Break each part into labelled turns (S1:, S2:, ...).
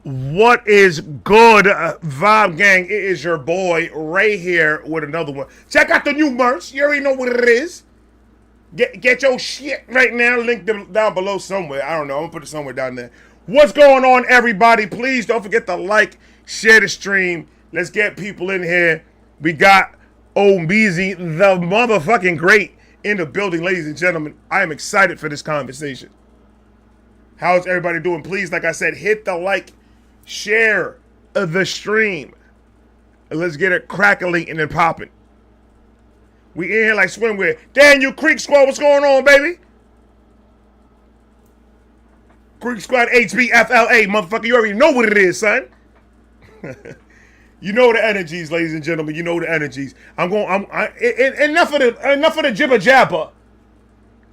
S1: What is good, Vibe Gang? It is your boy Ray here with another one. Check out the new merch. You already know what it is. Get your shit right now. Link them down below somewhere. I don't know. I'm gonna put it somewhere down there. What's going on, everybody? Please don't forget to like, share the stream. Let's get people in here. We got Omeezy, the motherfucking great, in the building, ladies and gentlemen. I am excited for this conversation. How's everybody doing? Please, like I said, hit the like, share the stream. And let's get it crackling and then popping. We in here like swimwear. Daniel Creek Squad, what's going on, baby? Creek Squad HBFLA, motherfucker. You already know what it is, son. You know the energies, ladies and gentlemen. You know the energies. Enough of the jibber jabber.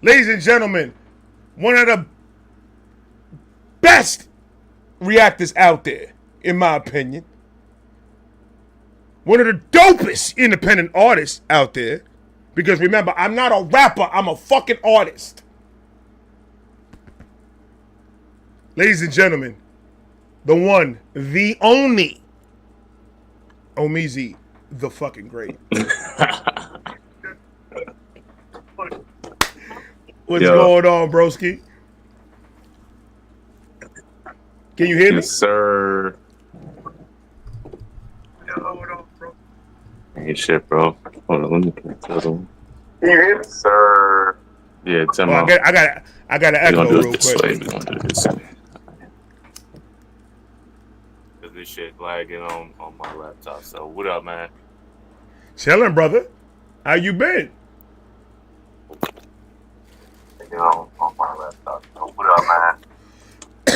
S1: Ladies and gentlemen, one of the best reactors out there, in my opinion. One of the dopest independent artists out there. Because remember, I'm not a rapper, I'm a fucking artist. Ladies and gentlemen, the one, the only, Omeezy, the fucking great. What's going on, broski? Can you hear me?
S2: Yes, sir. Hold on, bro. Hey, shit, bro. Hold on, let me tell them. Can you hear me? Yes, sir. Yeah, tell me.
S1: I got to echo real quick.
S2: We're gonna do this. Cause this shit lagging on my laptop. So what up, man?
S1: Chilling, brother. How you been?
S2: On my laptop. So what up, man?
S1: He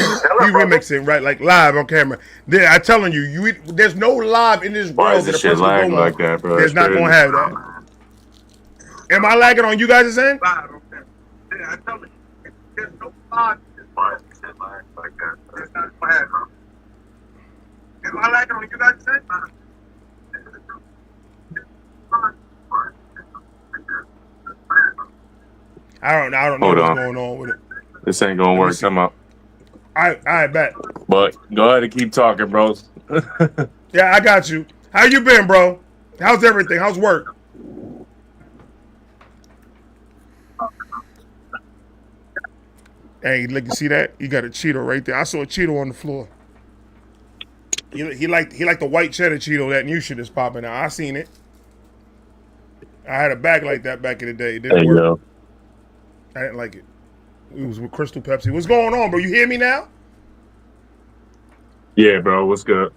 S1: remixing right, like live on camera. I'm telling you, there's no live in this world that a person can go
S2: like that, bro.
S1: There's not gonna have that. Am I lagging on you guys' end?
S2: Yeah, I tell you, there's no live in this world like that. There's not gonna have it. Am I lagging on you guys' end?
S1: I don't know what's going on with it.
S2: This ain't gonna work. Come up.
S1: I bet.
S2: But go ahead and keep talking, bro.
S1: Yeah, I got you. How you been, bro? How's everything? How's work? Hey, look, you see that? You got a Cheeto right there. I saw a Cheeto on the floor. He liked the white cheddar Cheeto, that new shit is popping out. I seen it. I had a bag like that back in the day. It didn't work.
S2: Go.
S1: I didn't like it. It was with Crystal Pepsi. What's going on, bro? You hear me now?
S2: Yeah, bro. What's good?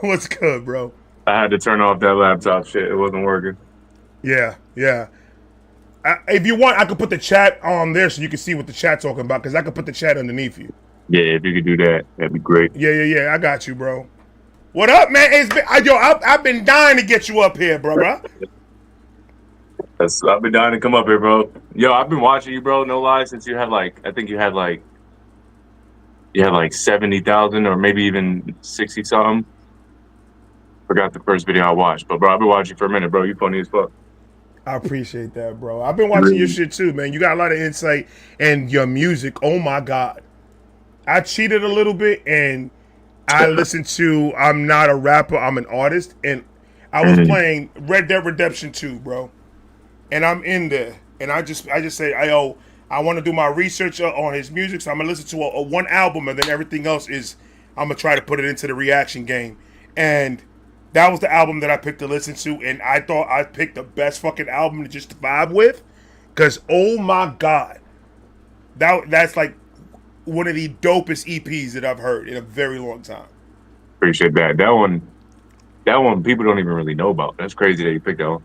S1: What's good, bro?
S2: I had to turn off that laptop shit. It wasn't working.
S1: Yeah. If you want, I could put the chat on there so you can see what the chat's talking about, because I could put the chat underneath you.
S2: Yeah, if you could do that, that'd be great.
S1: Yeah. I got you, bro. What up, man? I've been dying to get you up here, bro.
S2: I've been dying to come up here, bro. Yo, I've been watching you, bro. No lie, since you had I think you had 70,000 or maybe even 60 something. Forgot the first video I watched, but bro, I've been watching for a minute, bro. You funny as fuck.
S1: I appreciate that, bro. I've been watching your shit too, man. You got a lot of insight and your music. Oh my God. I cheated a little bit and I listened to I'm not a rapper, I'm an artist, and I was playing Red Dead Redemption 2, bro. And I'm in there, and I just say, I want to do my research on his music, so I'm gonna listen to a one album, and then everything else I'm gonna try to put it into the reaction game. And that was the album that I picked to listen to, and I thought I picked the best fucking album to just vibe with, cause oh my God, that's like one of the dopest EPs that I've heard in a very long time.
S2: Appreciate that. That one people don't even really know about. That's crazy that you picked that one.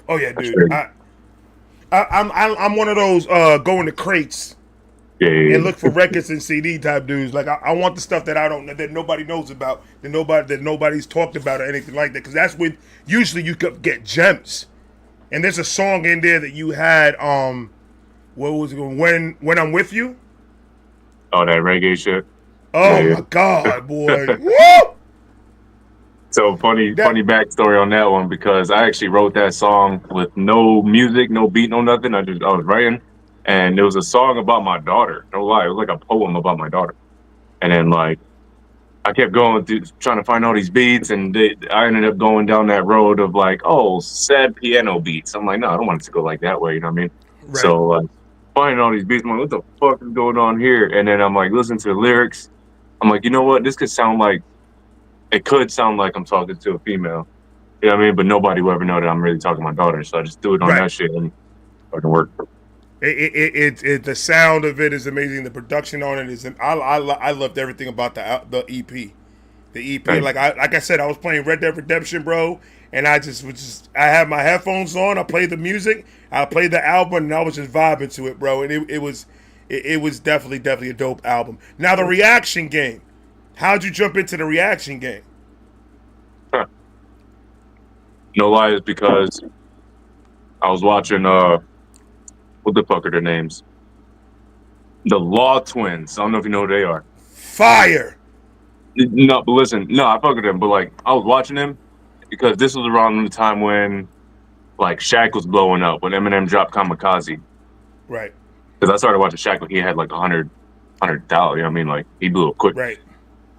S1: Oh yeah, dude. I'm one of those go in the crates and look for records and CD type dudes. Like I want the stuff that nobody knows about, that nobody's talked about or anything like that. Because that's when usually you could get gems. And there's a song in there that you had. What was it? When I'm with you.
S2: Oh, that reggae shit.
S1: Oh my God, boy! Woo!
S2: So funny backstory on that one, because I actually wrote that song with no music, no beat, no nothing. I was writing, and it was a song about my daughter. No lie, it was like a poem about my daughter.
S3: And then like I kept going through trying to find all these beats, and I ended up going down that road of like, oh, sad piano beats. I'm like, no, I don't want it to go like that way. You know what I mean?
S1: Right.
S3: So finding all these beats, I'm like, what the fuck is going on here? And then I'm like, listening to the lyrics. I'm like, you know what? This could sound like I'm talking to a female. You know what I mean? But nobody will ever know that I'm really talking to my daughter. So I just do it on
S1: Right.
S3: that shit and fucking work.
S1: The sound of it is amazing. The production on it is. I loved everything about the EP. The EP,
S3: Right.
S1: like I said, I was playing Red Dead Redemption, bro, and I had my headphones on. I played the music. I played the album, and I was just vibing to it, bro. And it was definitely a dope album. Now the reaction game. How'd you jump into the reaction game?
S3: Huh. No lies, because I was watching what the fuck are their names? The Law Twins. I don't know if you know who they are.
S1: Fire.
S3: No, but listen, no, I fuck with them, but like I was watching them because this was around the time when like Shaq was blowing up, when Eminem dropped Kamikaze.
S1: Right.
S3: Because I started watching Shaq when he had like 100,000. You know what I mean? Like he blew up quick.
S1: Right.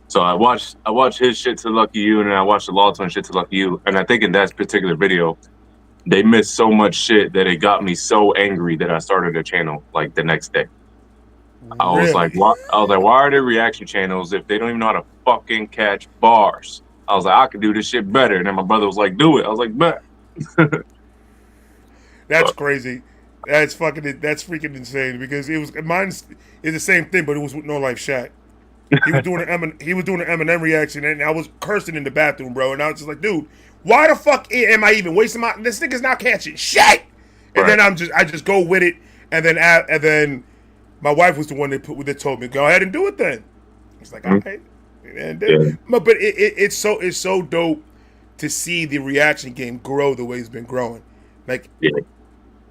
S3: So I watched his shit to Lucky You, and then I watched the Law Twin shit to Lucky You, and I think in that particular video, they missed so much shit that it got me so angry that I started a channel like the next day. I was like,
S1: Really?
S3: why are there reaction channels if they don't even know how to fucking catch bars? I was like, I could do this shit better. And then my brother was like, do it. I was like, bet.
S1: That's crazy. That's freaking insane because it was mine is the same thing, but it was with No Life Shaq. He was doing an Eminem reaction, and I was cursing in the bathroom, bro. And I was just like, dude, why the fuck am I even wasting my? This nigga's not catching shit. And
S3: Right.
S1: then I just go with it, and then my wife was the one that told me, go ahead and do it. Then it's like, all
S3: Mhm.
S1: right, and
S3: Yeah.
S1: but it's so dope to see the reaction game grow the way it's been growing. Like
S3: Yeah.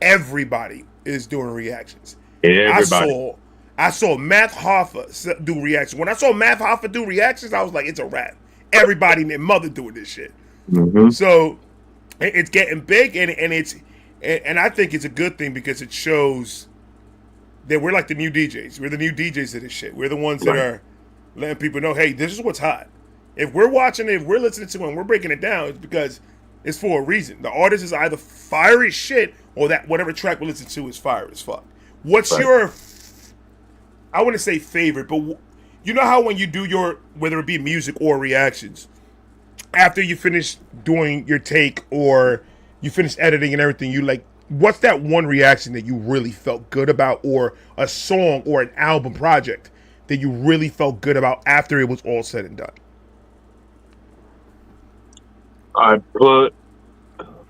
S1: everybody is doing reactions. I
S3: Everybody.
S1: saw I saw Math Hoffa do reactions. When I saw Math Hoffa do reactions, I was like, it's a wrap. Everybody and their mother doing this shit.
S3: Mm-hmm.
S1: So it's getting big, and I think it's a good thing because it shows that we're like the new DJs. We're the new DJs of this shit. We're the ones that
S3: Right.
S1: are letting people know, hey, this is what's hot. If we're watching it, if we're listening to it, and we're breaking it down, it's because it's for a reason. The artist is either fire as shit or that whatever track we listen to is fire as fuck. What's
S3: Right.
S1: your, I wouldn't say favorite, but you know how when you do your, whether it be music or reactions, after you finish doing your take or you finish editing and everything, you like, what's that one reaction that you really felt good about, or a song or an album project that you really felt good about after it was all said and done?
S3: I put,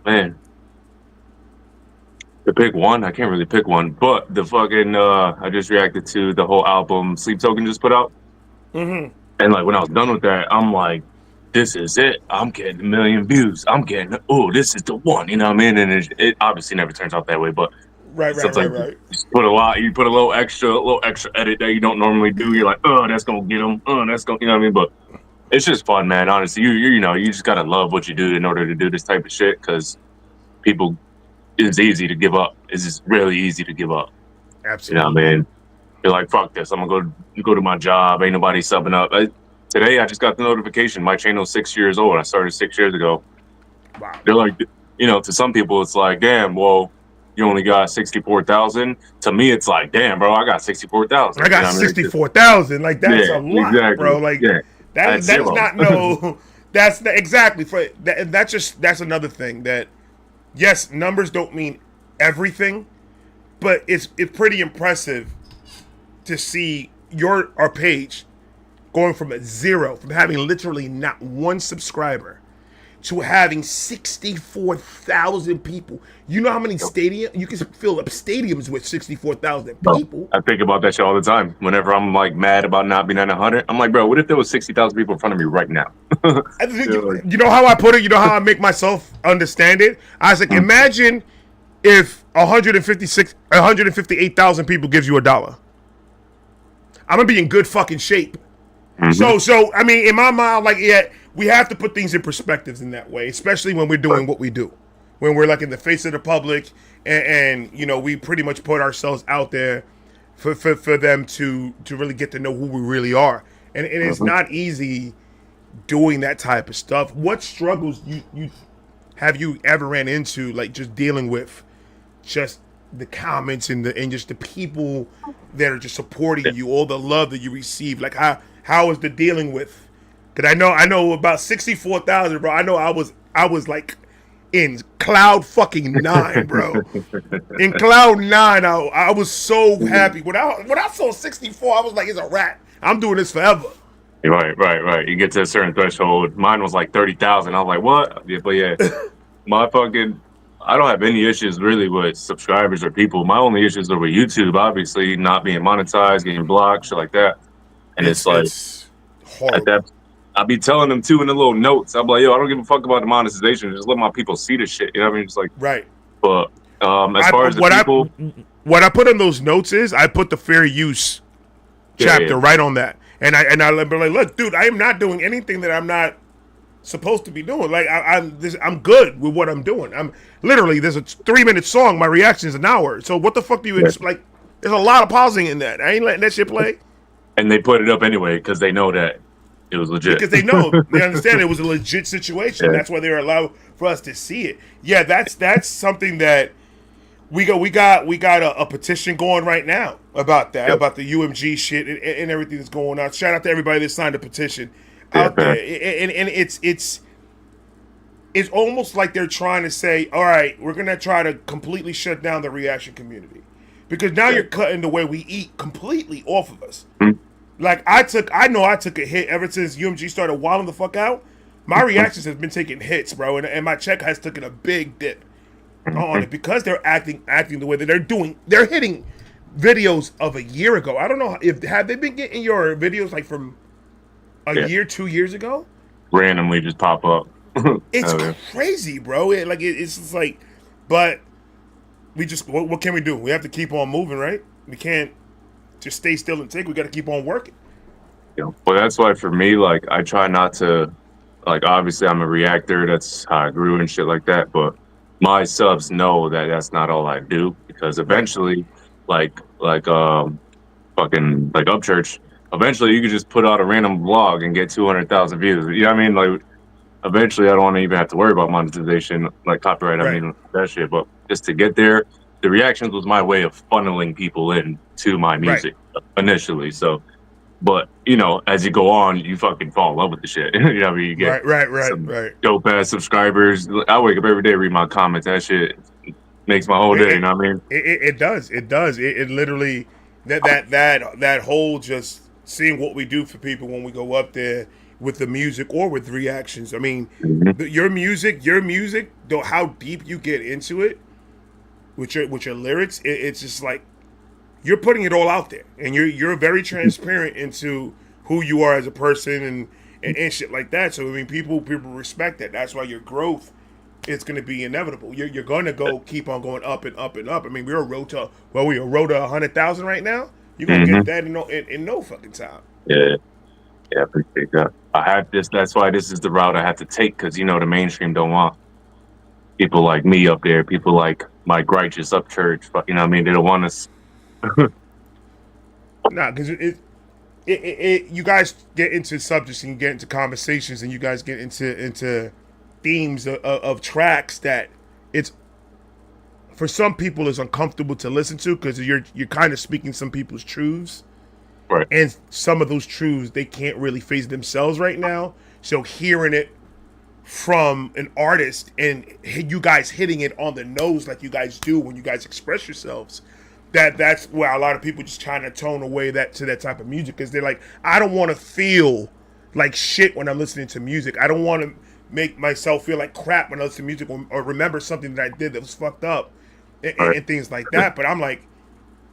S3: man, to pick one, I can't really pick one, but the fucking, I just reacted to the whole album Sleep Token just put out.
S1: Mm-hmm.
S3: And like when I was done with that, I'm like, this is it. I'm getting 1 million views. I'm getting, oh, this is the one. You know what I mean? And it obviously never turns out that way, but
S1: Right.
S3: sometimes you just put you put a little extra edit that you don't normally do. You're like, oh, that's gonna get them. Oh, that's gonna, you know what I mean? But it's just fun, man. Honestly, you know, you just gotta love what you do in order to do this type of shit, because people, it's easy to give up. It's just really easy to give up. You know
S1: Absolutely.
S3: what I mean? You're like, fuck this. I'm gonna go to my job. Ain't nobody subbing up. Today, I just got the notification. My channel's 6 years old. I started 6 years ago.
S1: Wow.
S3: They're like, you know, to some people, it's like, damn, well, you only got 64,000. To me, it's like, damn, bro, I got 64,000.
S1: I got 64,000. Like that's
S3: Yeah,
S1: a lot,
S3: exactly.
S1: bro. Like
S3: Yeah,
S1: that is
S3: zero.
S1: not no. Exactly for that. That's another thing that yes, numbers don't mean everything, but it's pretty impressive to see our page going from a zero, from having literally not one subscriber, to having 64,000 people. You know how many you can fill up stadiums with 64,000
S3: Bro,
S1: people.
S3: I think about that shit all the time. Whenever I'm like mad about not being at 100, I'm like, bro, what if there was 60,000 people in front of me right now?
S1: You know how I put it? You know how I make myself understand it? I was like, imagine if 158,000 people gives you $1. I'm gonna be in good fucking shape.
S3: Mhm.
S1: So I mean, in my mind, like, yeah, we have to put things in perspectives in that way, especially when we're doing what we do, when we're like in the face of the public, and you know, we pretty much put ourselves out there for them to really get to know who we really are. and it's not easy doing that type of stuff. What struggles you have you ever ran into, like just dealing with just the comments and just the people that are just supporting you, all the love that you receive? Like how is the dealing with? Because I know about 64,000, bro. I know I was like in cloud fucking nine, bro. In cloud nine, I was so happy when I saw 64. I was like, it's a wrap. I'm doing this forever.
S3: Right. You get to a certain threshold. Mine was like 30,000. I was like, what? Yeah, but yeah, my fucking. I don't have any issues really with subscribers or people. My only issues are with YouTube, obviously not being monetized, getting blocked, shit like that. And it's like
S1: It's
S3: at that,
S1: horrible.
S3: I be telling them too in the little notes. I'm like, yo, I don't give a fuck about the monetization. Just let my people see the shit. You know what I mean? It's like,
S1: Right.
S3: but as
S1: I
S3: far as the
S1: what I
S3: people,
S1: what I put in those notes is I put the fair use
S3: yeah.
S1: chapter right on that, and I be like, look, dude, I am not doing anything that I'm not supposed to be doing. Like I'm good with what I'm doing. I'm literally there's a 3-minute song. My reaction is an hour. So what the fuck do you like? There's a lot of pausing in that. I ain't letting that shit play.
S3: And they put it up anyway because they know that it was legit.
S1: Because they understand it was a legit situation.
S3: Yeah.
S1: That's why they were allowed for us to see it. Yeah, that's something that we got a petition going right now about that, about the UMG shit and everything that's going on. Shout out to everybody that signed a petition out there. And it's almost like they're trying to say, all right, we're gonna try to completely shut down the reaction community. Because now you're cutting the way we eat completely off of us.
S3: Mm-hmm.
S1: Like I took a hit ever since UMG started wilding the fuck out. My reactions has been taking hits, bro, and my check has taken a big dip on it because they're acting the way that they're doing. They're hitting videos of a year ago. I don't know if have they been getting your videos like from a year, 2 years ago.
S3: Randomly just pop up.
S1: It's crazy, bro. It's just like, but we just what can we do? We have to keep on moving, right? We can't just stay still and take. We got to keep on working.
S3: Well, that's why for me, like, I try not to, like, obviously I'm a reactor. That's how I grew and shit like that. But my subs know that that's not all I do because eventually, like fucking like Upchurch, eventually you could just put out a random vlog and get 200,000 views. You know what I mean? Like, eventually I don't want to even have to worry about monetization, like copyright. I mean, that shit. But just to get there, the reactions was my way of funneling people in to my music initially. So, but you know, as you go on, you fucking fall in love with the shit. You know what I mean? You get
S1: right.
S3: dope ass subscribers. I wake up every day, read my comments. That shit makes my whole day. You know what I mean?
S1: It does. It literally that whole just seeing what we do for people when we go up there with the music or with reactions. I mean, your music, though, how deep you get into it with your lyrics, it's just like you're putting it all out there, and you're very transparent into who you are as a person and shit like that. So I mean, people respect that. That's why your growth is going to be inevitable. You're going to keep on going up and up and up. I mean, we're a road to 100,000 right now. You're gonna get that in no fucking time.
S3: Yeah, I appreciate that. I have this. That's why this is the route I have to take because you know the mainstream don't want people like me up there. People like Mike Righteous up church. But you know what I mean? They don't want us.
S1: Nah, because you guys get into subjects and you get into conversations and you guys get into themes of tracks that it's for some people is uncomfortable to listen to because you're kind of speaking some people's truths.
S3: Right.
S1: And some of those truths they can't really face themselves right now. So hearing it from an artist and you guys hitting it on the nose like you guys do when you guys express yourselves, that's where a lot of people just trying to tone away that type of music because they're like, I don't want to feel like shit when I'm listening to music. I don't want to make myself feel like crap when I listen to music or remember something that I did that was fucked up and things like that. But I'm like,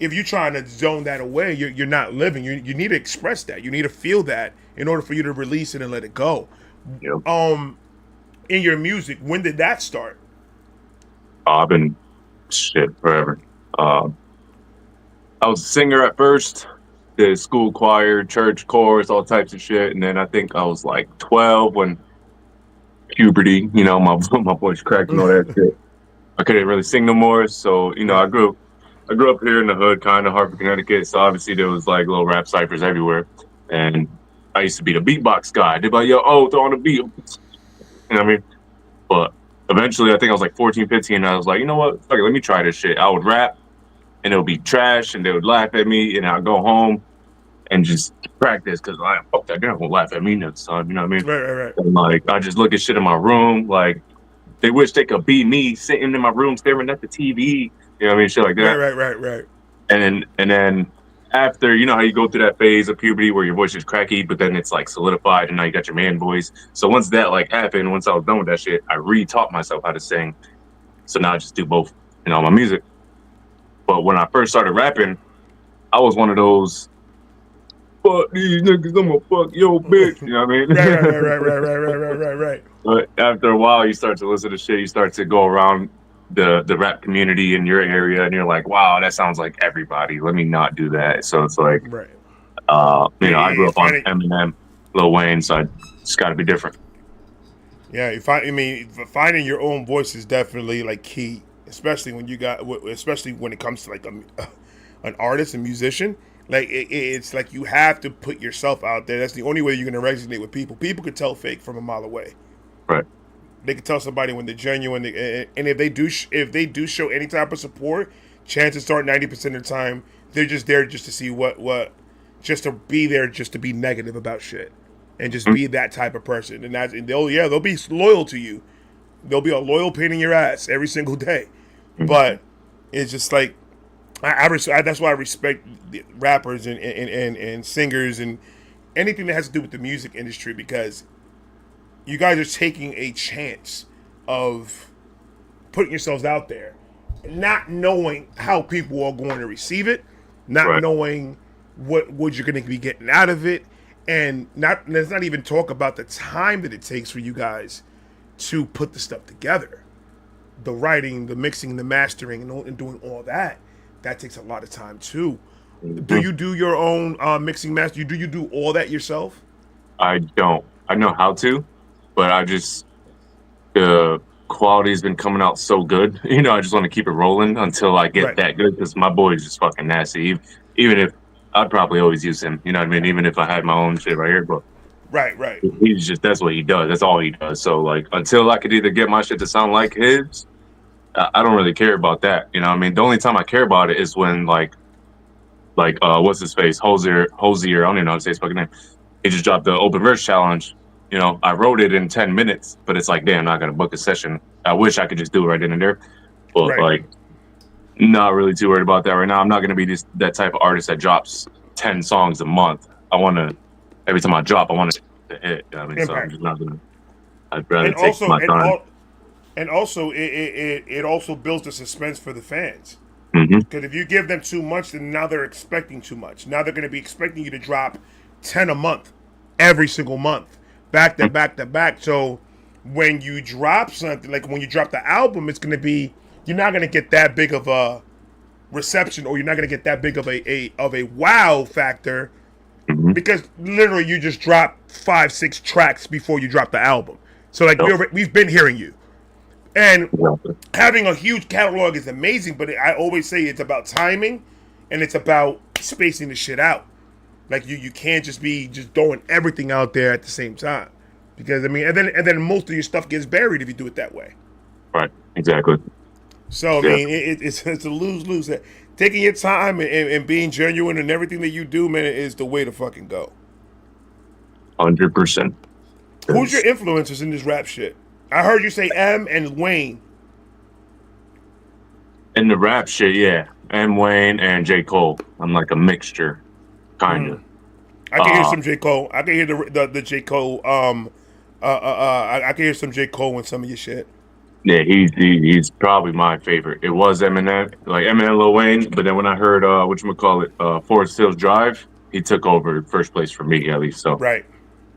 S1: if you're trying to zone that away, you're not living. You need to express that. You need to feel that in order for you to release it and let it go.
S3: Yep.
S1: In your music, when did that start?
S3: I've been shit forever. I was a singer at first, did school choir, church chorus, all types of shit, and then I think I was like 12 when puberty, you know, my voice cracked and all that shit. I couldn't really sing no more, so you know, I grew up here in the hood, kind of Hartford, Connecticut. So obviously there was like little rap ciphers everywhere, and I used to be the beatbox guy. They'd be like, yo, throw on the beat. You know what I mean? But eventually, I think I was like 14, 15, and I was like, you know what? Fuck it, let me try this shit. I would rap, and it would be trash, and they would laugh at me, and I'd go home and just practice because like, fuck that, they're not gonna laugh at me next time. You know what I mean?
S1: Right.
S3: And like, I just look at shit in my room, like they wish they could be me sitting in my room staring at the TV. You know what I mean? Shit like that.
S1: Right.
S3: And then after, you know how you go through that phase of puberty where your voice is cracky, but then it's like solidified, and now you got your man voice. So once that like happened, once I was done with that shit, I re-taught myself how to sing. So now I just do both in all my music. But when I first started rapping, I was one of those, fuck these niggas, I'm gonna fuck your bitch. You know what I mean?
S1: Right.
S3: But after a while, you start to listen to shit. You start to go around the rap community in your area, and you're like, wow, that sounds like everybody. Let me not do that. So it's like,
S1: Right.
S3: you know, I grew up on Eminem, Lil Wayne, so it's got to be different.
S1: Yeah, finding your own voice is definitely like key, especially when especially when it comes to like an artist and musician. Like it's like you have to put yourself out there. That's the only way you're gonna resonate with people. People could tell fake from a mile away.
S3: Right.
S1: They can tell somebody when they're genuine, and if they do show any type of support, chances are 90% of the time they're just there just to see what just to be there just to be negative about shit. And just be that type of person, and they'll be loyal to you. They'll be a loyal pain in your ass every single day. But it's just like that's why I respect the rappers and singers and anything that has to do with the music industry, because you guys are taking a chance of putting yourselves out there, not knowing how people are going to receive it, not knowing what you're going to be getting out of it. And let's not even talk about the time that it takes for you guys to put the stuff together. The writing, the mixing, the mastering, and doing all that. That takes a lot of time too. Do you do your own mixing, master? Do you do all that yourself?
S3: I don't. I know how to, but the quality's been coming out so good. You know, I just want to keep it rolling until I get that good, because my boy is just fucking nasty. Even if I'd probably always use him, you know what I mean? Even if I had my own shit right here, but
S1: right.
S3: He's just, that's what he does. That's all he does. So like, until I could either get my shit to sound like his, I don't really care about that. You know what I mean? The only time I care about it is when like what's his face? Hosier, I don't even know how to say his fucking name. He just dropped the open verse challenge. You know, I wrote it in 10 minutes, but it's like, damn, I'm not gonna book a session. I wish I could just do it right then and there. But like, not really too worried about that right now. I'm not gonna be that type of artist that drops 10 songs a month. Every time I drop, I want to hit. You know what I mean? So I'm just not gonna. I'd rather take my time.
S1: And also, it also builds the suspense for the fans. Because if you give them too much, then now they're expecting too much. Now they're going to be expecting you to drop 10 a month, every single month, back to back. So when you drop something, like when you drop the album, it's going to be, you're not going to get that big of a reception, or you're not going to get that big of a wow factor, because literally you just dropped 5-6 tracks before you drop the album. So like we've been hearing you. And having a huge catalog is amazing, but I always say it's about timing, and it's about spacing the shit out. Like you can't just be throwing everything out there at the same time, because I mean, and then most of your stuff gets buried if you do it that way.
S3: Right. Exactly.
S1: So I mean, it's a lose. Taking your time and being genuine and everything that you do, man, is the way to fucking go.
S3: 100%.
S1: Who's your influencers in this rap shit? I heard you say M and Wayne.
S3: In the rap shit, yeah. M, Wayne, and J. Cole. I'm like a mixture, kind of.
S1: I can hear some J. Cole. I can hear the J. Cole. I can hear some J. Cole in some of your shit.
S3: Yeah, he's probably my favorite. It was Eminem, like Eminem, Lil Wayne, but then when I heard Forest Hills Drive, he took over first place for me, at least. So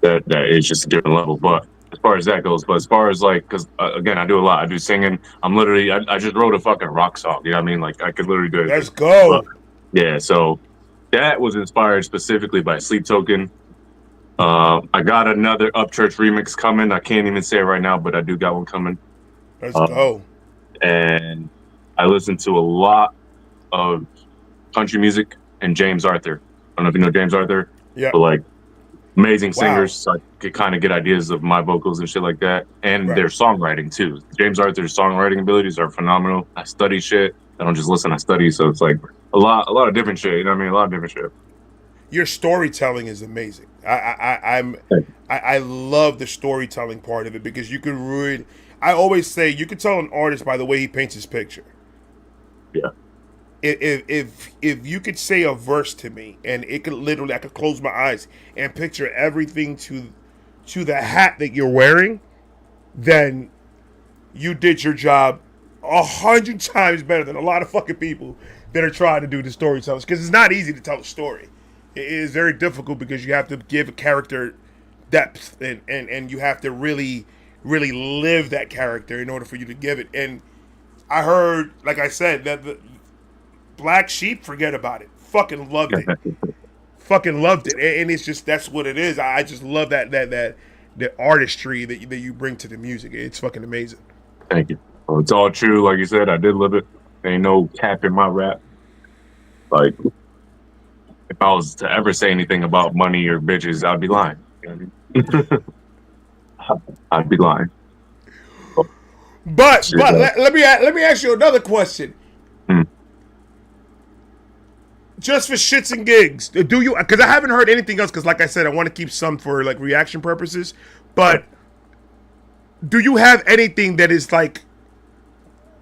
S3: that is just a different level. But as far as that goes, but as far as like, because again, I do a lot. I do singing. I'm literally, I just wrote a fucking rock song. You know what I mean? Like I could literally do it.
S1: Let's go.
S3: Yeah, so that was inspired specifically by Sleep Token. I got another Upchurch remix coming. I can't even say it right now, but I do got one coming.
S1: Let's go.
S3: And I listen to a lot of country music and James Arthur. I don't know if you know James Arthur.
S1: Yeah.
S3: But like Amazing
S1: Wow.
S3: singers, so I could kind of get ideas of my vocals and shit like that, and
S1: Right.
S3: their songwriting too. James Arthur's songwriting abilities are phenomenal. I study shit. I don't just listen. I study, so it's like a lot of different shit. You know what I mean? A lot of different shit.
S1: Your storytelling is amazing. I love the storytelling part of it because you could read. I always say you could tell an artist by the way he paints his picture.
S3: Yeah,
S1: If you could say a verse to me and it could literally I could close my eyes and picture everything to the hat that you're wearing, then you did your job 100 times better than a lot of fucking people that are trying to do the storytelling. Because it's not easy to tell a story. It is very difficult because you have to give a character depth and you have to really live that character in order for you to give it. And I heard, like I said, that the Black Sheep, forget about it. Fucking loved it. Fucking loved it. And it's just that's what it is. I just love that the artistry that you bring to the music. It's fucking amazing.
S3: thank you. Well, it's all true. Like you said, I did live it. Ain't no cap in my rap. Like, if I was to ever say anything about money or bitches, I'd be lying. You know what I mean? I'd be lying.
S1: But
S3: Shit,
S1: let me ask you another question.
S3: Hmm.
S1: Just for shits and gigs, do you? Because I haven't heard anything else. Because like I said, I want to keep some for like reaction purposes. But do you have anything that is like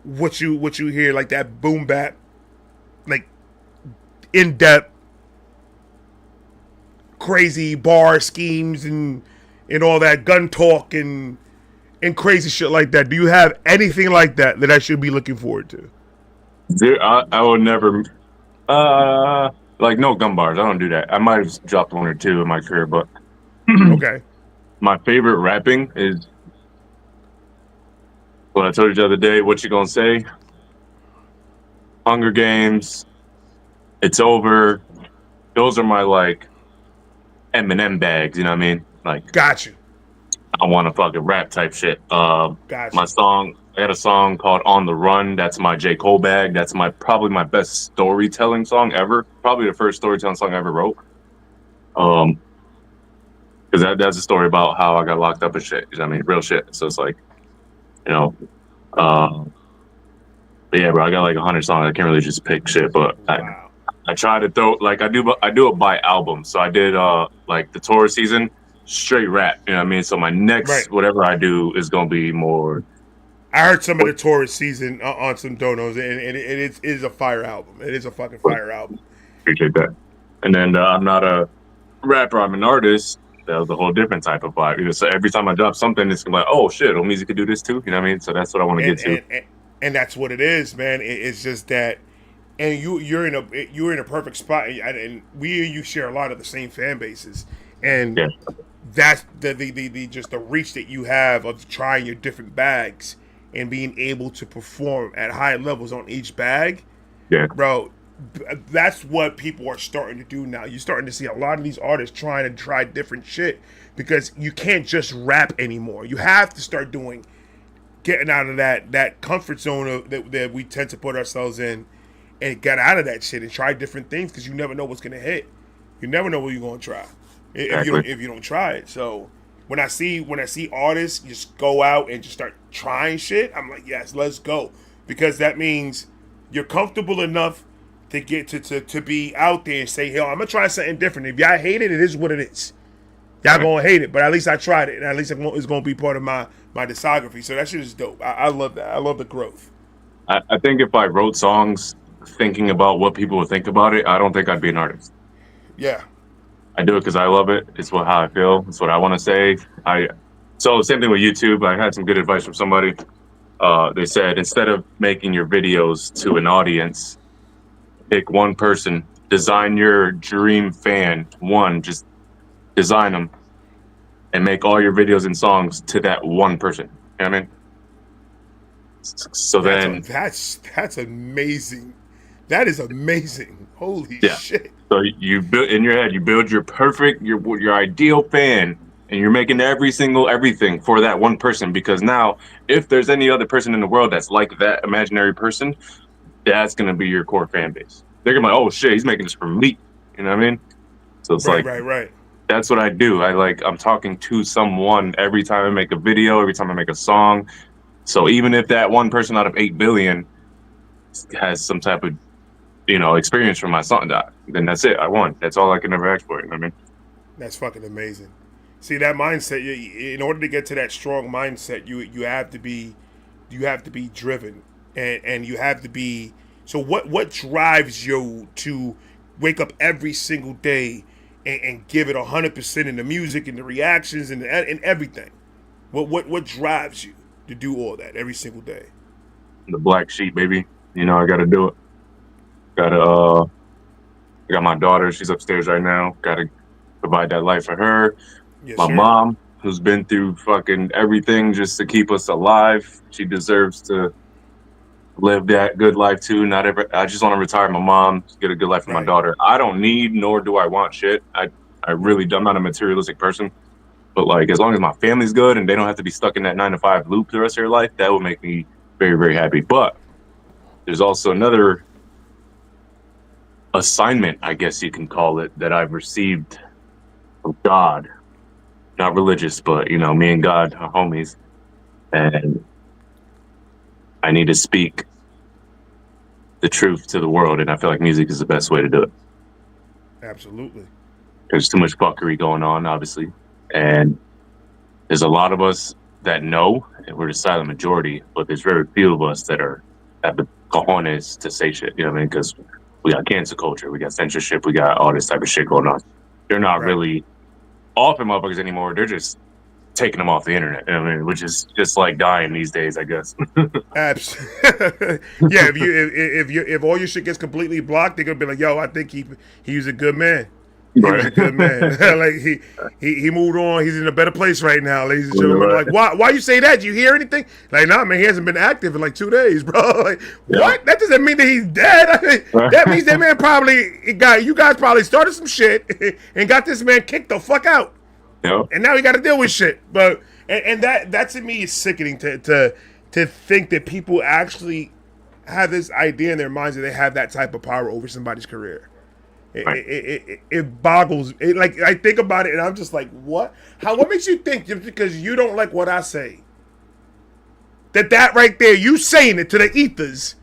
S1: what you hear, like that boom bap, like in depth, crazy bar schemes and all that gun talk and crazy shit like that? Do you have anything like that that I should be looking forward to?
S3: I would never. Like no gun bars. I don't do that. I might have dropped one or two in my career, but
S1: Okay.
S3: my favorite rapping is what I told you the other day. What you gonna say? Hunger Games. It's over. Those are my like Eminem bags. You know what I mean? Like
S1: Got you.
S3: I want to fucking rap type shit.
S1: Got
S3: My
S1: you.
S3: song. I had a song called "On the Run." That's my J. Cole bag. That's probably my best storytelling song ever. Probably the first storytelling song I ever wrote. Because that's a story about how I got locked up and shit. You know what I mean, real shit. So it's like, you know, but yeah, bro. I got like 100 songs. I can't really just pick shit, but
S1: Wow.
S3: I try to throw like I do it by album. So I did like the tour season straight rap. You know what I mean? So my
S1: Right.
S3: next whatever I do is gonna be more.
S1: I heard some of the Taurus season on some donos, and it is a fire album. It is a fucking fire album.
S3: Appreciate that. And then I'm not a rapper. I'm an artist. That was a whole different type of vibe. You know, so every time I drop something, it's like, oh shit, Omeezy could do this too. You know what I mean? So that's what I want to
S1: And
S3: get to.
S1: and that's what it is, man. It's just that, and you're in a perfect spot, and we and you share a lot of the same fan bases, and
S3: Yeah,
S1: that's the just the reach that you have of trying your different bags and being able to perform at high levels on each bag,
S3: yeah,
S1: bro. That's what people are starting to do now. You're starting to see a lot of these artists trying to try different shit because you can't just rap anymore. You have to start doing getting out of that comfort zone that we tend to put ourselves in and get out of that shit and try different things because you never know what's gonna hit. You never know what you're gonna try
S3: exactly.
S1: if you don't try it. So when I see artists just go out and just start trying shit, I'm like, yes, let's go, because that means you're comfortable enough to get to be out there and say, hell, I'm gonna try something different. If y'all hate it, it is what it is. Y'all gonna hate it, but at least I tried it, and at least it's gonna be part of my discography. So that shit is dope. I love that. I love the growth.
S3: I think if I wrote songs thinking about what people would think about it, I don't think I'd be an artist.
S1: Yeah.
S3: I do it because I love it. It's how I feel. It's what I want to say. So same thing with YouTube. I had some good advice from somebody. They said instead of making your videos to an audience, pick one person, design your dream fan. Just design them and make all your videos and songs to that one person. You know what I mean? So then,
S1: That's amazing. That is amazing. Holy
S3: yeah.
S1: shit.
S3: So you build in your head, you build your perfect, your ideal fan, and you're making everything for that one person. Because now, if there's any other person in the world that's like that imaginary person, that's gonna be your core fan base. They're gonna be like, oh shit, he's making this for me. You know what I mean? So it's like
S1: Right.
S3: that's what I do. I'm talking to someone every time I make a video, every time I make a song. So even if that one person out of 8 billion has some type of, experience from my song, then that's it. I won. That's all I can ever ask for. You know what I mean?
S1: That's fucking amazing. See that mindset. In order to get to that strong mindset, you have to be driven, and you have to be. So what drives you to wake up every single day and give it 100% in the music and the reactions and everything? What drives you to do all that every single day?
S3: The black sheep, baby. I got to do it. I got my daughter. She's upstairs right now. Got to provide that life for her.
S1: Yes,
S3: My
S1: sir.
S3: mom, who's been through fucking everything just to keep us alive. She deserves to live that good life too. I just want to retire my mom, get a good life for my
S1: Right.
S3: daughter. I don't need nor do I want shit. I really I'm not a materialistic person. But like as long as my family's good and they don't have to be stuck in that 9-to-5 loop the rest of their life, that would make me very, very happy. But there's also another assignment, I guess you can call it, that I've received from God. Not religious, but me and God are homies. And I need to speak the truth to the world, and I feel like music is the best way to do it.
S1: Absolutely.
S3: There's too much fuckery going on, obviously, and there's a lot of us that know, and we're the silent majority, but there's very few of us that have the cojones to say shit, you know what I mean? Because we got cancel culture, we got censorship, we got all this type of shit going on. They're not really off the motherfuckers anymore, they're just taking them off the internet, you know what I mean? Which is just like dying these days, I guess.
S1: Absolutely. Yeah, if all your shit gets completely blocked, they're gonna be like, "Yo, I think he was a good man. He was a good man. Like he moved on. He's in a better place right now, ladies and gentlemen."
S3: Right.
S1: Like, why you say that? Did you hear anything? Like, nah, man, he hasn't been active in like 2 days, bro. Like, what? That doesn't mean that he's dead. I mean, that means that man you guys probably started some shit and got this man kicked the fuck out.
S3: Yep.
S1: And now he got to deal with shit. But and that to me is sickening to think that people actually have this idea in their minds that they have that type of power over somebody's career. It boggles. Like I think about it and I'm just like, what? What makes you think just because you don't like what I say that right there, you saying it to the ethers,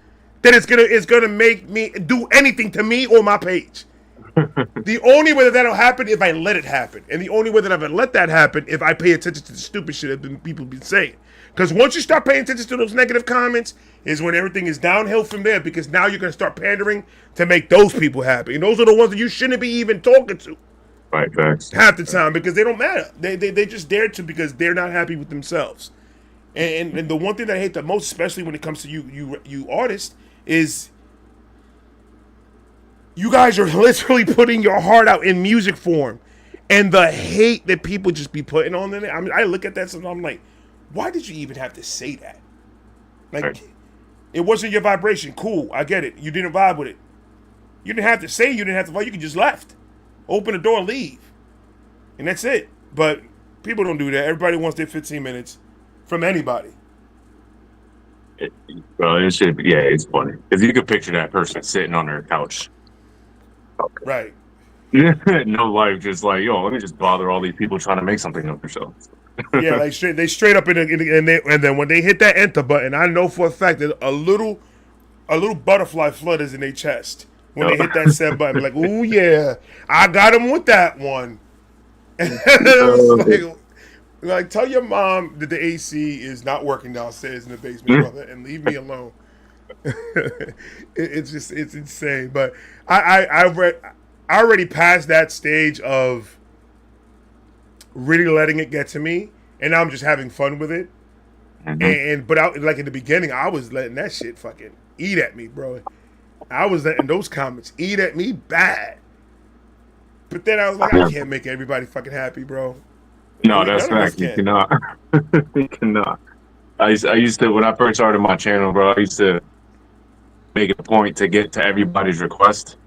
S1: that it's gonna make me do anything to me or my page? The only way that'll happen if I let it happen, and the only way that I've let that happen if I pay attention to the stupid shit that people been saying. Because once you start paying attention to those negative comments, is when everything is downhill from there. Because now you're gonna start pandering to make those people happy, and those are the ones that you shouldn't be even talking to.
S3: Right, facts.
S1: Half the time because they don't matter. They just dare to because they're not happy with themselves. And the one thing that I hate the most, especially when it comes to you artists, is you guys are literally putting your heart out in music form, and the hate that people just be putting on it. I mean, I look at that and I'm like, why did you even have to say that? Like, right. It wasn't your vibration. Cool, I get it. You didn't vibe with it. You didn't have to say. You didn't have to vibe. You could just left, open the door, and leave, and that's it. But people don't do that. Everybody wants their 15 minutes from anybody.
S3: It's funny if you could picture that person sitting on their couch. Okay.
S1: Right.
S3: No life, just like, yo, let me just bother all these people trying to make something of themselves.
S1: Yeah, like they straight up and then when they hit that enter button, I know for a fact that a little butterfly flutters in their chest when they hit that send button. Like, ooh yeah, I got him with that one. Like, tell your mom that the AC is not working downstairs in the basement, brother, and leave me alone. It's insane. But I already passed that stage of really letting it get to me, and now I'm just having fun with it. Mm-hmm. But like in the beginning, I was letting that shit fucking eat at me, bro. I was letting those comments eat at me bad. But then I was like, I can't make everybody fucking happy, bro.
S3: No, that's fact. You cannot. You cannot. I used to, when I first started my channel, bro, I used to make a point to get to everybody's request.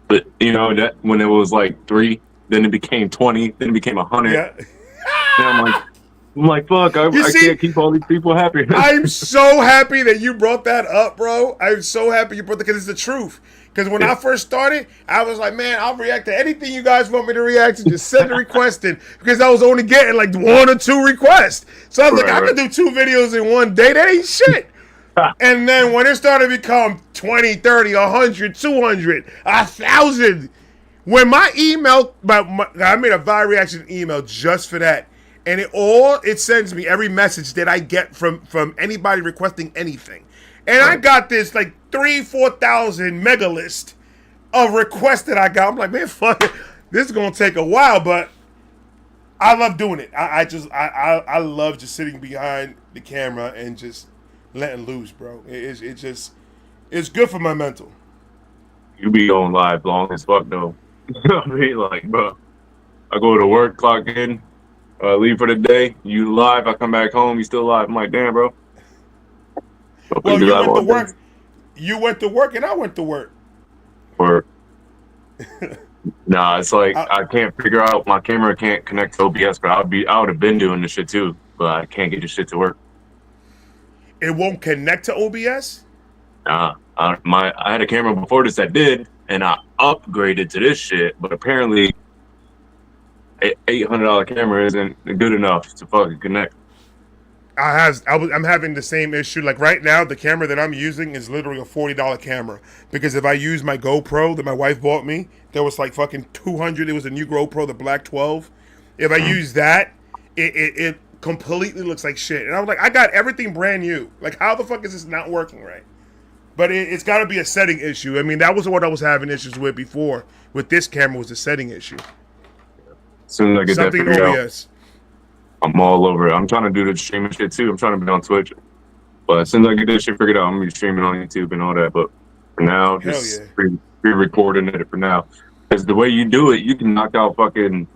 S3: But, that when it was like 3, then it became 20, then it became 100. Yeah. And I'm like, fuck, I can't keep all these people happy.
S1: I'm so happy that you brought that up, bro. I'm so happy you brought that, because it's the truth. Because when I first started, I was like, man, I'll react to anything you guys want me to react to. Just send a request in. Because I was only getting like 1 or 2 requests. So I was like, I could do 2 videos in one day. That ain't shit. And then when it started to become 20, 30, 100, 200, 1,000, when my email, I made a viral reaction email just for that. And it sends me every message that I get from anybody requesting anything. And I got this like 3,000-4,000 mega list of requests that I got. I'm like, man, fuck it. This is gonna take a while, but I love doing it. I love just sitting behind the camera and just letting loose, bro. It's good for my mental.
S3: You be going live long as fuck though. I mean, like, bro, I go to work, clock in, leave for the day. You live, I come back home, you still live. I'm like, damn, bro.
S1: Well, you went to work. You went to work, and I went to work.
S3: Work. Nah, it's like I can't figure out. My camera can't connect to OBS, but I would have been doing this shit too, but I can't get this shit to work.
S1: It won't connect to OBS.
S3: Nah, I had a camera before this that did, and I upgraded to this shit, but apparently, $800 camera isn't good enough to fucking connect.
S1: I'm having the same issue. Like right now, the camera that I'm using is literally a $40 camera. Because if I use my GoPro that my wife bought me, that was like fucking $200. It was a new GoPro, the Black 12. If I use that, it completely looks like shit. And I was like, I got everything brand new. Like, how the fuck is this not working right? But it's got to be a setting issue. I mean, that was what I was having issues with before. With this camera was a setting issue.
S3: As soon as I get
S1: something
S3: that figured
S1: OBS.
S3: out, I'm all over it. I'm trying to do the streaming shit too. I'm trying to be on Twitch. But as soon as I get this shit figured out, I'm going to be streaming on YouTube and all that. But for now, just pre-recording it for now. Because the way you do it, you can knock out fucking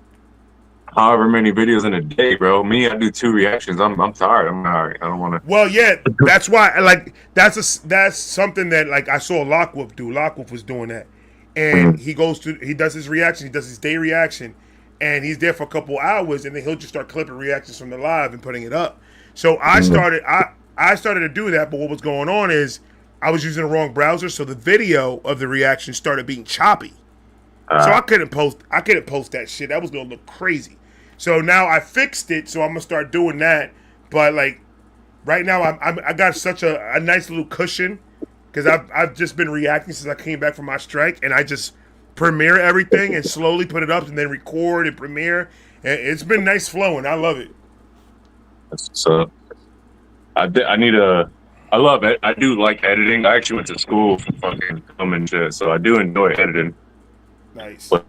S3: however many videos in a day, bro. Me, I do 2 reactions. I'm tired. I'm all right. I don't want to.
S1: Well, yeah, that's why. Like, that's something that like I saw Lockwolf do. Lockwolf was doing that, and he does his reaction. He does his day reaction, and he's there for a couple hours, and then he'll just start clipping reactions from the live and putting it up. So I started to do that, but what was going on is I was using the wrong browser, so the video of the reaction started being choppy. So I couldn't post that shit. That was gonna look crazy. So now I fixed it, so I'm gonna start doing that. But like right now, I got such a nice little cushion because I've just been reacting since I came back from my strike, and I just premiere everything and slowly put it up, and then record and premiere. And it's been nice flowing. I love it.
S3: So I love it. I do like editing. I actually went to school for fucking film and shit, so I do enjoy editing.
S1: Nice.
S3: But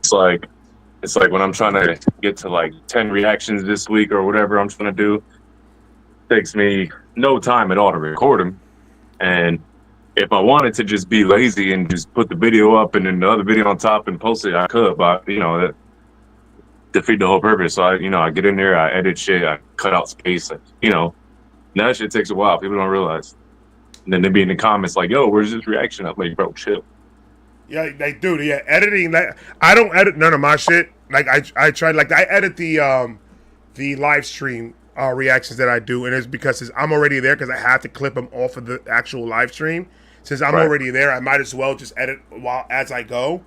S3: it's like when I'm trying to get to like 10 reactions this week or whatever I'm trying to do, it takes me no time at all to record them. And if I wanted to just be lazy and just put the video up and then the other video on top and post it, I could, but that defeat the whole purpose. So I get in there, I edit shit, I cut out space, that shit takes a while. People don't realize. And then they be in the comments like, yo, where's this reaction? I'm like, bro, chill.
S1: Yeah, like, dude, yeah, editing. Like, I don't edit none of my shit. Like, I tried. Like, I edit the live stream reactions that I do, and it's because I'm already there because I have to clip them off of the actual live stream. Since I'm already there, I might as well just edit as I go.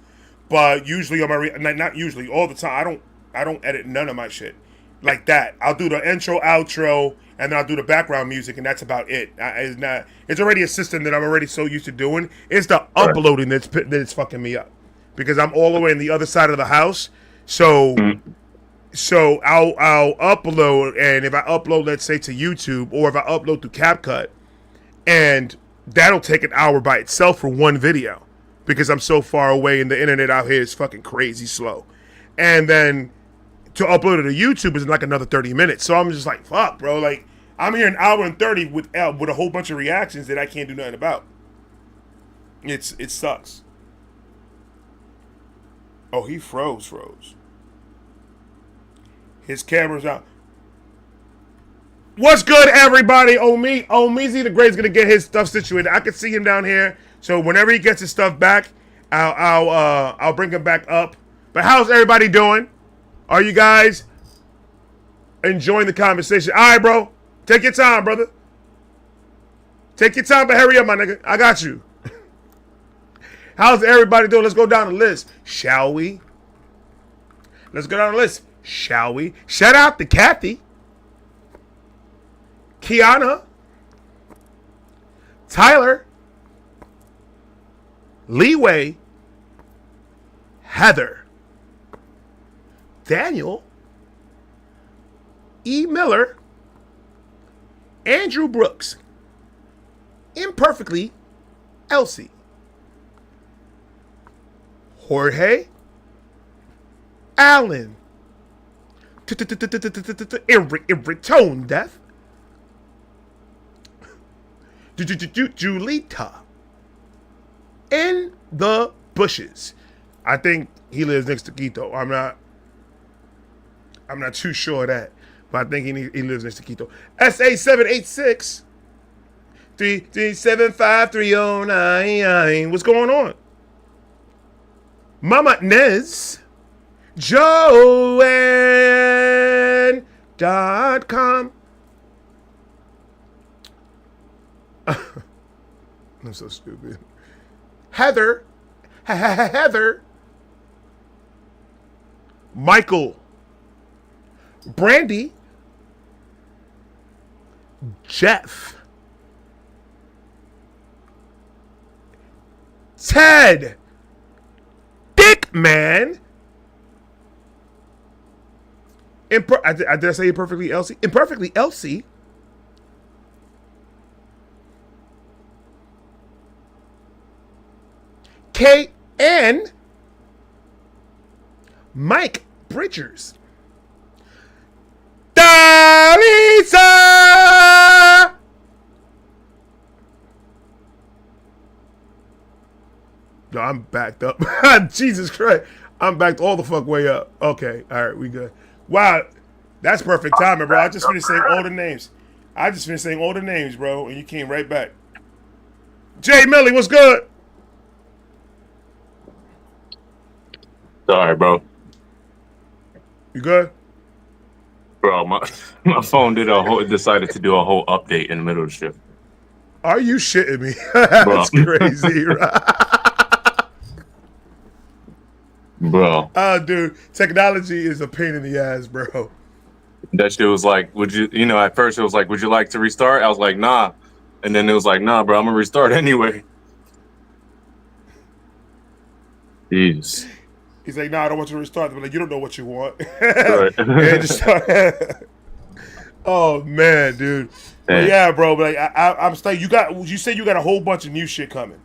S1: But usually on my not usually, all the time, I don't edit none of my shit like that. I'll do the intro, outro, and then I'll do the background music, and that's about it. It's already a system that I'm already so used to doing. It's the uploading that's fucking me up because I'm all the way on the other side of the house. So I'll upload, and if I upload, let's say to YouTube, or if I upload to CapCut, and that'll take an hour by itself for one video because I'm so far away, and the internet out here is fucking crazy slow. And then to upload it to YouTube is like another 30 minutes. So I'm just like, fuck, bro. Like, I'm here an hour and 30 with a whole bunch of reactions that I can't do nothing about. It sucks. Oh, he froze. His camera's out. What's good, everybody? Omeezy the Great's gonna get his stuff situated. I can see him down here. So whenever he gets his stuff back, I'll bring him back up. But how's everybody doing? Are you guys enjoying the conversation? All right, bro. Take your time, brother. Take your time, but hurry up, my nigga. I got you. How's everybody doing? Let's go down the list, shall we? Let's go down the list, shall we? Shout out to Kathy, Kiana, Tyler, Leeway, Heather, Daniel, E. Miller, Andrew Brooks, Imperfectly, Elsie, Jorge, Allen, Eric Tone Death, Julita, In the Bushes. I think he lives next to Quito. I'm not too sure of that, but I think he lives next to Quito. SA786 3375309. What's going on? Mama Nez, Joanne.com. I'm so stupid. Heather, Michael, Brandy, Jeff, Ted, Dickman. Did I say imperfectly Elsie? Imperfectly Elsie. K.N. Mike Bridgers. Dalisa. No, I'm backed up. Jesus Christ. I'm backed all the fuck way up. Okay. All right. We good. Wow. That's perfect timing, bro. I just finished saying all the names. Bro. And you came right back. Jay Millie, what's good?
S3: Sorry, bro.
S1: You good?
S3: Bro, my phone decided to do a whole update in the middle of the shift.
S1: Are you shitting me? That's crazy, right?
S3: Bro.
S1: Dude, technology is a pain in the ass, bro.
S3: That shit was like, at first it was like, would you like to restart? I was like, nah. And then it was like, nah, bro, I'm gonna restart anyway. Jeez.
S1: He's like, nah, I don't want you to restart. But like, you don't know what you want.
S3: Right.
S1: And just start. Oh man, dude. But yeah, bro. But like, I'm staying. You said you got a whole bunch of new shit coming.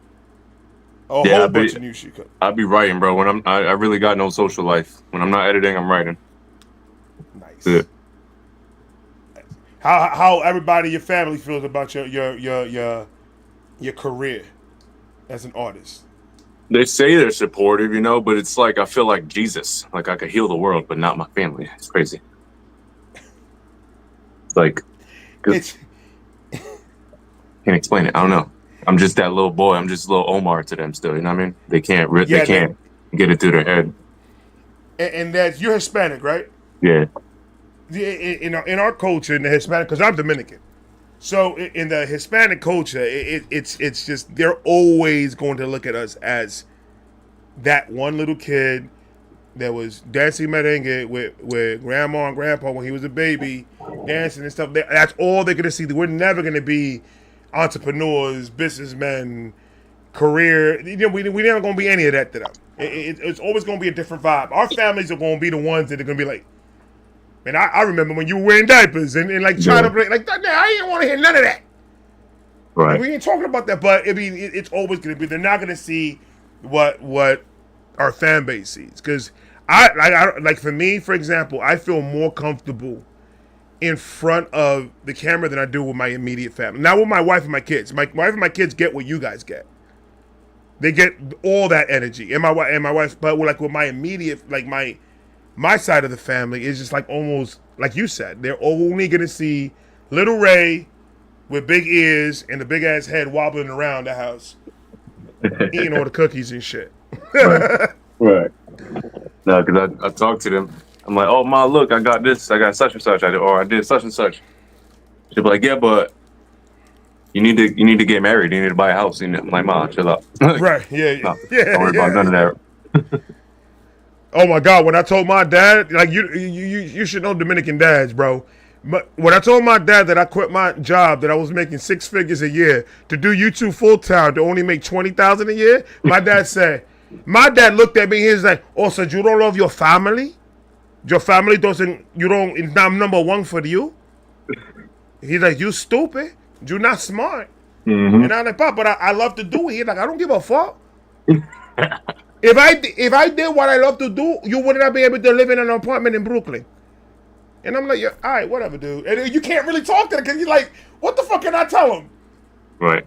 S1: A whole bunch of new shit coming.
S3: I'll be writing, bro. When I really got no social life. When I'm not editing, I'm writing.
S1: Nice.
S3: Yeah.
S1: How everybody in your family feels about your career as an artist?
S3: They say they're supportive, but it's like I feel like Jesus. Like I could heal the world, but not my family. It's crazy. It's like can't explain it. I don't know. I'm just that little boy. I'm just little Omar to them still. You know what I mean? They can't get it through their head.
S1: And that you're Hispanic, right?
S3: Yeah.
S1: In our culture, in the Hispanic, because I'm Dominican, so in the Hispanic culture, it's just they're always going to look at us as that one little kid that was dancing merengue with grandma and grandpa when he was a baby, dancing and stuff. That's all they're gonna see. We're never gonna be entrepreneurs, businessmen, career. We never gonna be any of that to them. It's always gonna be a different vibe. Our families are gonna be the ones that are gonna be like. And I remember when you were wearing diapers and like trying to play like that. I didn't want to hear none of that.
S3: Right.
S1: We ain't talking about that, but I mean, it's always going to be. They're not going to see what our fan base sees. Because I for me, for example, I feel more comfortable in front of the camera than I do with my immediate family. Not with my wife and my kids. My wife and my kids get what you guys get. They get all that energy, and my wife, but with my immediate, like my side of the family is just like almost like you said. They're only gonna see little Ray with big ears and a big ass head wobbling around the house, eating all the cookies and shit.
S3: Right. No, because I talked to them. I'm like, oh, Ma, look, I got this. I got such and such. I did such and such. She'll be like, yeah, but You need to get married. You need to buy a house. You need, I'm like, Mom, chill out.
S1: Right? Yeah,
S3: No,
S1: yeah,
S3: don't worry about none of that.
S1: Oh my God! When I told my dad, like you should know Dominican dads, bro. But when I told my dad that I quit my job, that I was making 6 figures a year to do YouTube full time to only make 20,000 a year, my dad looked at me. He's like, "Oh, so you don't love your family? Your family doesn't. You don't. It's not number one for you." He's like, "You stupid. You're not smart." And I'm like, "Pop, but I love to do it." He's like, "I don't give a fuck." If I did what I love to do, you would not be able to live in an apartment in Brooklyn. And I'm like, yeah, all right, whatever, dude. And you can't really talk to them because you're like, what the fuck can I tell them?
S3: Right.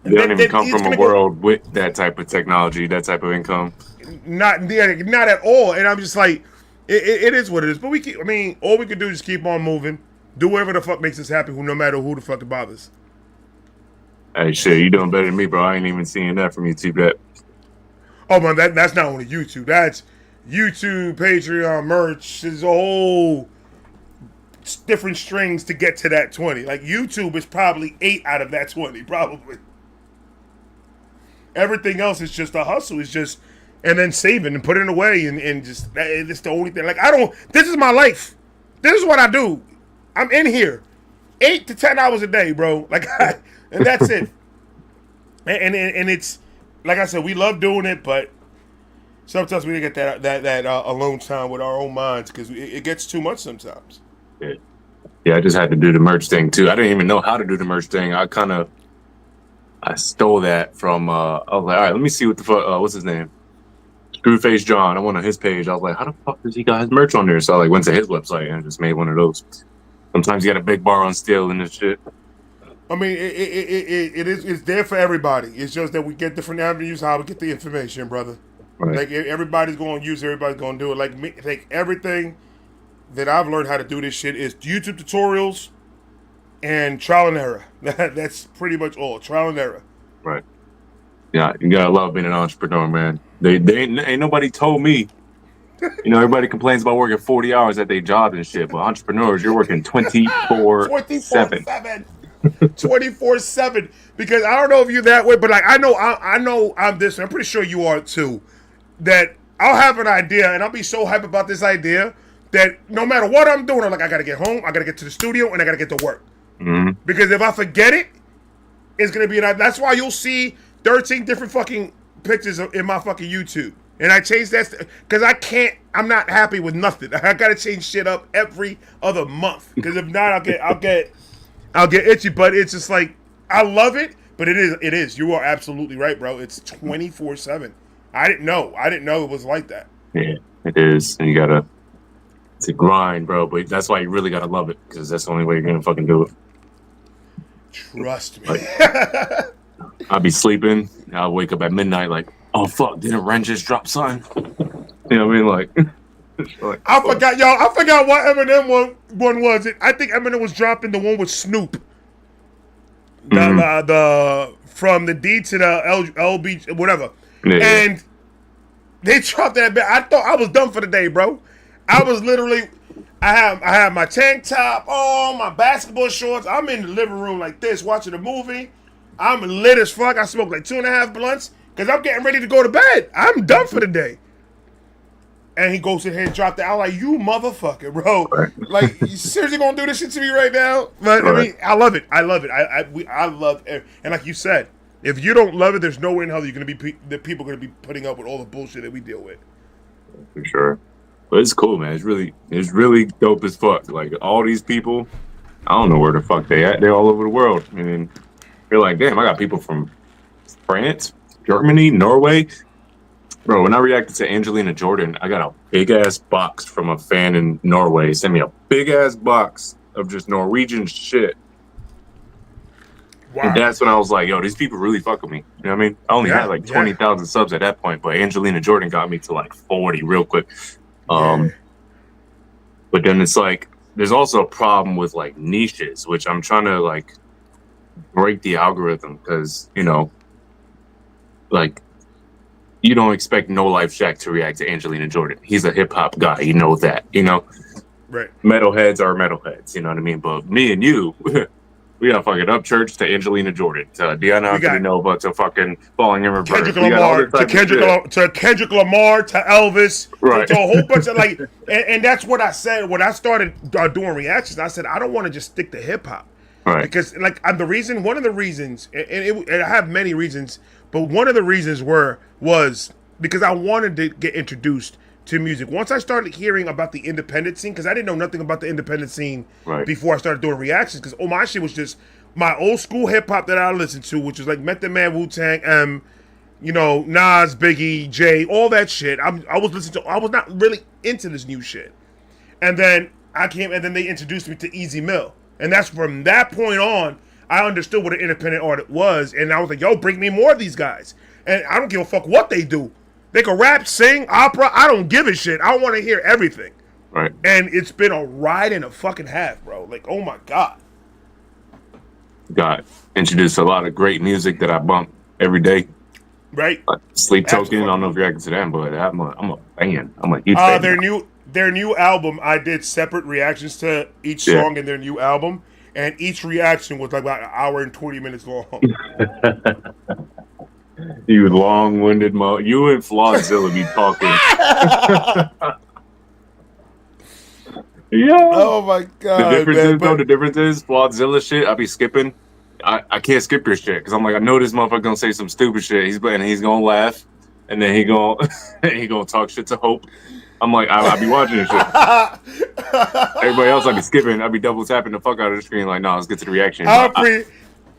S3: They don't even come from a world with that type of technology, that type of income.
S1: Not at all. And I'm just like, it is what it is. But all we can do is keep on moving, do whatever the fuck makes us happy, no matter who the fuck it bothers.
S3: Hey, shit, you doing better than me, bro. I ain't even seeing that from YouTube yet.
S1: Oh man, that's not only YouTube. That's YouTube, Patreon, merch. There's a whole different strings to get to that 20. Like YouTube is probably 8 out of that 20, probably. Everything else is just a hustle. It's just and then saving and putting it away and just it's the only thing. Like this is my life. This is what I do. I'm in here 8 to 10 hours a day, bro. Like and that's it. And it's like I said, we love doing it, but sometimes we get that alone time with our own minds because it gets too much sometimes.
S3: Yeah, I just had to do the merch thing too. I didn't even know how to do the merch thing. I stole that from. I was like, all right, let me see what the fuck. What's his name? Screwface John. I went on his page. I was like, how the fuck does he got his merch on there? So I went to his website and just made one of those. Sometimes you got a big bar on steel and this shit.
S1: I mean, it's there for everybody. It's just that we get different avenues how we get the information, brother. Right. Like everybody's going to use it, everybody's going to do it. Like everything that I've learned how to do this shit is YouTube tutorials and trial and error. That's pretty much all. Trial and error.
S3: Right. Yeah, you gotta love being an entrepreneur, man. They ain't nobody told me. You know, everybody complains about working 40 hours at their job and shit, but entrepreneurs, you're working 24/7.
S1: 24/7 because I don't know if you're that way, but like I know I'm this. And I'm pretty sure you are too. That I'll have an idea and I'll be so hype about this idea that no matter what I'm doing, I'm like I gotta get home, I gotta get to the studio, and I gotta get to work. Because if I forget it, it's gonna be that's why you'll see 13 different fucking pictures in my fucking YouTube, and I changed that because I'm not happy with nothing. I gotta change shit up every other month because if not, I'll get itchy, but it's just like I love it, but it is. You are absolutely right, bro. It's 24/7. I didn't know it was like that. Yeah,
S3: it is. And it's a grind, bro. But that's why you really gotta love it because that's the only way you're gonna fucking do it.
S1: Trust me.
S3: Like, I'll be sleeping. I'll wake up at midnight, like, oh fuck, didn't Ren just drop something? You know what I mean? Like
S1: I forgot, y'all. I forgot what Eminem one was. I think Eminem was dropping the one with Snoop. The from the D to the LB, whatever. Yeah. And they dropped that bit. I thought I was done for the day, bro. I was literally, I have my tank top on, my basketball shorts. I'm in the living room like this, watching a movie. I'm lit as fuck. I smoked like 2.5 blunts because I'm getting ready to go to bed. I'm done for the day. And he goes ahead and dropped it. I'm like, you motherfucker, bro. Like, you seriously gonna do this shit to me right now? But I mean, I love it. I love it. And like you said, if you don't love it, there's no way in hell you're gonna be the people gonna be putting up with all the bullshit that we deal with.
S3: For sure. But it's cool, man. It's really dope as fuck. Like all these people, I don't know where the fuck they at. They're all over the world. I mean, you're like, damn, I got people from France, Germany, Norway. Bro, when I reacted to Angelina Jordan, I got a big ass box from a fan in Norway. He sent me a big ass box of just Norwegian shit. Wow. And that's when I was like, yo, these people really fuck with me. You know what I mean? I only had like 20,000 subs at that point, but Angelina Jordan got me to like 40 real quick. But then it's like, there's also a problem with like niches, which I'm trying to like break the algorithm because, you know, like, you don't expect No Life Shaq to react to Angelina Jordan. He's a hip hop guy. You know that, you know?
S1: Right.
S3: Metalheads are metalheads, you know what I mean? But me and you, We got fucking Upchurch to Angelina Jordan to Deanna Antonova to fucking Falling in Reverse.
S1: Kendrick
S3: We got all
S1: Lamar
S3: this type
S1: to Kendrick Lamar to Elvis
S3: Right.
S1: to a whole bunch of like, and that's what I said when I started doing reactions. I said I don't want to just stick to hip hop,
S3: Right.
S1: because like one of the reasons, and I have many reasons, but one of the reasons was because I wanted to get introduced to music. Once I started hearing about the independent scene, because I didn't know nothing about the independent scene
S3: Right.
S1: before I started doing reactions, because my shit was just my old school hip hop that I listened to, which was like Method Man, Wu-Tang, Nas, Biggie, Jay, all that shit. I was listening to. I was not really into this new shit, and then they introduced me to Easy Mill, and that's from that point on I understood what an independent artist was, and I was like, yo, bring me more of these guys, and I don't give a fuck what they do. They can rap, sing, opera. I don't give a shit. I want to hear everything.
S3: Right.
S1: And it's been a ride and a fucking half, bro. Like, oh my god.
S3: Got introduced to a lot of great music that I bump every day.
S1: Right.
S3: Sleep Token. I don't know if you're to that, but I'm a fan. I'm a huge fan.
S1: Their new album. I did separate reactions to each song in their new album, and each reaction was like about an hour and 20 minutes long.
S3: You long-winded you and Flawzilla be talking. Yeah.
S1: Oh my god.
S3: The difference is Flawzilla shit. I be skipping. I can't skip your shit because I'm like, I know this motherfucker gonna say some stupid shit. He's gonna laugh, and then he gonna talk shit to Hope. I'm like, I be watching this shit. Everybody else I be skipping. I be double tapping the fuck out of the screen. Like, no, let's get to the reaction.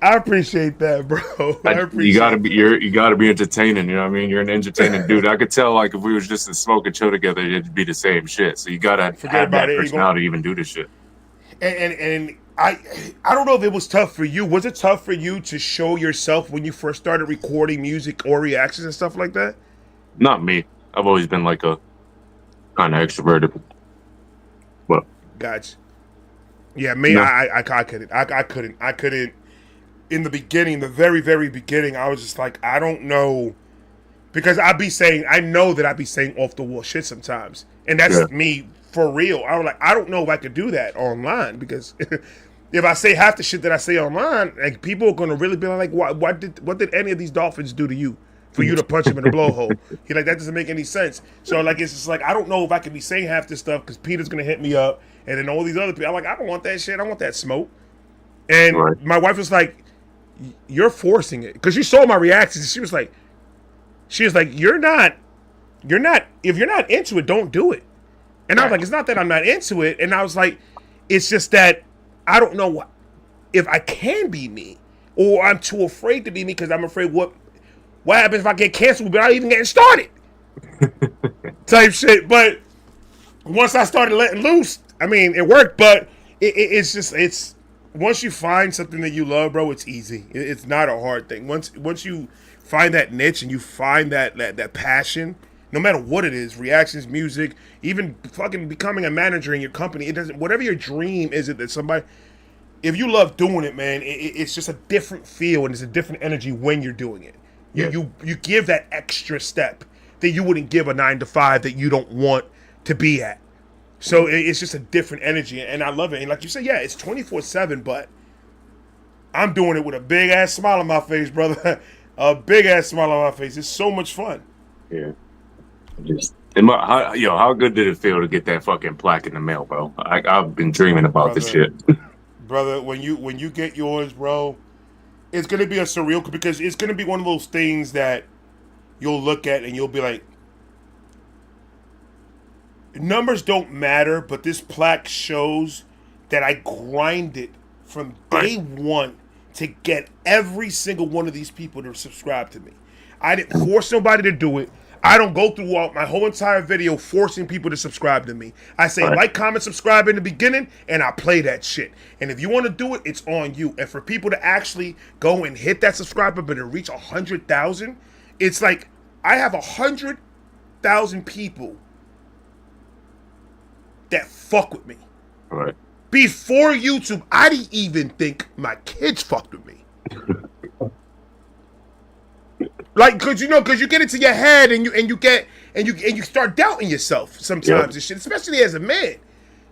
S1: I appreciate that, bro.
S3: You gotta be entertaining. You know what I mean? You're an entertaining dude. I could tell, like, if we was just to smoke and chill together, it'd be the same shit. So you gotta have that personality to even do this shit.
S1: And I don't know if it was tough for you. Was it tough for you to show yourself when you first started recording music or reactions and stuff like that?
S3: Not me. I've always been like a kind of extroverted. But
S1: gotcha. Yeah, me. No. I couldn't. In the beginning, the very, very beginning, I was just like, I don't know. Because I know that I'd be saying off the wall shit sometimes. And that's me for real. I was like, I don't know if I could do that online. Because if I say half the shit that I say online, like, people are going to really be like, what did any of these dolphins do to you for you to punch them in the blowhole? You're like, that doesn't make any sense. So, like, it's just like, I don't know if I could be saying half this stuff because Peter's going to hit me up. And then all these other people, I'm like, I don't want that shit. I want that smoke. And my wife was like, you're forcing it, because she saw my reactions. She was like, you're not. If you're not into it, don't do it. And I was like, it's not that I'm not into it. And I was like, it's just that I don't know if I can be me, or I'm too afraid to be me because I'm afraid what happens if I get canceled without even getting started, type shit. But once I started letting loose, I mean, it worked. But it's once you find something that you love, bro, it's easy. It's not a hard thing. Once you find that niche and you find that passion, no matter what it is, reactions, music, even fucking becoming a manager in your company, it doesn't. Whatever your dream is, that somebody, if you love doing it, man, it's just a different feel and it's a different energy when you're doing it. You give that extra step that you wouldn't give a 9-to-5 that you don't want to be at. So it's just a different energy, and I love it. And like you said, yeah, it's 24/7, but I'm doing it with a big ass smile on my face, brother. A big ass smile on my face. It's so much fun.
S3: Yeah. How good did it feel to get that fucking plaque in the mail, bro? I've been dreaming about this shit.
S1: Brother, when you get yours, bro, it's gonna be a surreal, because it's gonna be one of those things that you'll look at and you'll be like, numbers don't matter, but this plaque shows that I grinded from day one to get every single one of these people to subscribe to me. I didn't force nobody to do it. I don't go through my whole entire video forcing people to subscribe to me. I say like, comment, subscribe in the beginning, and I play that shit. And if you want to do it, it's on you. And for people to actually go and hit that subscribe button and reach 100,000, it's like I have 100,000 people that fuck with me.
S3: Right.
S1: Before YouTube, I didn't even think my kids fucked with me. Like, cause you get into your head and you start doubting yourself sometimes and shit, especially as a man.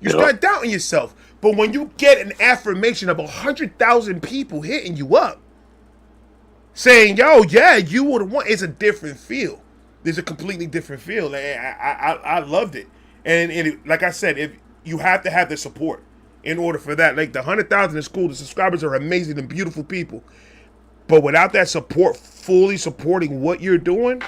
S1: You start doubting yourself. But when you get an affirmation of 100,000 people hitting you up, saying, "Yo, yeah, you would have won," it's a different feel. There's a completely different feel. I loved it, and like I said, if you have to have the support in order for that. Like the 100,000 is cool. The subscribers are amazing and beautiful people, but without that support, fully supporting what you're doing,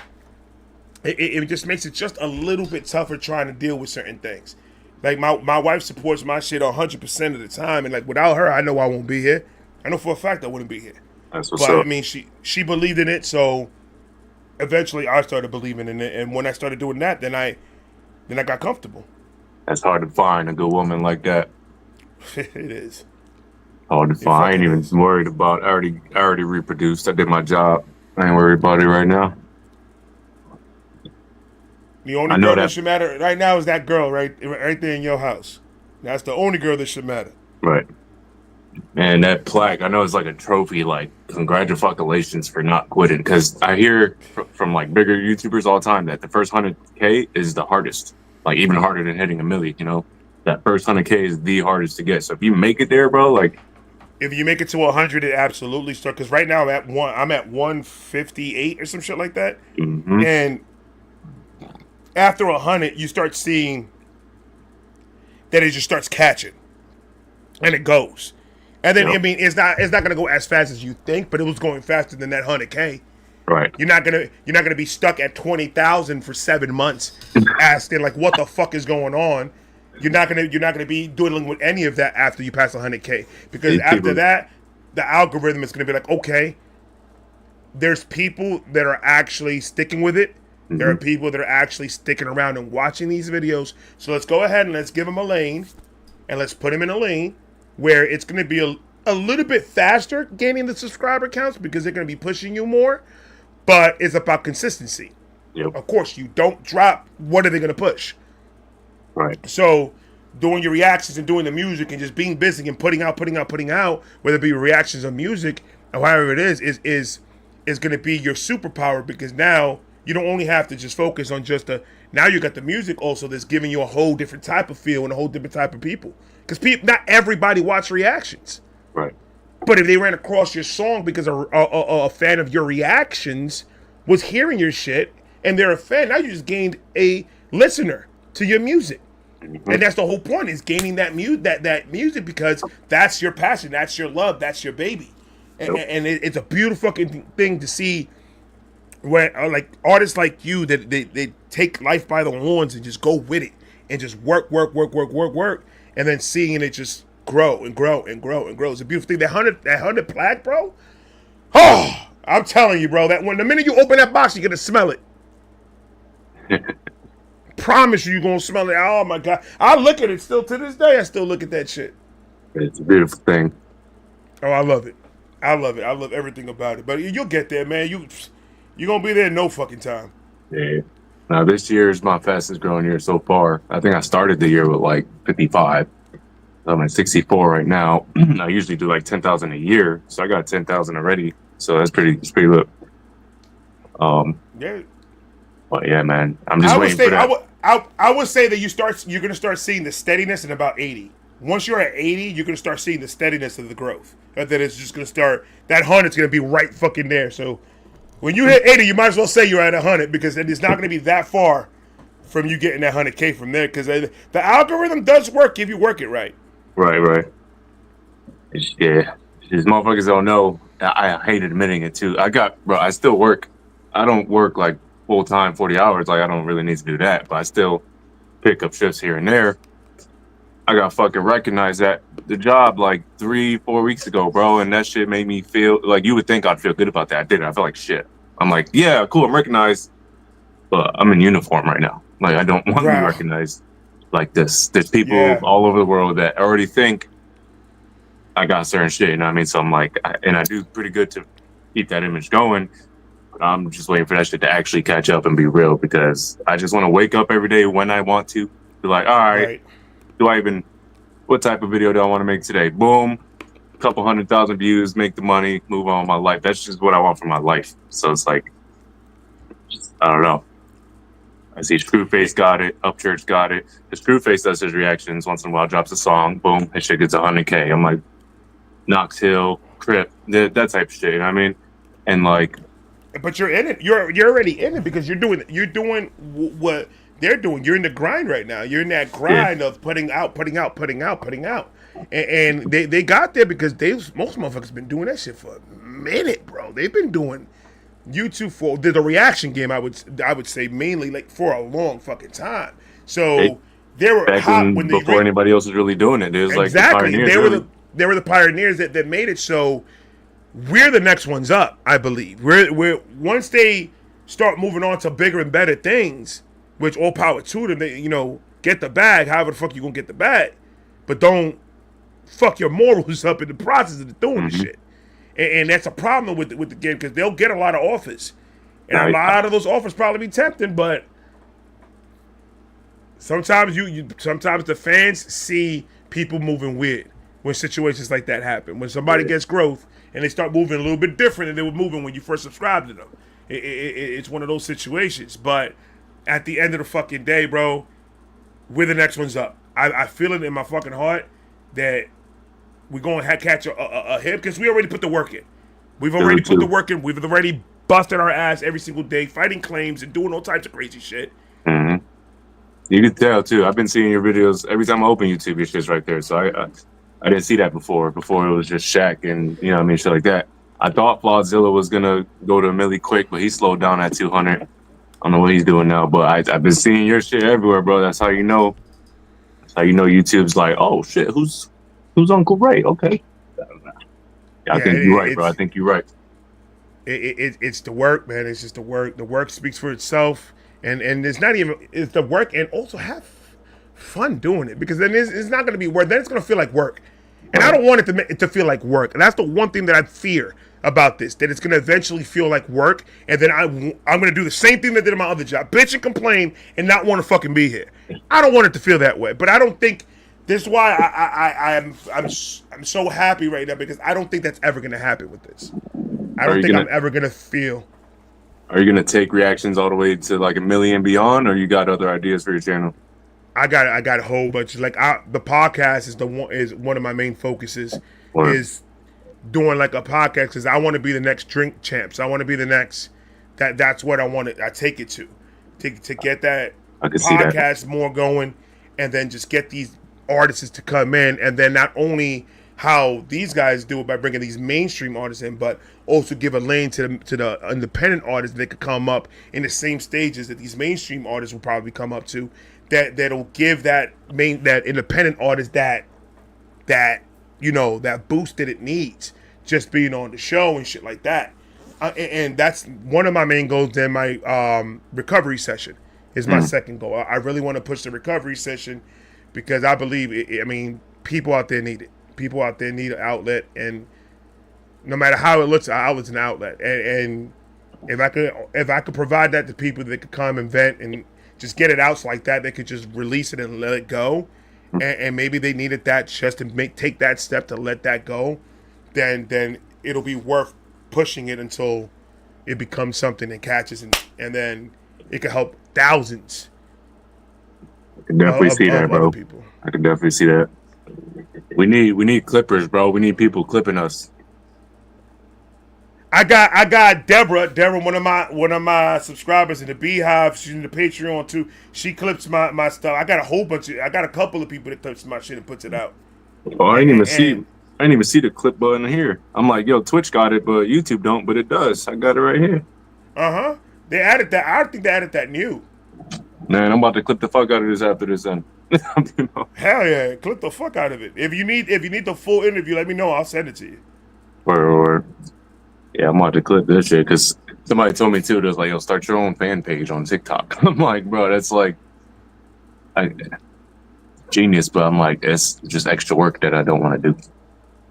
S1: it just makes it just a little bit tougher trying to deal with certain things. Like my wife supports my shit 100% of the time, and like without her, I know I won't be here. I know for a fact I wouldn't be here.
S3: That's what's
S1: But
S3: up.
S1: I mean, she believed in it, so eventually I started believing in it, and when I started doing that, then I got comfortable.
S3: That's hard to find a good woman like that.
S1: It is.
S3: Hard to find. I ain't even worried about. I already reproduced. I did my job. I ain't worried about it right now.
S1: The only girl that should matter right now is that girl right there in your house. That's the only girl that should matter.
S3: Right. And that plaque, I know it's like a trophy, like congratulations for not quitting. Because I hear from like bigger YouTubers all the time that the first 100K is the hardest, like even harder than hitting 1 million. You know, that first 100K is the hardest to get. So if you make it there, bro, like
S1: if you make it to 100, it absolutely starts. Because right now I'm at 158 or some shit like that, and after 100, you start seeing that it just starts catching, and it goes. And then I mean, it's not gonna go as fast as you think, but it was going faster than that 100K.
S3: Right.
S1: You're not gonna be stuck at 20,000 for 7 months, asking like, what the fuck is going on? You're not gonna be doodling with any of that after you pass 100K, because after that, the algorithm is gonna be like, okay, there's people that are actually sticking with it. There are people that are actually sticking around and watching these videos. So let's go ahead and let's give them a lane, and let's put them in a lane where it's going to be a little bit faster gaining the subscriber counts because they're going to be pushing you more, but it's about consistency.
S3: Yep.
S1: Of course, you don't drop. What are they going to push?
S3: Right.
S1: So doing your reactions and doing the music and just being busy and putting out, whether it be reactions or music or however it is going to be your superpower, because now you don't only have to just focus on now you got the music also that's giving you a whole different type of feel and a whole different type of people. Because not everybody watch reactions.
S3: Right.
S1: But if they ran across your song because a fan of your reactions was hearing your shit and they're a fan, now you just gained a listener to your music. And that's the whole point, is gaining that music, because that's your passion, that's your love, that's your baby. And it's a beautiful fucking thing to see when like artists like you that they take life by the horns and just go with it and just work, and then seeing it just grow and grow and grow and grow. It's a beautiful thing. That 100 plaque, bro. Oh, I'm telling you, bro. That when the minute you open that box, you're gonna smell it. Promise you're gonna smell it. Oh my god, I look at it still to this day. I still look at that shit.
S3: It's a beautiful thing.
S1: Oh, I love it. I love everything about it. But you'll get there, man. You're gonna be there in no fucking time.
S3: Yeah. Now this year is my fastest growing year so far. I think I started the year with like 55. I'm at 64 right now. I usually do like 10,000 a year, so I got 10,000 already. So it's pretty lit.
S1: Yeah.
S3: But yeah, man, I'm just waiting for that.
S1: I would say that you're gonna start seeing the steadiness in about 80. Once you're at 80, you're gonna start seeing the steadiness of the growth. That it's just gonna start. That 100's gonna be right fucking there. So when you hit 80, you might as well say you're at 100, because it's not gonna be that far from you getting that 100K from there. Because the algorithm does work if you work it right.
S3: Right. Yeah, these motherfuckers don't know. I hate admitting it too. I still work. I don't work like full time 40 hours. Like I don't really need to do that, but I still pick up shifts here and there. I got fucking recognized at the job like 3-4 weeks ago, bro, and that shit made me feel like, you would think I'd feel good about that. I didn't. I felt like shit. I'm like, yeah, cool, I'm recognized, but I'm in uniform right now. Like I don't want to be recognized like this. There's people all over the world that already think I got certain shit, you know what I mean? So I'm like, and I do pretty good to keep that image going. I'm just waiting for that shit to actually catch up and be real, because I just want to wake up every day when I want to. Be like, all right. What type of video do I want to make today? Boom, a couple 100,000 views, make the money, move on with my life. That's just what I want for my life. So it's like, I don't know. I see Screwface got it, Upchurch got it. The Screwface does his reactions once in a while, drops a song, boom, his shit gets 100K. I'm like, Knox Hill, Crip, that type of shit. You know what I mean? And like,
S1: but you're in it. You're already in it because you're doing what they're doing. You're in the grind right now. You're in that grind of putting out. And they got there because most motherfuckers been doing that shit for a minute, bro. They've been doing YouTube for the reaction game. I would say mainly like for a long fucking time. So they were hot when
S3: before anybody else was really doing it. It was
S1: exactly.
S3: Like the pioneers,
S1: they were the pioneers that made it. So we're the next ones up, I believe. We're once they start moving on to bigger and better things, which all power to them. They get the bag. However the fuck you gonna get the bag, but don't fuck your morals up in the process of doing the shit. And that's a problem with the game because they'll get a lot of offers, and a lot of those offers probably be tempting. But sometimes sometimes the fans see people moving weird when situations like that happen. When somebody gets growth and they start moving a little bit different than they were moving when you first subscribed to them, it's one of those situations. But at the end of the fucking day, bro, we're the next ones up. I feel it in my fucking heart that we're going to catch a hit because we already put the work in. We've already put the work in. We've already busted our ass every single day, fighting claims and doing all types of crazy shit.
S3: Mm-hmm. You can tell too. I've been seeing your videos every time I open YouTube. Your shit's right there. So I didn't see that before. Before it was just Shaq and shit like that. I thought Flawzilla was gonna go to a milli quick, but he slowed down at 200. I don't know what he's doing now, but I've been seeing your shit everywhere, bro. That's how you know. That's how you know YouTube's like, oh shit, who's Uncle Ray? Okay. I think you're right, bro. I think you're right.
S1: It's the work, man. It's just the work. The work speaks for itself, and it's not even it's the work, and also have fun doing it because then it's not going to be work. Then it's going to feel like work, and I don't want it to feel like work. And that's the one thing that I fear about this, that it's going to eventually feel like work, and then I'm going to do the same thing that I did in my other job, bitch and complain, and not want to fucking be here. I don't want it to feel that way, but I don't think. This is why I'm so happy right now because I don't think that's ever gonna happen with this. I don't think I'm ever gonna feel.
S3: Are you gonna take reactions all the way to like 1 million beyond, or you got other ideas for your channel?
S1: I got a whole bunch. Like the podcast is one of my main focuses. Is doing like a podcast because I want to be the next drink champs. I want to be the next. That's what I want to. I take it to get that podcast more going, and then just get these artists to come in, and then not only how these guys do it by bringing these mainstream artists in, but also give a lane to the independent artists that could come up in the same stages that these mainstream artists will probably come up to. That'll give that independent artist that boost that it needs, just being on the show and shit like that. And that's one of my main goals. In my recovery session is my second goal. I really want to push the recovery session. Because I believe, people out there need it. People out there need an outlet, and no matter how it looks, an outlet's an outlet. And if I could provide that to people that could come and vent and just get it out so like that, they could just release it and let it go. And maybe they needed that just to take that step to let that go. Then it'll be worth pushing it until it becomes something that catches, and then it could help thousands.
S3: I can definitely see that, bro. I can definitely see that. We need clippers, bro. We need people clipping us.
S1: I got Deborah, one of my subscribers in the Beehive. She's in the Patreon too. She clips my stuff. I got a couple of people that clips my shit and puts it out.
S3: Oh, I didn't even see the clip button here. I'm like, yo, Twitch got it, but YouTube don't. But it does. I got it right here.
S1: They added that. I think they added that new.
S3: Man, I'm about to clip the fuck out of this after this then.
S1: Hell yeah, clip the fuck out of it. If you need the full interview, let me know. I'll send it to you.
S3: Or yeah, I'm about to clip this shit because somebody told me too. There's like, yo, start your own fan page on TikTok. I'm like, bro, that's like, genius. But I'm like, it's just extra work that I don't want to do.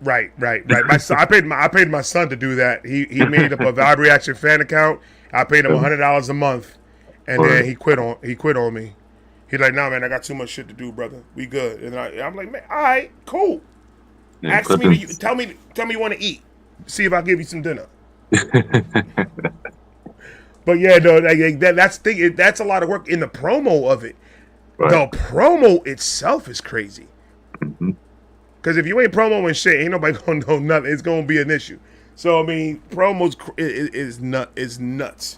S1: Right. My son, I paid my son to do that. He made up a Vibe Reaction fan account. I paid him $100 a month. And then he quit on me. He's like, nah, man, I got too much shit to do, brother. We good. And I'm like, man, all right, cool.
S3: Yeah,
S1: tell me you want to eat. See if I'll give you some dinner. But yeah, no, that's a lot of work in the promo of it.
S3: Right.
S1: The promo itself is crazy.
S3: Mm-hmm.
S1: Because if you ain't promoing shit, ain't nobody gonna know nothing. It's gonna be an issue. So I mean, promos is nuts.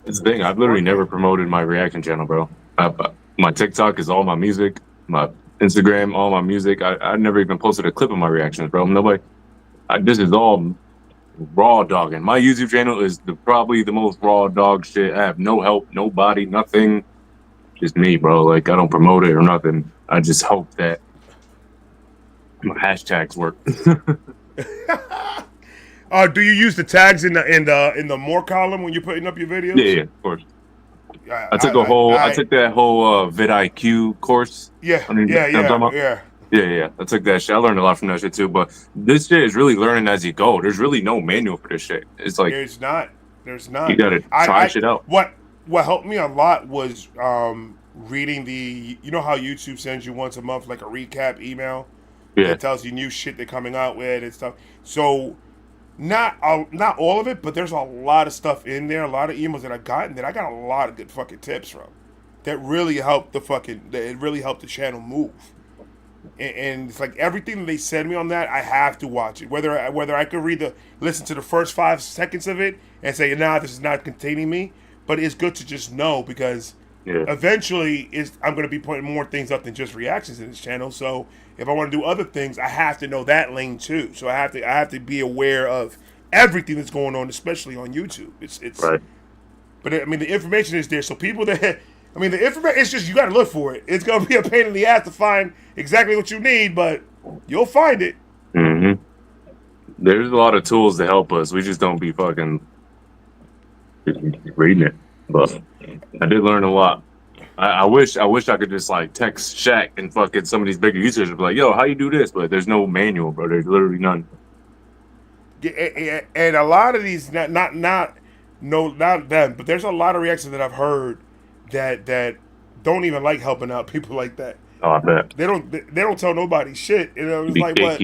S3: It's the thing. I've literally never promoted my reaction channel, bro. My TikTok is all my music. My Instagram, all my music. I never even posted a clip of my reactions, bro. Nobody. This is all raw dogging. My YouTube channel is probably the most raw dog shit. I have no help, nobody, nothing. Just me, bro. Like I don't promote it or nothing. I just hope that my hashtags work.
S1: Do you use the tags in the more column when you're putting up your videos?
S3: Yeah, of course. I took that whole vidIQ course.
S1: Yeah.
S3: I took that shit. I learned a lot from that shit too. But this shit is really learning as you go. There's really no manual for this shit. It's like
S1: There's not.
S3: You gotta try shit out.
S1: What helped me a lot was reading you know how YouTube sends you once a month like a recap email that tells you new shit they're coming out with and stuff. So not all of it, but there's a lot of stuff in there, a lot of emails that I got a lot of good fucking tips from that really helped the channel move. And it's like everything that they send me on that, I have to watch it. Whether I could listen to the first 5 seconds of it and say, nah, this is not containing me, but it's good to just know because eventually I'm going to be putting more things up than just reactions in this channel. So if I want to do other things, I have to know that lane too. So I have to be aware of everything that's going on, especially on YouTube. It's
S3: right.
S1: But I mean, the information is there. So people the information, it's just you got to look for it. It's going to be a pain in the ass to find exactly what you need, but you'll find it.
S3: Mm-hmm. There's a lot of tools to help us. We just don't be fucking reading it. But I did learn a lot. I wish I could just like text Shaq and fucking some of these bigger users and be like, yo, how you do this? But there's no manual, bro. There's literally none.
S1: And a lot of these, not them, but there's a lot of reactions that I've heard that don't even like helping out people like that.
S3: Oh, I bet.
S1: They don't tell nobody shit. You know, it's like what?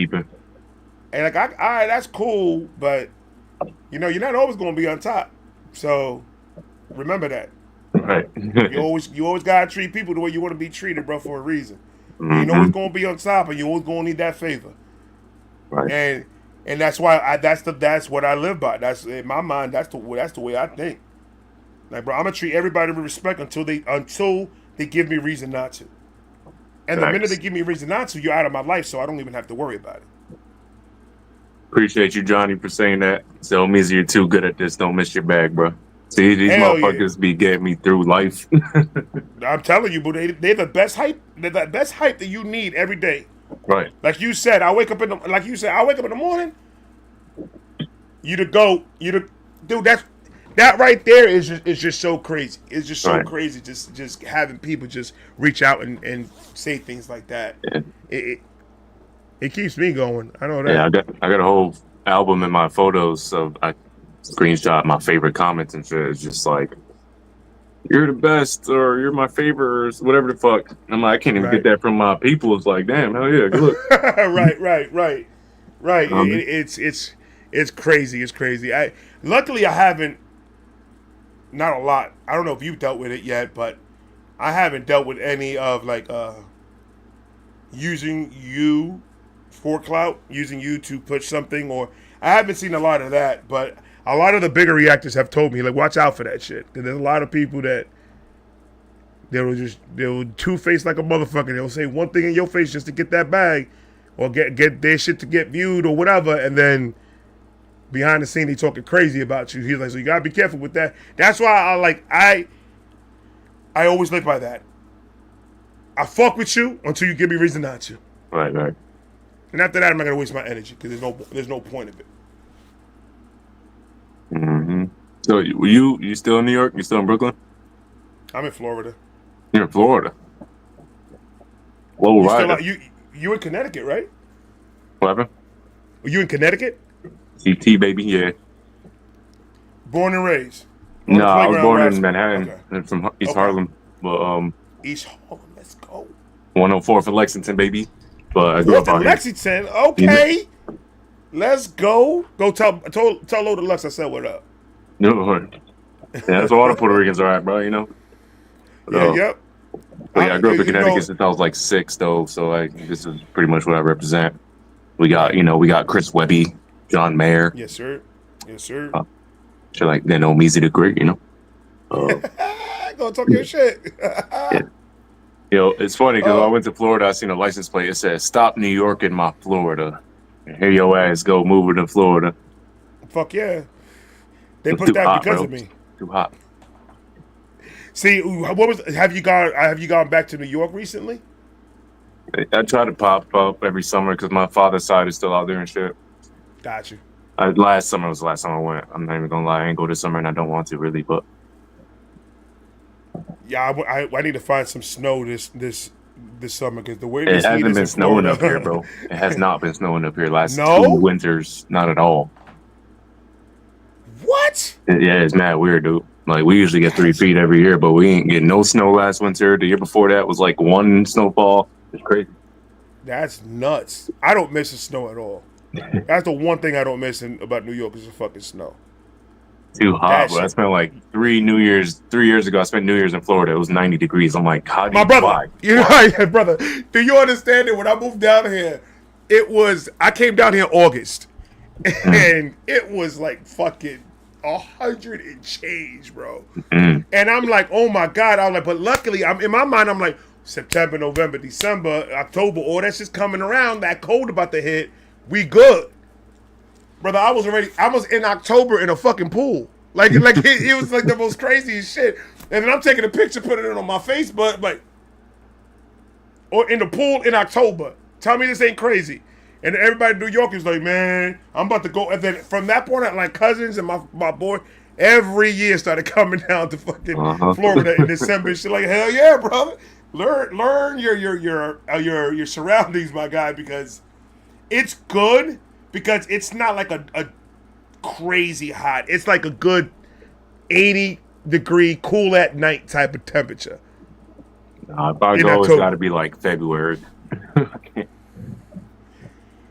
S1: And like, all right, that's cool, but you know, you're not always going to be on top. So remember that.
S3: Right.
S1: you always gotta treat people the way you want to be treated, bro, for a reason.
S3: Mm-hmm.
S1: You know who's gonna be on top, and you always gonna need that favor.
S3: Right.
S1: And that's why that's what I live by. That's in my mind. That's the way I think. Like, bro, I'm gonna treat everybody with respect until they give me reason not to. And the minute they give me reason not to, you're out of my life, so I don't even have to worry about it.
S3: Appreciate you, Johnny, for saying that. So Omeezy, you're too good at this. Don't miss your bag, bro. See, these motherfuckers be getting me through life.
S1: I'm telling you, bro, they're the best hype. They're the best hype that you need every day.
S3: Right.
S1: Like you said, I wake up in the morning. You the GOAT. Dude. That right there is just so crazy. It's just so crazy. Just having people just reach out and say things like that. Yeah. It keeps me going. I know that.
S3: Yeah, I got a whole album in my photos of I screenshot my favorite comments and shit. It's just like, you're the best, or you're my favorite, or whatever the fuck. I'm like, I can't even get that from my people. It's like, damn, hell yeah, good look.
S1: right. It's crazy. It's crazy. Luckily I haven't. Not a lot. I don't know if you've dealt with it yet, but I haven't dealt with any of like using you for clout, using you to push something, or I haven't seen a lot of that, but a lot of the bigger reactors have told me, like, watch out for that shit. Because there's a lot of people that they'll two-face like a motherfucker. They'll say one thing in your face just to get that bag, or get their shit to get viewed or whatever, and then behind the scene they talking crazy about you. He's like, so you gotta be careful with that. That's why I always live by that. I fuck with you until you give me reason not to.
S3: Right.
S1: And after that, I'm not gonna waste my energy because there's no point of it.
S3: Mm-hmm. So you still in New York? You still in Brooklyn?
S1: I'm in Florida.
S3: You're in Florida. Low rider.
S1: You in Connecticut, right?
S3: What happened?
S1: Are you in Connecticut?
S3: CT, baby, yeah.
S1: Born and raised?
S3: No, I was born in Manhattan, and from East Harlem. But
S1: East Harlem, let's go.
S3: 104 for Lexington, baby. But I grew up out
S1: Lexington, here. Okay. Let's go. Go tell Load of Lux I said what up.
S3: No. Yeah, that's what all the Puerto Ricans are at, bro. You know. But,
S1: Yeah, yep.
S3: yeah, I grew up in
S1: You know,
S3: Connecticut since I was like 6, though. So like, this is pretty much what I represent. We got,
S1: right.
S3: we got Chris Webby, John Mayer,
S1: Yes, sir. Yes, sir.
S3: uh, shit like then Omeezy the Great. Uh,
S1: Go talk your shit.
S3: yeah. It's funny because when I
S1: Oh,
S3: went to Florida, I seen a license plate. It says "Stop New York in my Florida." And here your ass go moving to Florida.
S1: fuck yeah. They
S3: It's
S1: put
S3: too
S1: that
S3: hot,
S1: because
S3: bro.
S1: of me.
S3: Too hot.
S1: See, what was? Have you gone back to New York recently?
S3: I try to pop up every summer because my father's side is still out there and shit.
S1: Got you.
S3: Last summer was the last time I went. I'm not even gonna lie. I ain't go this summer and I don't want to really, but
S1: Yeah, I need to find some snow this summer because the way
S3: it
S1: this heat
S3: hasn't
S1: is
S3: been
S1: in
S3: snowing up here,
S1: Florida.
S3: bro. It has not been snowing up here last 2
S1: No.
S3: winters, not at all.
S1: What?
S3: Yeah, it's mad weird, dude. Like we usually get 3
S1: That's
S3: feet every year, but we ain't getting no snow last winter. The year before that was like 1 snowfall. It's crazy.
S1: that's nuts. I don't miss the snow at all. That's the one thing I don't miss about New York is the fucking snow.
S3: Too hot,
S1: That
S3: bro. I
S1: shit.
S3: spent like 3 years ago. I spent New Year's in Florida. It was 90 degrees. I'm like, how do
S1: My
S3: you
S1: brother,
S3: why?
S1: you know, brother, do you understand it? When I moved down here, I came down here in August,
S3: Mm,
S1: and it was like fucking 100 and change, bro.
S3: mm.
S1: And I'm like, oh my god. I'm like, but luckily, I'm in my mind. I'm like, September, November, December, October, all that's just coming around. That cold about to hit. We good, brother. I was in October in a fucking pool. It was like the most craziest shit. And then I'm taking a picture, putting it on my Facebook, like, or in the pool in October. Tell me this ain't crazy. And everybody in New York is like, man, I'm about to go. And then from that point on, like cousins and my boy, every year started coming down to fucking
S3: Uh-huh.
S1: Florida in December. Shit, like hell yeah, brother. Learn your surroundings, my guy, because it's good because it's not like a crazy hot. It's like a good 80-degree, cool at night type of temperature
S3: If I
S1: in
S3: go, it's got to
S1: October.
S3: be like February. Can't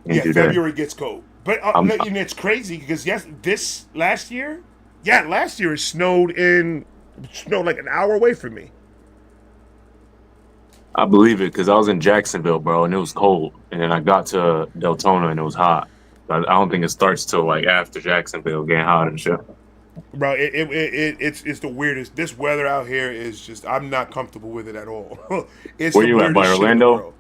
S1: Yeah,
S3: do that.
S1: February gets cold, but
S3: I'm,
S1: and it's crazy because this last year, last year it snowed like an hour away from me.
S3: I believe it because I was in Jacksonville, bro, and it was cold. And then I got to Deltona and it was hot. I don't think it starts till like after Jacksonville getting hot and shit.
S1: Bro, it's the weirdest. This weather out here is just I'm not comfortable with it at all. It's
S3: Where
S1: the
S3: you at, by
S1: weirdest shit in the
S3: Orlando?
S1: world.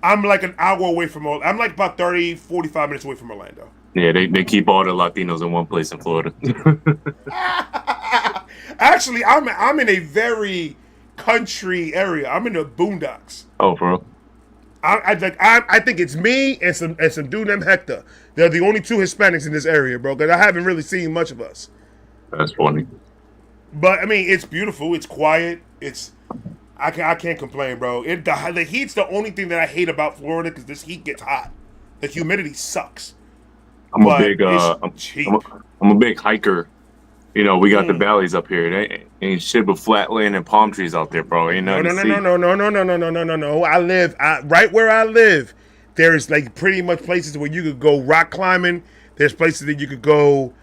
S1: I'm like an hour away from I'm like about 30, 45 minutes away from Orlando.
S3: Yeah, they keep all the Latinos in one place in Florida.
S1: Actually, I'm in a very country area. I'm in the boondocks.
S3: Oh, bro.
S1: I think it's me and some dude named Hector. They're the only two Hispanics in this area, bro. Because I haven't really seen much of us.
S3: That's funny.
S1: But I mean, it's beautiful. It's quiet. I can't complain, bro. The heat's the only thing that I hate about Florida because this heat gets hot. The humidity sucks.
S3: I'm a
S1: But
S3: big
S1: it's
S3: I'm,
S1: cheap.
S3: I'm a big hiker. We got the valleys up here. They ain't shit but flat land and palm trees out there, bro. Ain't
S1: No,
S3: nothing
S1: no,
S3: to
S1: no,
S3: see.
S1: no, no, no, no, no, no, no, no, no. Right where I live. There's like pretty much places where you could go rock climbing. There's places that you could go,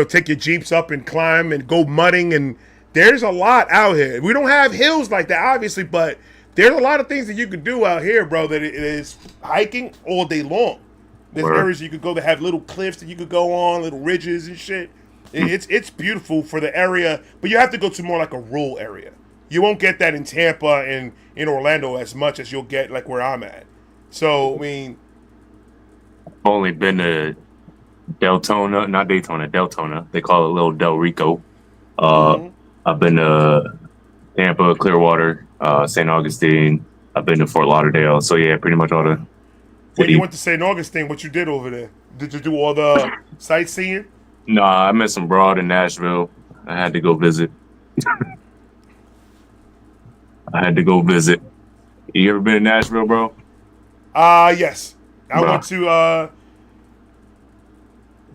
S1: take your jeeps up and climb and go mudding. And there's a lot out here. We don't have hills like that, obviously, but there's a lot of things that you could do out here, bro. That it is hiking all day long. There's
S3: Word.
S1: areas you could go that have little cliffs that you could go on, little ridges and shit. It's beautiful for the area, but you have to go to more like a rural area. You won't get that in Tampa and in Orlando as much as you'll get like where I'm at. So I mean,
S3: I've only been to Deltona, not Daytona, Deltona. They call it Little Del Rico. Uh,
S1: mhm.
S3: I've been to Tampa, Clearwater, St. Augustine. I've been to Fort Lauderdale. So yeah, pretty much all the
S1: When you
S3: city.
S1: went to St. Augustine, what you did over there? Did you do all the sightseeing?
S3: Nah, I met some broad in Nashville. I had to go visit. I had to go visit. You ever been to Nashville, bro?
S1: Yes. I
S3: Bro.
S1: went to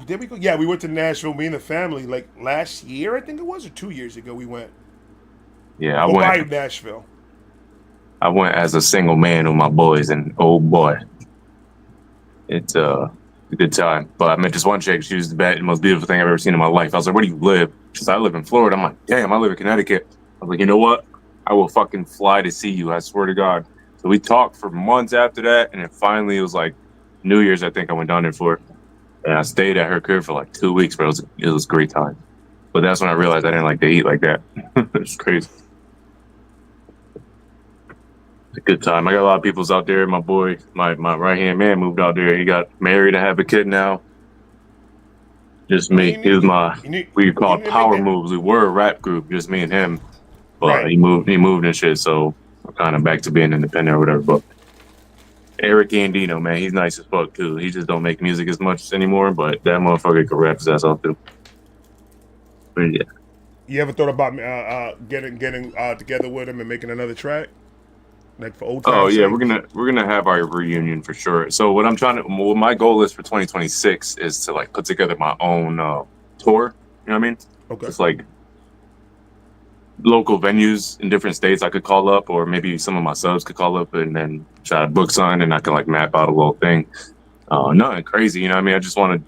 S1: did we go? Yeah, we went to Nashville, me and the family, like last year, I think it was, or 2 years ago we went.
S3: Yeah, I
S1: Go by
S3: went.
S1: Nashville.
S3: I went as a single man with my boys, and oh boy, it's a good time. But I met this one chick. She was the most beautiful thing I've ever seen in my life. I was like, "Where do you live?" Because I live in Florida. I'm like, damn, I live in Connecticut. I'm like, you know what? I will fucking fly to see you. I swear to God. So we talked for months after that, and then finally it was like New Year's. I think I went down there for, and I stayed at her crib for like 2 weeks. But it was a great time. But that's when I realized I didn't like to eat like that. It's crazy. It's a good time. I got a lot of people's out there. My boy, my right hand man moved out there. He got married and have a kid now. Just me. He was we called Power Moves. We were a rap group, just me and him. But he moved and shit, so I'm kind of back to being independent or whatever. But Eric Andino, man, he's nice as fuck too. He just don't make music as much anymore, but that motherfucker can rap his ass off too. But yeah.
S1: You ever thought about getting together with him and making another track, like for old times?
S3: Oh yeah, we're gonna have our reunion for sure. So what my goal is for 2026 is to like put together my own tour. You know what I mean?
S1: Okay.
S3: It's like local venues in different states I could call up, or maybe some of my subs could call up and then try to book something, and I can like map out a little thing. Nothing crazy, you know what I mean? I just want to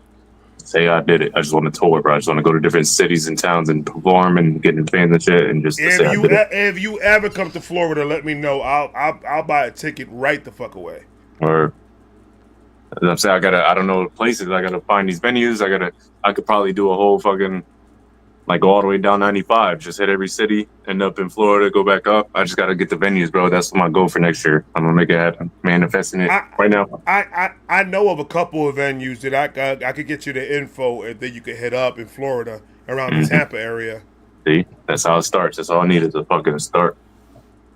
S3: say I did it. I just want to tour, bro. I just want to go to different cities and towns and perform and get in fans and shit, and just say I did it.
S1: If you ever come to Florida, let me know. I'll buy a ticket right the fuck away.
S3: Or as I'm saying, I don't know places. I gotta find these venues. I could probably do a whole fucking, like, go all the way down 95, just hit every city, end up in Florida, go back up. I just got to get the venues, bro. That's my goal for next year. I'm going to make it happen. Manifesting it right now.
S1: I know of a couple of venues that I could get you the info and then you could hit up in Florida around the Tampa area.
S3: See? That's how it starts. That's all I need is a fucking start.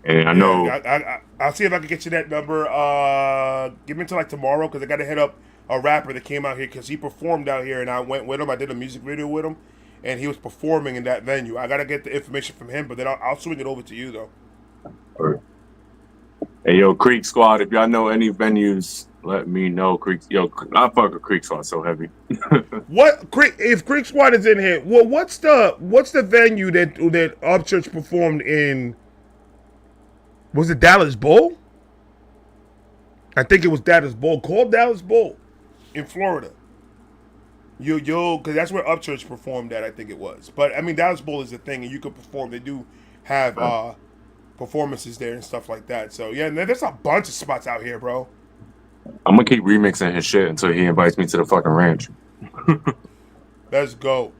S3: And I know...
S1: I'll see if I can get you that number. Give me until, like, tomorrow, because I got to hit up a rapper that came out here because he performed out here, and I went with him. I did a music video with him. And he was performing in that venue. I gotta get the information from him, but then I'll swing it over to you though.
S3: Right. Hey, yo, Creek Squad, if y'all know any venues, let me know. I fuck with Creek Squad so heavy.
S1: If Creek Squad is in here? Well, what's the venue that Upchurch performed in? Was it Dallas Bowl? I think it was Dallas Bowl. Called Dallas Bowl in Florida. Because that's where Upchurch performed at, I think it was. But, I mean, Dallas Bowl is a thing, and you could perform. They do have performances there and stuff like that. So, yeah, there's a bunch of spots out here, bro.
S3: I'm going to keep remixing his shit until he invites me to the fucking ranch.
S1: Let's go.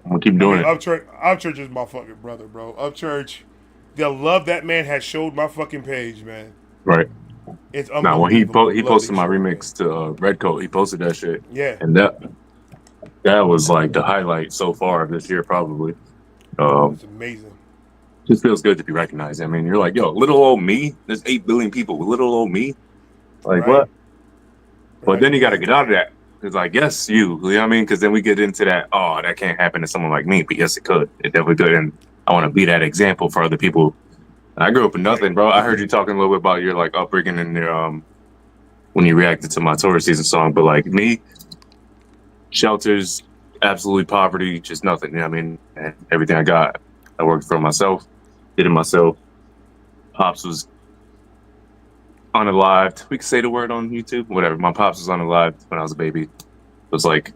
S3: I'm going to keep doing it.
S1: Upchurch is my fucking brother, bro. Upchurch, the love that man has showed my fucking page, man.
S3: Right.
S1: It's unbelievable.
S3: When he posted my remix to Redcoat, he posted that shit.
S1: Yeah.
S3: And that was like the highlight so far of this year, probably.
S1: It's amazing.
S3: Just feels good to be recognized. I mean, you're like, yo, little old me. There's 8 billion people with little old me. Like, what? But then you got to get out of that. Because I guess you know what I mean? Because then we get into that, oh, that can't happen to someone like me. But yes, it could. It definitely could. And I want to be that example for other people. I grew up with nothing, bro. I heard you talking a little bit about your like upbringing and your when you reacted to my tourist season song, but like me, shelters, absolutely poverty, just nothing. You know what I mean? And everything I got, I worked for myself, did it myself. Pops was unalived. We could say the word on YouTube, whatever. My pops was unalived when I was a baby. It was like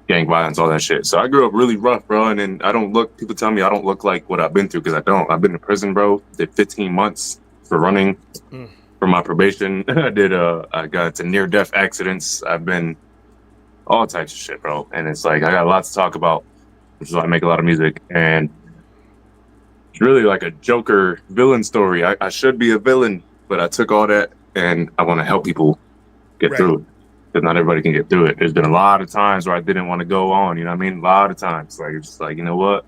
S3: gang violence, all that shit. So I grew up really rough, bro. And then people tell me I don't look like what I've been through because I don't. I've been in prison, bro. Did 15 months for running for my probation. I got into near-death accidents. I've been all types of shit, bro. And it's like, I got a lot to talk about, which is why I make a lot of music. And it's really like a Joker villain story. I should be a villain, but I took all that and I want to help people get through it. Because not everybody can get through it. There's been a lot of times where I didn't want to go on, you know what I mean? A lot of times. Like, it's just like, you know what?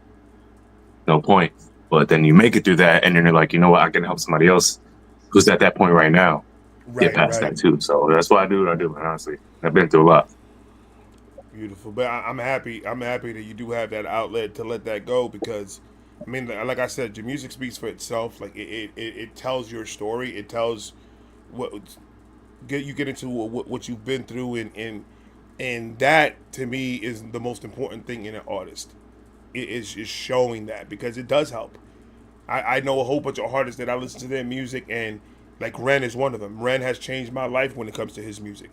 S3: No point. But then you make it through that, and then you're like, you know what? I can help somebody else who's at that point right now get past that too. So that's why I do what I do, man, honestly. I've been through a lot.
S1: Beautiful. But I'm happy that you do have that outlet to let that go because, I mean, like I said, your music speaks for itself. Like, it tells your story. It tells you get into what you've been through, and that to me is the most important thing in an artist. It is showing that because it does help. I know a whole bunch of artists that I listen to their music, and like Ren is one of them. Ren has changed my life when it comes to his music.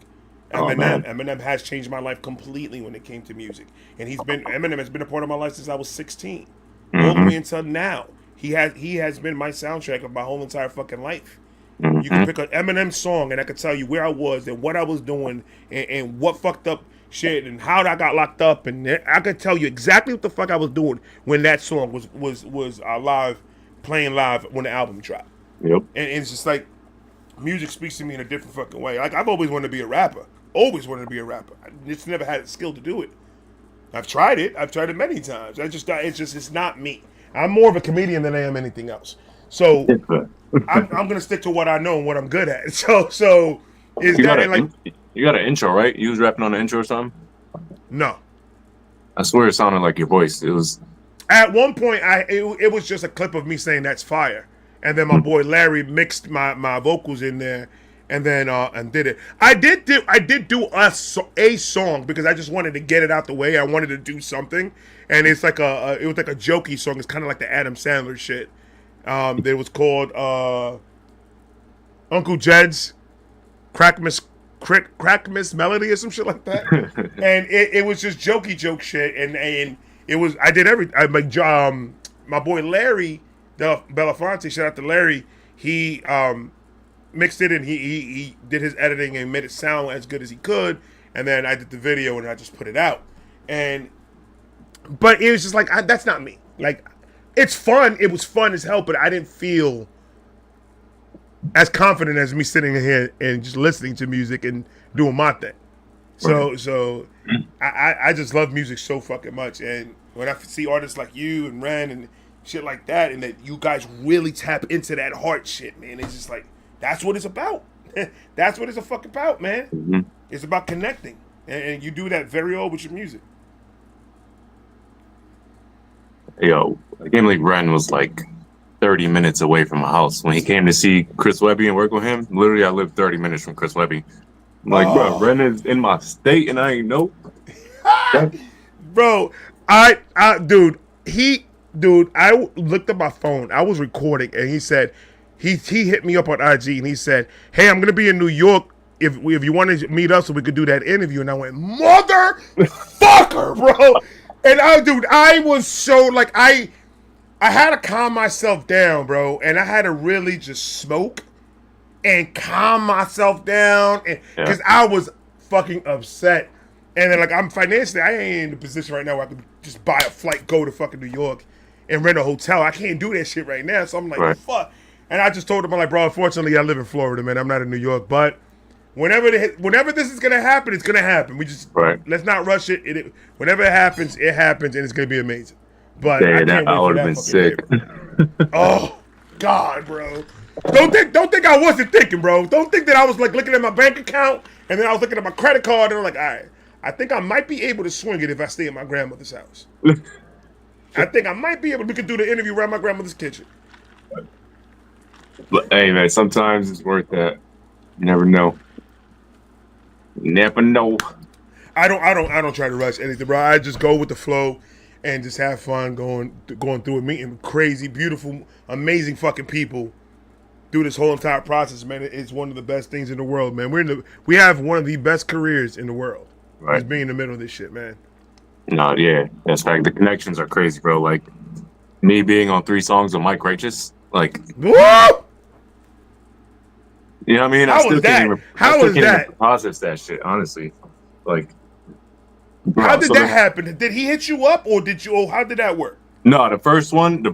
S3: Oh man.
S1: Eminem has changed my life completely when it came to music, and Eminem has been a part of my life since I was 16, all the
S3: Mm-hmm.
S1: way until now. He has been my soundtrack of my whole entire fucking life. You can
S3: Mm-hmm.
S1: pick an Eminem song, and I could tell you where I was and what I was doing and what fucked up shit and how I got locked up, and I could tell you exactly what the fuck I was doing when that song was live, playing live when the album dropped.
S3: Yep.
S1: And it's just like music speaks to me in a different fucking way. Like I've always wanted to be a rapper, always wanted to be a rapper. I just never had the skill to do it. I've tried it. I've tried it many times. It's not me. I'm more of a comedian than I am anything else. So I'm gonna stick to what I know and what I'm good at. So is
S3: You
S1: that
S3: got
S1: and like
S3: you got an intro, right? You was rapping on the intro or something?
S1: no?
S3: I swear it sounded like your voice. It was
S1: At one point, it was just a clip of me saying that's fire, and then my boy Larry mixed my vocals in there, and then and did it. I did do a song because I just wanted to get it out the way. I wanted to do something, and it's like it was like a jokey song. It's kind of like the Adam Sandler shit. It was called Uncle Jed's Crackmas Melody or some shit like that, and it was just jokey joke shit, and it was I did everything. My boy Larry the Belafonte, shout out to Larry. He mixed it and he did his editing and made it sound as good as he could, and then I did the video and I just put it out. But it was just like that's not me. Like it's fun. It was fun as hell, but I didn't feel as confident as me sitting here and just listening to music and doing my thing. So I just love music so fucking much, and when I see artists like you and Ren and shit like that, and that you guys really tap into that heart shit, man, it's just like that's what it's about. That's what it's a fucking about, man.
S3: mm-hmm.
S1: It's about connecting, and you do that very well with your music.
S3: Yo, I can't believe Ren was like 30 minutes away from my house. When he came to see Chris Webby and work with him, literally I lived 30 minutes from Chris Webby. I'm like, bro, Ren is in my state and I ain't know.
S1: Bro, dude, I looked at my phone. I was recording, and he said, he hit me up on IG, and he said, "Hey, I'm gonna be in New York. If you want to meet us, so we could do that interview." And I went, "Motherfucker, bro!" And I was so like, I had to calm myself down, bro, and I had to really just smoke and calm myself down, because I was fucking upset. And then, like, I'm financially, I ain't in the position right now where I could just buy a flight, go to fucking New York, and rent a hotel. I can't do that shit right now. So I'm like, fuck. And I just told him, I'm like, bro, unfortunately, I live in Florida, man. I'm not in New York. But whenever this is going to happen, it's going to happen. We just, let's not rush it. Whenever it happens, and it's going to be amazing. But I can't wait for that
S3: been
S1: fucking
S3: sick.
S1: day. Oh, God, bro. Don't think I wasn't thinking, bro. Don't think that I was, like, looking at my bank account, and then I was looking at my credit card, and I'm like, all right. I think I might be able to swing it if I stay at my grandmother's house. I think I might be able. We could do the interview around my grandmother's kitchen.
S3: But hey, man, sometimes it's worth that. You never know. You never know.
S1: I don't try to rush anything, bro. I just go with the flow and just have fun going through it, meeting crazy, beautiful, amazing fucking people through this whole entire process, man. It's one of the best things in the world, man. We have one of the best careers in the world.
S3: Right.
S1: Just being in the middle of this shit, man.
S3: No, yeah, that's fact. The connections are crazy, bro. Like me being on 3 songs with Mike Righteous, like,
S1: woo!
S3: You know what I mean?
S1: How was that? How was that?
S3: Process that shit, honestly. Like, bro,
S1: how did that happen? Did he hit you up, or did you? Oh, how did that work?
S3: No, the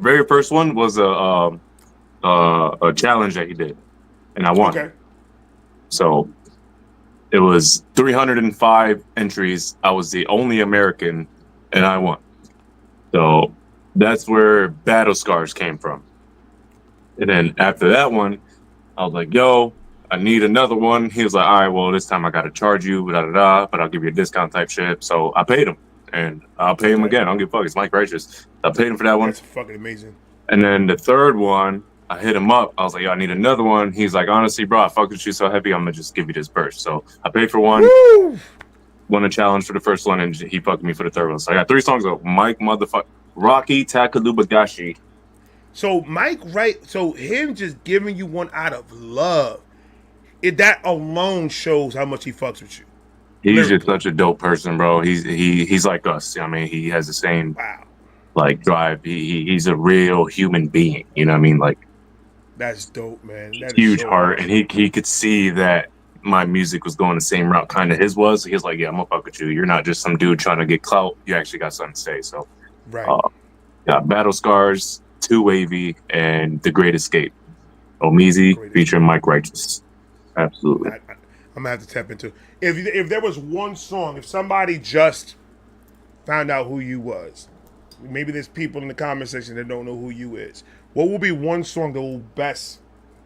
S3: very first one was a challenge that he did, and I won.
S1: Okay.
S3: So it was 305 entries. I was the only American, and I won. So that's where Battle Scars came from. And then after that one, I was like, yo, I need another one. He was like, all right, well, this time I got to charge you, but I'll give you a discount type shit. So I paid him, and I'll pay him again. I don't give a fuck. It's Mike Righteous. I paid him for that one.
S1: That's fucking amazing.
S3: And then the third one, I hit him up. I was like, yo, I need another one. He's like, honestly, bro, I fuck with you so heavy, I'm going to just give you this burst. So I paid for one, won a challenge for the first one, and he fucked me for the third one. So I got 3 songs of Mike Rocky Takalubagashi.
S1: So Mike, so him just giving you one out of love, that alone shows how much he fucks with you.
S3: He's just
S1: lyrically.
S3: such a dope person, bro. He's like us. I mean, he has the same
S1: Wow,
S3: like drive. He's a real human being. You know what I mean? Like
S1: that's dope, man. That is
S3: huge
S1: so
S3: heart, and
S1: awesome.
S3: he could see that my music was going the same route kind of his was. He was like, yeah, I'm gonna fuck with you. You're not just some dude trying to get clout. You actually got something to say. So,
S1: Right.
S3: uh, yeah, Battle Scars, Too Wavy, and The Great Escape. Omeezy
S1: Great
S3: featuring
S1: escape.
S3: Mike Righteous. Absolutely.
S1: I'm gonna have to tap into. If there was one song, if somebody just found out who you was, maybe there's people in the comment section that don't know who you is. What will be one song that will best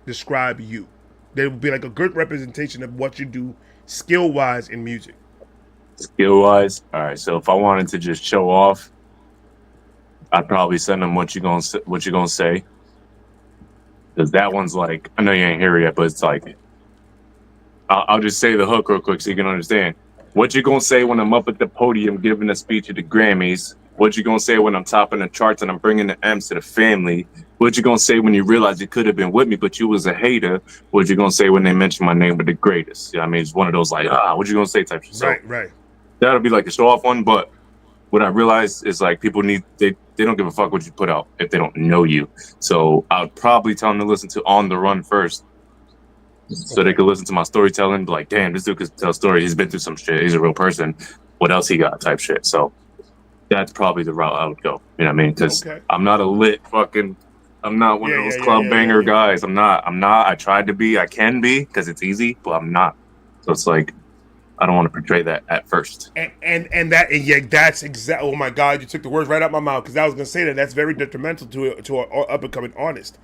S1: describe you? That will be like a good representation of what you do skill wise in music.
S3: Skill wise, all right. So if I wanted to just show off, I'd probably send them what you gonna say, because that one's like I know you ain't here yet, but it's like I'll just say the hook real quick so you can understand. What you gonna say when I'm up at the podium giving a speech at the Grammys? What you gonna say when I'm topping the charts and I'm bringing the M's to the family? What you gonna say when you realize you could have been with me, but you was a hater? What you gonna say when they mention my name with the greatest? Yeah, I mean, it's one of those like, what you gonna say type of. So
S1: Right, right.
S3: that'll be like the show off one. But what I realized is like people they don't give a fuck what you put out if they don't know you. So I'd probably tell them to listen to On the Run first, so they could listen to my storytelling, be like, damn, this dude could tell stories. He's been through some shit. He's a real person. What else he got type shit. So that's probably the route I would go. You know what I mean? Because
S1: Okay.
S3: I'm not a lit fucking, I'm not one of those club banger guys. I'm not. I tried to be. I can be because it's easy, but I'm not. So it's like, I don't want to portray that at first.
S1: That's exactly. Oh my God, you took the words right out my mouth because I was gonna say that that's very detrimental to an up and coming artist.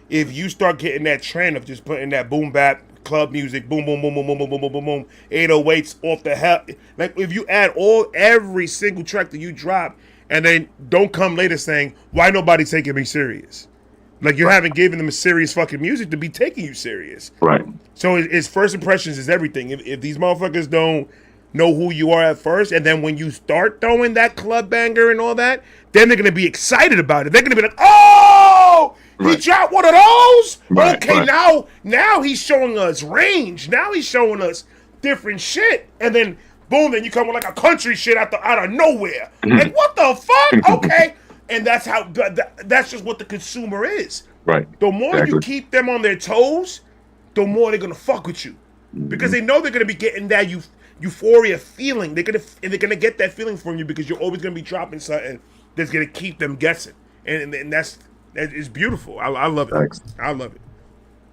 S1: If you start getting that trend of just putting that boom bap club music, boom boom boom boom boom boom boom boom boom boom, 808s off the hell, like if you add every single track that you drop, and then don't come later saying why nobody taking me serious. Like you haven't given them a serious fucking music to be taking you serious.
S3: Right.
S1: So it's first impressions is everything. If these motherfuckers don't know who you are at first, and then when you start throwing that club banger and all that, then they're gonna be excited about it. They're gonna be like, "Oh, he
S3: Right.
S1: dropped one of those.
S3: Right,
S1: Okay,
S3: right.
S1: now he's showing us range. Now he's showing us different shit." And then boom, then you come with like a country shit out of nowhere. Like what the fuck? Okay, and that's how that's just what the consumer is.
S3: Right.
S1: The more you
S3: Exactly.
S1: keep them on their toes, the more they're gonna fuck with you because they know they're gonna be getting that euphoria feeling. They're gonna get that feeling from you because you're always gonna be dropping something that's gonna keep them guessing, and that is beautiful. I love it.
S3: Thanks.
S1: I love it.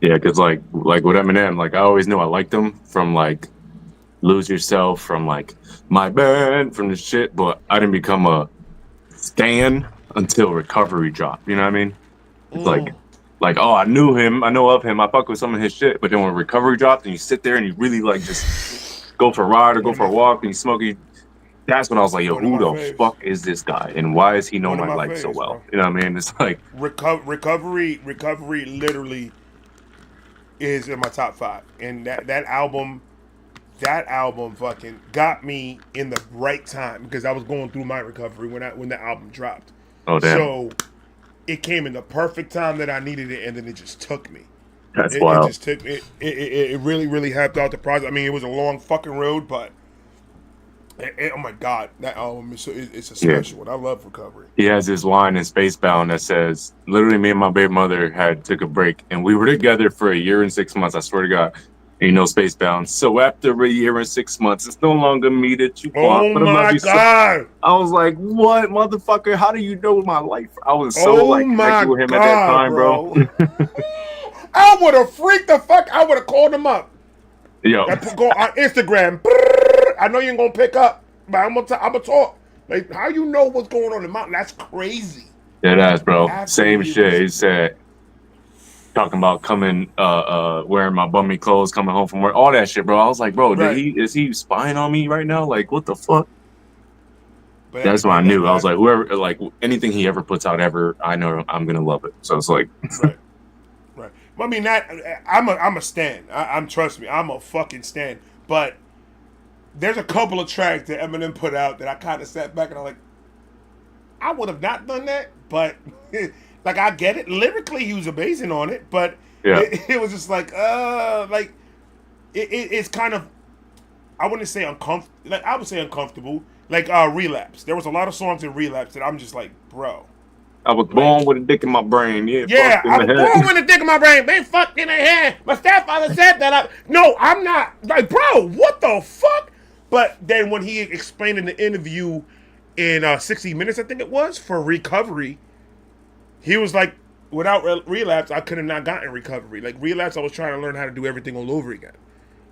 S3: Yeah, because like with Eminem, like I always knew I liked him from like Lose Yourself, from like My Band, from the shit, but I didn't become a stan until Recovery dropped. You know what I mean? It's like oh, I knew him, I know of him, I fuck with some of his shit, but then when Recovery dropped and you sit there and you really like just go for a ride or go for a walk and you smoke, that's when I was like, yo,
S1: One of
S3: who
S1: my
S3: the
S1: faves.
S3: fuck is this guy and why does he know
S1: One of
S3: my
S1: my
S3: life so
S1: faves,
S3: well?
S1: bro.
S3: You know what I mean? It's like
S1: Recovery literally is in my top 5, and that album fucking got me in the right time because I was going through my recovery when the album dropped.
S3: oh damn,
S1: So it came in the perfect time that I needed it, and then it just took me.
S3: that's
S1: It
S3: wild.
S1: just took me. It really really helped out the project. I mean, it was a long fucking road, but oh my God, that album is it's a special one. I love Recovery.
S3: He has this line in Spacebound that says, literally, me and my baby mother took a break, and we were together for a year and 6 months. I swear to God. And you know, Spacebound. So after a year and 6 months, it's no longer me that you want,
S1: Oh
S3: but I love
S1: my
S3: you so.
S1: God.
S3: I was like, what, motherfucker? How do you know my life? I was so
S1: Oh
S3: like
S1: my
S3: connected with him at that
S1: God,
S3: time, bro.
S1: I would have freaked the fuck. I would have called him up.
S3: Yo,
S1: I go on Instagram. I know you ain't gonna pick up, but I'm gonna talk. Like, how you know what's going on in the mountain? That's crazy.
S3: dead ass, bro. Same
S1: Absolutely
S3: shit. He
S1: crazy.
S3: said, talking about coming, wearing my bummy clothes, coming home from work, all that shit, bro. I was like, bro,
S1: Right.
S3: is he spying on me right now? Like, what the fuck?
S1: But
S3: That's when I knew. I was like, whoever, like, anything he ever puts out ever, I know I'm gonna love it. So it's like,
S1: right. I mean, I'm a stan. I'm trust me, I'm a fucking stan. But there's a couple of tracks that Eminem put out that I kind of sat back and I'm like, I would have not done that, but like I get it. Lyrically, he was amazing on it, but
S3: yeah,
S1: it was just like it's kind of I wouldn't say uncomfortable. Like I would say uncomfortable. Like Relapse. There was a lot of songs in Relapse that I'm just like, bro.
S3: I was
S1: Like,
S3: born with a dick in my brain. Yeah,
S1: yeah,
S3: fucked in
S1: I
S3: the
S1: was born
S3: head.
S1: with a dick in my brain. They fucked in the head. My stepfather said that. No, I'm not. Like, bro, what the fuck? But then when he explained in the interview in 60 Minutes, I think it was, for Recovery, he was like, without Relapse, I could have not gotten Recovery. Like, Relapse, I was trying to learn how to do everything all over again.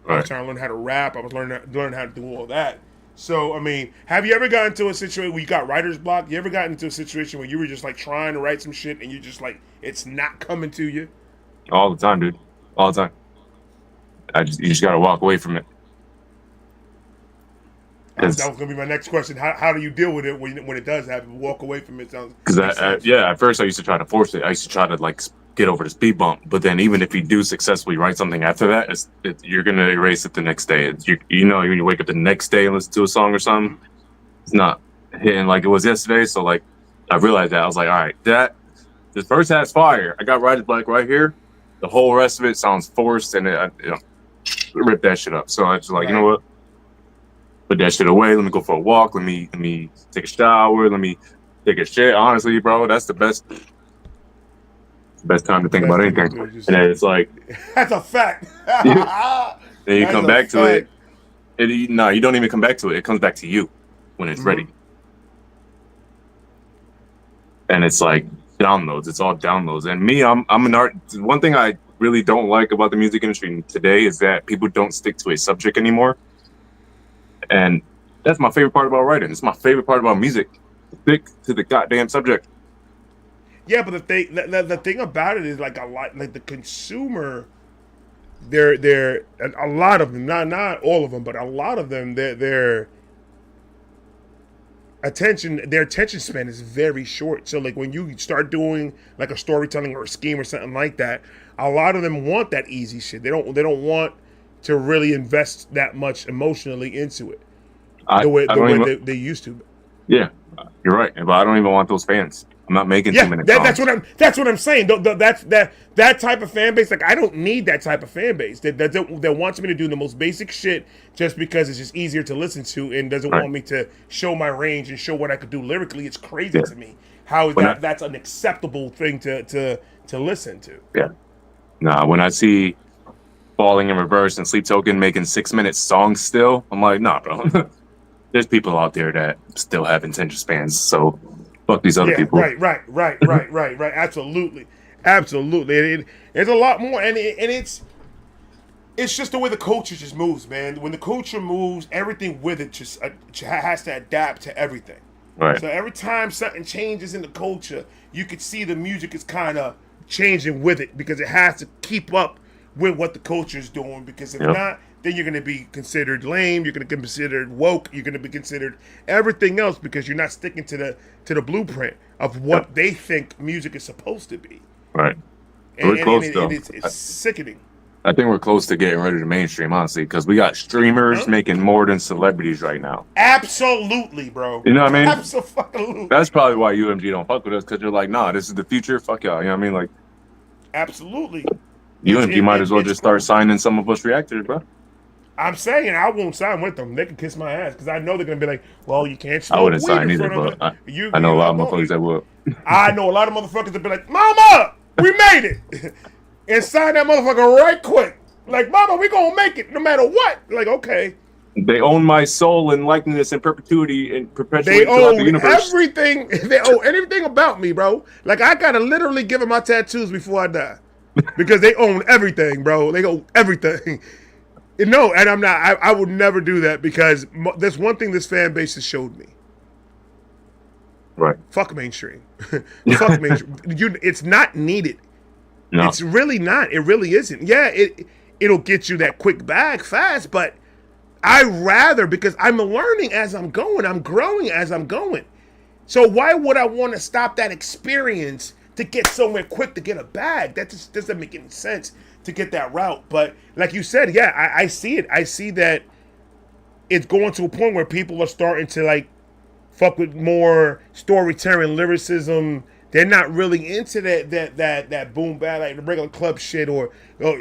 S1: I was
S3: Right.
S1: trying to learn how to rap. I was learning how to do all that. So, I mean, have you ever gotten into a situation where you got writer's block? You ever gotten into a situation where you were just like trying to write some shit and you just like, it's not coming to you?
S3: All the time, dude. All the time. You just gotta walk away from it.
S1: That was going to be my next question. How do you deal with it when it does happen? Walk away from it sounds
S3: Because
S1: makes sense.
S3: yeah, at first I used to try to force it. I used to try to like get over the speed bump. But then even if you do successfully write something after that, you're gonna erase it the next day. You know, when you wake up the next day and listen to a song or something, it's not hitting like it was yesterday. So like, I realized that I was like, all right, this first half's fire. I got writer's block right here. The whole rest of it sounds forced, and rip that shit up. So I just like, you know what? Put that shit away. Let me go for a walk. Let me take a shower. Let me take a shit. Honestly, bro, that's the best time to think about anything. And then it's like,
S1: That's a fact.
S3: then you come back to it. No, you don't even come back to it. It comes back to you when it's ready. And it's like downloads. It's all downloads. And me, I'm an art. One thing I really don't like about the music industry today is that people don't stick to a subject anymore. And that's my favorite part about writing. It's my favorite part about music. Stick to the goddamn subject.
S1: Yeah, but the thing about it is like the consumer, they're a lot of them, not all of them, but a lot of them, their attention span is very short. So like when you start doing like a storytelling or a scheme or something like that, a lot of them want that easy shit. They don't want to really invest that much emotionally into it the way they used to.
S3: Yeah, you're right. But I don't even want those fans. I'm not making 2 minutes.
S1: That's what I'm saying. That type of fan base. Like I don't need that type of fan base that wants me to do the most basic shit just because it's just easier to listen to and doesn't want me to show my range and show what I could do lyrically. It's crazy to me how that's an acceptable thing to listen to.
S3: Yeah. Nah, when I see Falling in Reverse and Sleep Token making 6 minute songs still, I'm like, nah, bro. There's people out there that still have attention spans, so fuck these other people.
S1: Right. Absolutely. It's a lot more, and it's just the way the culture just moves, man. When the culture moves, everything with it just has to adapt to everything.
S3: Right.
S1: So every time something changes in the culture, you could see the music is kind of changing with it because it has to keep up with what the culture is doing. Because if not, then you're going to be considered lame. You're going to be considered woke. You're going to be considered everything else because you're not sticking to the blueprint of what they think music is supposed to be.
S3: Right.
S1: We're close, though. It's sickening.
S3: I think we're close to getting rid of the mainstream, honestly, because we got streamers making more than celebrities right now.
S1: Absolutely, bro.
S3: You know what I mean?
S1: Absolutely.
S3: That's probably why UMG don't fuck with us, because they're like, nah, this is the future. Fuck y'all. You know what I mean? Like,
S1: absolutely.
S3: UMG might as well just start signing some of us reactors, bro.
S1: I'm saying I won't sign with them. They can kiss my ass because I know they're gonna be like, "Well, you can't smoke
S3: I wouldn't
S1: weed
S3: sign
S1: in
S3: either,
S1: front
S3: but
S1: of
S3: I know a lot of motherfuckers that would.
S1: I know a lot of motherfuckers that be like, "Mama, we made it," and sign that motherfucker right quick. Like, "Mama, we gonna make it no matter what." Like, okay.
S3: They own my soul and likeness and perpetuity and perpetuity
S1: They
S3: throughout
S1: own
S3: the universe.
S1: everything. They own anything about me, bro. Like, I gotta literally give them my tattoos before I die because they own everything, bro. They own everything. No, and I'm not. I would never do that because there's one thing this fan base has showed me.
S3: Right.
S1: Fuck mainstream. Fuck mainstream. It's not needed.
S3: No.
S1: It's really not. It really isn't. Yeah, it'll get you that quick bag fast, but I rather because I'm learning as I'm going. I'm growing as I'm going. So why would I want to stop that experience to get somewhere quick to get a bag? That just doesn't make any sense to get that route. But like you said, yeah, I see it. I see that it's going to a point where people are starting to like fuck with more storytelling, lyricism, They're not really into that boom bap, like the regular club shit, or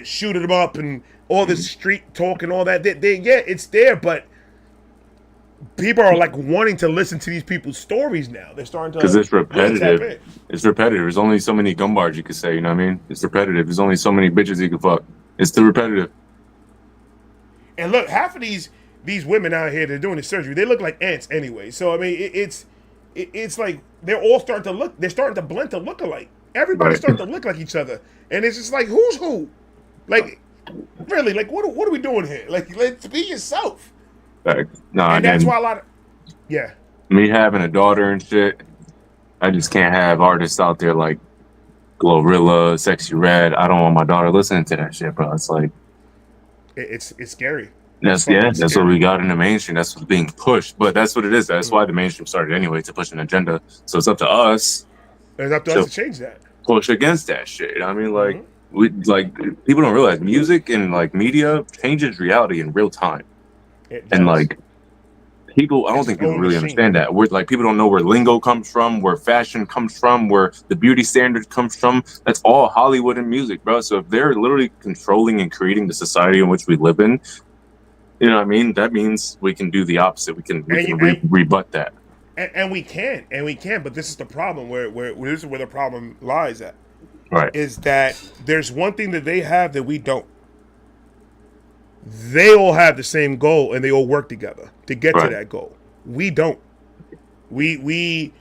S1: shooting them up and all this street talk and all that. Yeah, it's there, but people are like wanting to listen to these people's stories now. They're starting to
S3: Because it's
S1: really tap in.
S3: repetitive. It's repetitive. There's only so many gum bars you can say. You know what I mean? It's repetitive. There's only so many bitches you can fuck. It's too repetitive.
S1: And look, half of these women out here that are doing the surgery, they look like ants anyway. So I mean, it's like they're all starting to look. They're starting to blend to look alike. Everybody's starting to look like each other, and it's just like who's who? Like really? Like what are we doing here? Like let's be yourself.
S3: Nah,
S1: And that's why a lot of
S3: me having a daughter and shit, I just can't have artists out there like Glorilla, Sexy Red. I don't want my daughter listening to that shit, bro. It's like
S1: it's scary.
S3: That's what we got in the mainstream. That's what's being pushed. But that's what it is. That's why the mainstream started anyway, to push an agenda. So it's up to us.
S1: It's up to us to change that.
S3: Push against that shit. I mean, like we like people don't realize music and like media changes reality in real time. And like people, I don't think people really understand that. Where like people don't know where lingo comes from, where fashion comes from, where the beauty standard comes from. That's all Hollywood and music, bro. So if they're literally controlling and creating the society in which we live in, you know what I mean? That means we can do the opposite. We can rebut that.
S1: And we can. But this is the problem where this is where the problem lies at.
S3: Right.
S1: Is that there's one thing that they have that we don't. They all have the same goal and they all work together to get to that goal. We don't. We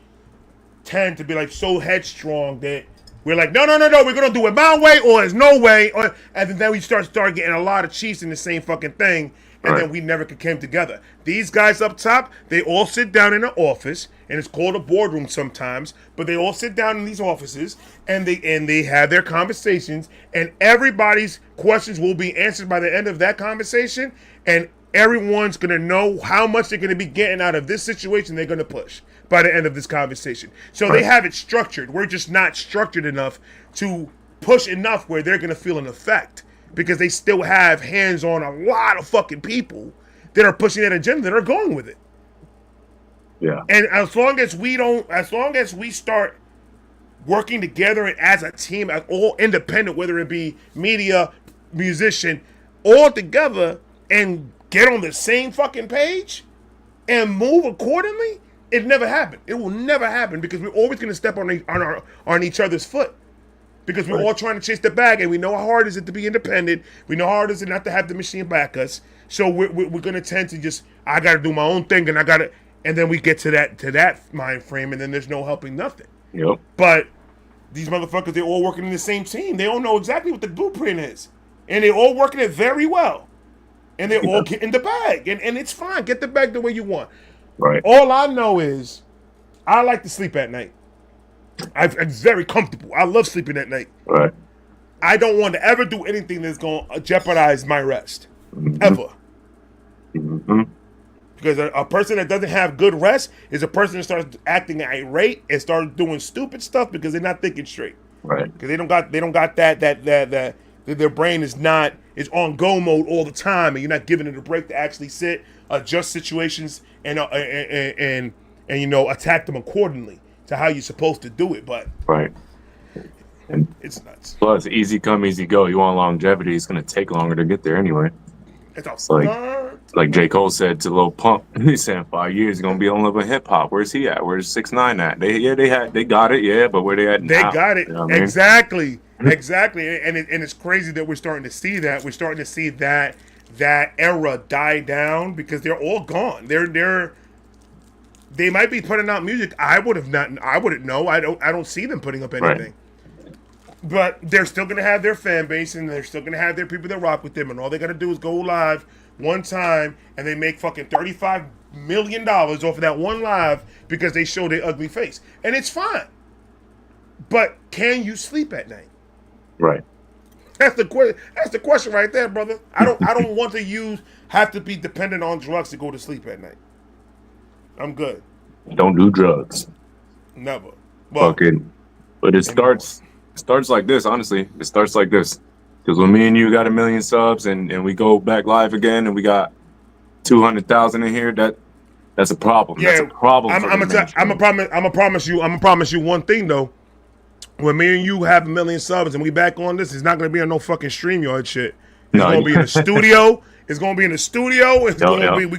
S1: tend to be like so headstrong that we're like, no, we're gonna do it my way or there's no way. And then we start getting a lot of chiefs in the same fucking thing, and then we never came together. These guys up top, they all sit down in an office, and it's called a boardroom sometimes, but they all sit down in these offices and they have their conversations, and everybody's questions will be answered by the end of that conversation, and everyone's gonna know how much they're gonna be getting out of this situation they're gonna push by the end of this conversation. So they have it structured. We're just not structured enough to push enough where they're gonna feel an effect, because they still have hands on a lot of fucking people that are pushing that agenda, that are going with it.
S3: Yeah.
S1: And as long as we start working together as a team, as all independent, whether it be media, musician, all together, and get on the same fucking page and move accordingly, it never happened. It will never happen, because we're always going to step on each other's foot. Because we're all trying to chase the bag, and we know how hard it is to be independent. We know how hard it is not to have the machine back us. So we're going to tend to just, I got to do my own thing, and then we get to that mind frame, and then there's no helping nothing.
S3: Yep.
S1: But these motherfuckers, they're all working in the same team. They all know exactly what the blueprint is, and they're all working it very well, and they're all getting the bag, and it's fine. Get the bag the way you want.
S3: Right.
S1: All I know is I like to sleep at night. I'm very comfortable. I love sleeping at night.
S3: Right.
S1: I don't want to ever do anything that's going to jeopardize my rest. Ever. Because a person that doesn't have good rest is a person that starts acting irate and starts doing stupid stuff because they're not thinking straight.
S3: Right.
S1: Because they don't got that their brain is on go mode all the time, and you're not giving it a break to actually sit, adjust situations, and attack them accordingly to how you're supposed to do it. But
S3: and
S1: it's nuts.
S3: Plus, easy come, easy go. You want longevity, it's going to take longer to get there anyway.
S1: It's
S3: like J. Cole said to Lil Pump, he said 5 years he's going to be on level hip hop. Where's he at? Where's 6ix9ine at? They got it, but where they at now?
S1: They got it.
S3: You know what I mean?
S1: Exactly. And it's crazy that we're starting to see that. We're starting to see that era die down, because they're all gone. They might be putting out music. I wouldn't know. I don't see them putting up anything. But they're still gonna have their fan base, and they're still gonna have their people that rock with them, and all they gotta do is go live one time, and they make fucking $35 million off of that one live because they show their ugly face, and it's fine. But can you sleep at night?
S3: Right.
S1: That's the question right there, brother. I don't want to have to be dependent on drugs to go to sleep at night. I'm good.
S3: Don't do drugs.
S1: Never. Well,
S3: but it starts like this, honestly. It starts like this. Because when me and you got 1 million subs and we go back live again and we got 200,000 in here, that's a problem.
S1: Yeah,
S3: that's a problem.
S1: I'm gonna promise you one thing though. when me and you have 1,000,000 subs and we back on this, it's not gonna be on no fucking StreamYard shit. It's
S3: No,
S1: gonna be in the studio. It's gonna be in the studio. It's
S3: yo,
S1: gonna
S3: yo,
S1: be we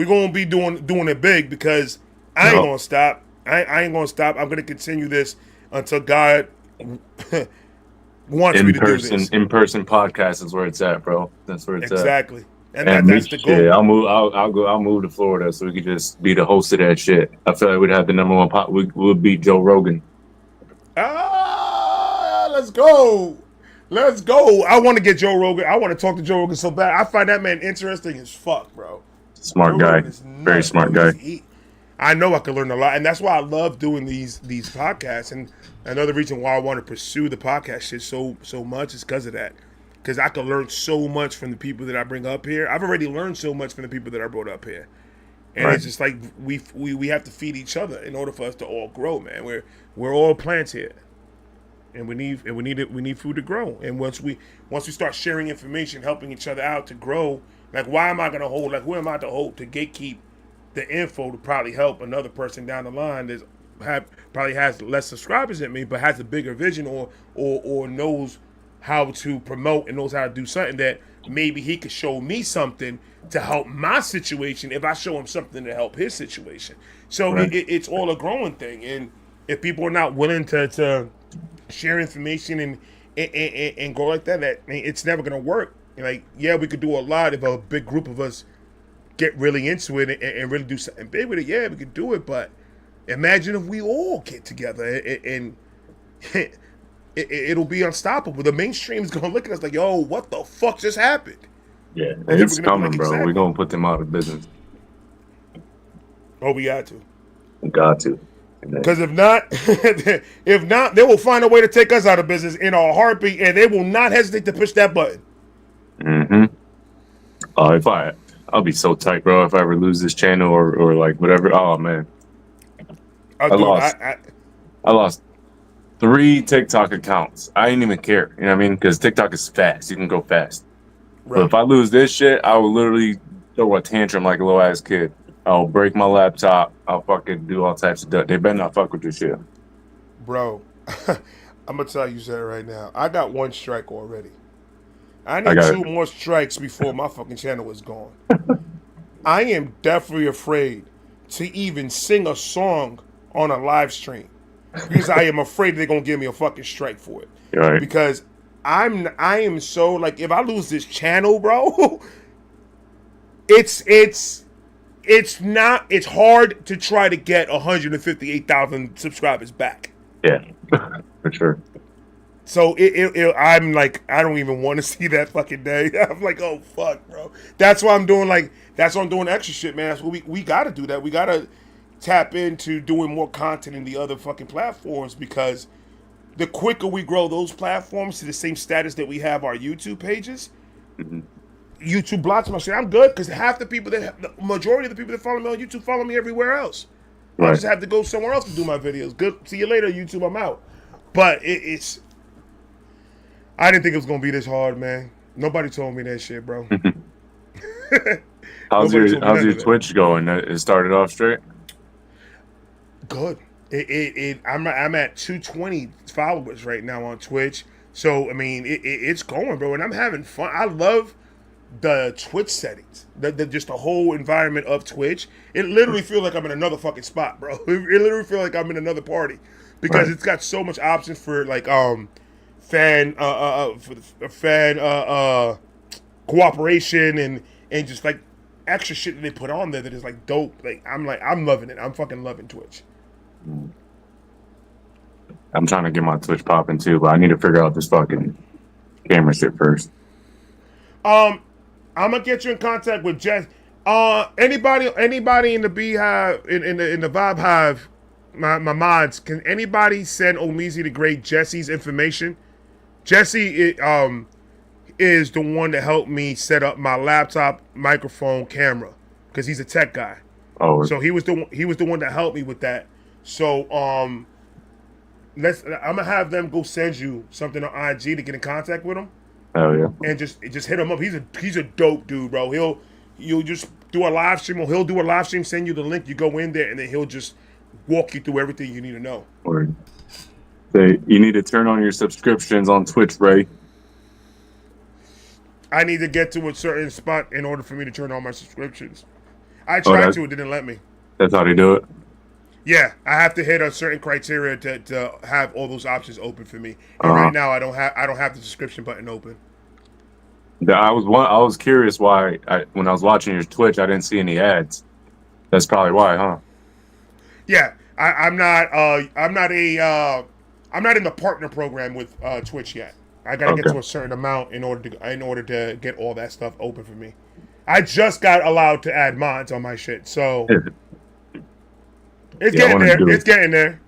S1: gonna be doing it big because I ain't
S3: yo.
S1: gonna stop. I ain't gonna stop. I'm gonna continue this until God wants me to do this.
S3: In person podcast is where it's at, bro. That's where it's at.
S1: Exactly. And
S3: And me,
S1: that's the
S3: shit,
S1: goal.
S3: I'll move to Florida so we could just be the host of that shit. I feel like we'd have the number one pop. We'll beat Joe Rogan.
S1: Let's go. Let's go. I want to get Joe Rogan. I want to talk to Joe Rogan so bad. I find that man interesting as fuck, bro.
S3: Smart
S1: Joe
S3: guy,
S1: Rogan is nuts,
S3: very smart
S1: bro.
S3: guy.
S1: I know I could learn a lot, and that's why I love doing these podcasts. And another reason why I want to pursue the podcast shit so much is because of that. Because I could learn so much from the people that I bring up here. I've already learned so much from the people that I brought up here, and
S3: Right.
S1: it's just like we have to feed each other in order for us to all grow, man. We're all plants here, and we need food to grow. And once we start sharing information, helping each other out to grow, like why am I gonna hold? Like who am I to hold to gatekeep the info to probably help another person down the line that probably has less subscribers than me, but has a bigger vision or knows how to promote and knows how to do something that maybe he could show me something to help my situation if I show him something to help his situation. So
S3: Right.
S1: it's all a growing thing, and if people are not willing to share information and go like that, it's never gonna work. Like, yeah, we could do a lot if a big group of us get really into it and really do something big with it. Yeah, we could do it, but imagine if we all get together and it'll be unstoppable. The mainstream is gonna look at us like, yo, what the fuck just happened?
S3: Yeah,
S1: then
S3: it's
S1: we're gonna be
S3: coming,
S1: like,
S3: bro.
S1: exactly.
S3: We're gonna put them out of business.
S1: Oh, we got to.
S3: We got to. And then-
S1: Because if not, they will find a way to take us out of business in a heartbeat, and they will not hesitate to push that button.
S3: I'll be so tight, bro. If I ever lose this channel or like whatever. Oh man, I lost 3 TikTok accounts. I didn't even care. You know what I mean? Because TikTok is fast. You can go fast. But if I lose this shit, I will literally throw a tantrum like a little ass kid. I'll break my laptop. I'll fucking do all types of stuff. They better not fuck with this shit.
S1: Bro, I'm gonna tell you something right now. I got 1 strike already. I need
S3: got
S1: 2 more strikes before my fucking channel is gone. I am definitely afraid to even sing a song on a live stream because I am afraid they're gonna give me a fucking strike for it.
S3: Right.
S1: Because I am so like, if I lose this channel, bro, it's hard to try to get 158,000 subscribers back.
S3: Yeah, for sure.
S1: So I'm like, I don't even want to see that fucking day. I'm like, oh fuck, bro. That's why I'm doing extra shit, man. That's what we gotta do that. We gotta tap into doing more content in the other fucking platforms, because the quicker we grow those platforms to the same status that we have our YouTube pages, YouTube blocks my shit. I'm good because the majority of the people that follow me on YouTube follow me everywhere else. I
S3: Right.
S1: just have to go somewhere else to do my videos. Good. See you later, YouTube. I'm out. But it's. I didn't think it was gonna be this hard, man. Nobody told me that shit, bro.
S3: How's
S1: Nobody
S3: your
S1: told me none of that.
S3: Twitch going? It started off straight.
S1: Good. I'm at 220 followers right now on Twitch. So I mean, it's going, bro, and I'm having fun. I love the Twitch settings, just the whole environment of Twitch. It literally feels like I'm in another fucking spot, bro. It literally feels like I'm in another party because
S3: Right.
S1: it's got so much options for like fan cooperation and just like extra shit that they put on there that is like dope. Like I'm loving it. I'm fucking loving Twitch.
S3: I'm trying to get my Twitch popping too, but I need to figure out this fucking camera shit first.
S1: I'm gonna get you in contact with Jess. Anybody in the Beehive in the Vibe Hive, my mods, can anybody send Omeezy the Great Jesse's information? Jesse is the one that helped me set up my laptop microphone camera because he's a tech guy.
S3: Oh,
S1: So he was the one that helped me with that. So I'm gonna have them go send you something on IG to get in contact with him.
S3: hell yeah.
S1: And just hit him up. He's a dope dude, bro. You'll just do a live stream, or he'll do a live stream, send you the link, you go in there, and then he'll just walk you through everything you need to know.
S3: Word. So you need to turn on your subscriptions on Twitch, Ray.
S1: I need to get to a certain spot in order for me to turn on my subscriptions. I
S3: Oh,
S1: tried to, it didn't let me.
S3: that's how they do it.
S1: Yeah, I have to hit a certain criteria to have all those options open for me. And
S3: Uh,
S1: right now, I don't have the subscription button open.
S3: I was curious why when I was watching your Twitch, I didn't see any ads. That's probably why, huh?
S1: Yeah, I'm not. I'm not a. I'm not in the partner program with Twitch yet. I gotta get
S3: Okay.
S1: to a certain amount in order to get all that stuff open for me. I just got allowed to add mods on my shit, so it's
S3: Yeah,
S1: getting there. It's getting there.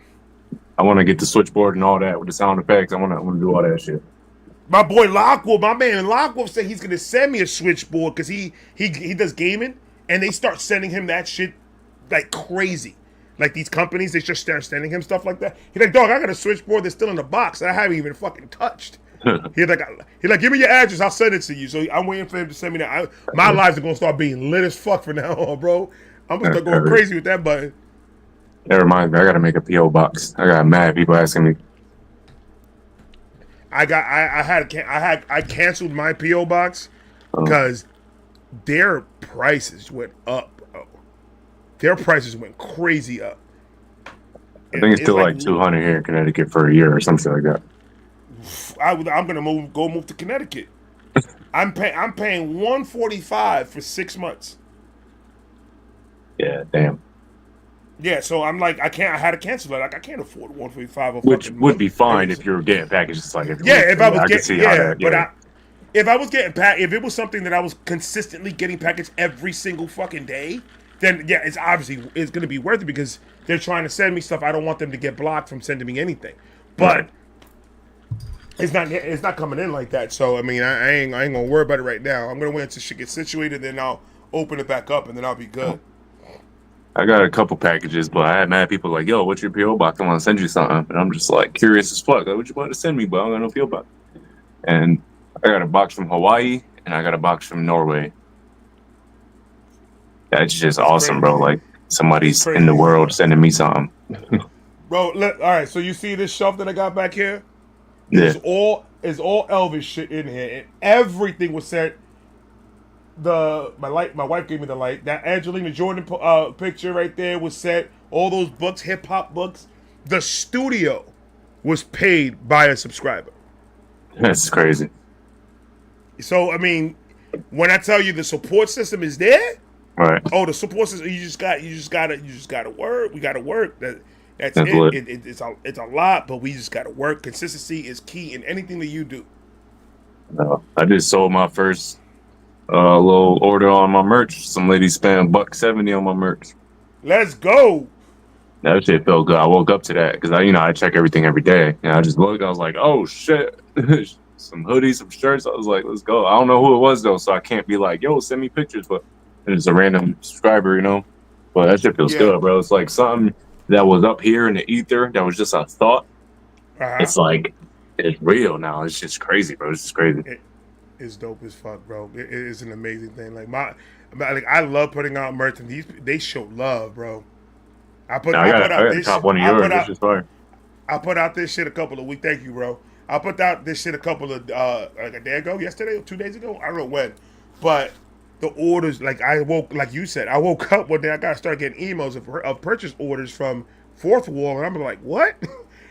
S3: I want to get the switchboard and all that with the sound effects. I want to do all that shit.
S1: My boy Lockwolf, my man Lockwolf said he's gonna send me a switchboard because he does gaming, and they start sending him that shit like crazy. Like these companies, they just start sending him stuff like that. He's like, dog, I got a switchboard that's still in the box that I haven't even fucking touched. He's like, give me your address, I'll send it to you. So I'm waiting for him to send me that. My lives are gonna start being lit as fuck from now on, bro. I'm gonna start going crazy with that button.
S3: That reminds me, I gotta make a PO box. I got mad people asking me.
S1: I canceled my PO box because their prices went up. Bro. Their prices went crazy up.
S3: I think it's still like 200 here in Connecticut for a year or something like that.
S1: I'm gonna move to Connecticut. I'm paying $145 for 6 months.
S3: Yeah, damn.
S1: Yeah, so I'm like, I had to cancel it. Like, I can't afford $145.
S3: Which would be fine if you were getting packages like every week.
S1: If I was getting, if I was getting if it was something that I was consistently getting packaged every single fucking day, then yeah, it's gonna be worth it because they're trying to send me stuff. I don't want them to get blocked from sending me anything. But it's not coming in like that. So I mean, I ain't gonna worry about it right now. I'm gonna wait until shit gets situated, then I'll open it back up, and then I'll be good.
S3: I got a couple packages, but I had mad people like, yo, what's your PO box? I want to send you something. And I'm just like curious as fuck. Like, what you want to send me, but I don't got no PO box. And I got a box from Hawaii and I got a box from Norway. That's just awesome, crazy, bro. Like somebody's in the world sending me something.
S1: Bro, all right, so you see this shelf that I got back here? It's all Elvis shit in here. And everything was sent. My wife gave me the light. That Angelina Jordan picture right there was set. All those books, hip hop books. The studio was paid by a subscriber.
S3: That's crazy.
S1: So I mean, when I tell you the support system is there,
S3: right?
S1: Oh, the support system. You just gotta work. We gotta work. That's it. It's a lot, but we just gotta work. Consistency is key in anything that you do.
S3: I just sold my first little order on my merch. Some lady spent $170 on my merch.
S1: Let's go.
S3: That shit felt good. I woke up to that because I check everything every day. And I just looked. I was like, oh shit, some hoodies, some shirts. I was like, let's go. I don't know who it was though, so I can't be like, yo, send me pictures. But it's a random subscriber, But that shit feels good, bro. It's like something that was up here in the ether that was just a thought. It's like it's real now. It's just crazy, bro. It's just crazy.
S1: It's dope as fuck, bro. It is an amazing thing. Like I love putting out merch, and they show love, bro. I put out this top one of yours. This is fire. I put out this shit a couple of weeks. Thank you, bro. I put out this shit a couple of like a day ago, yesterday, or 2 days ago. I don't know when, but the orders, like you said, I woke up one day. I gotta start getting emails of purchase orders from Fourth Wall, and I'm like, what?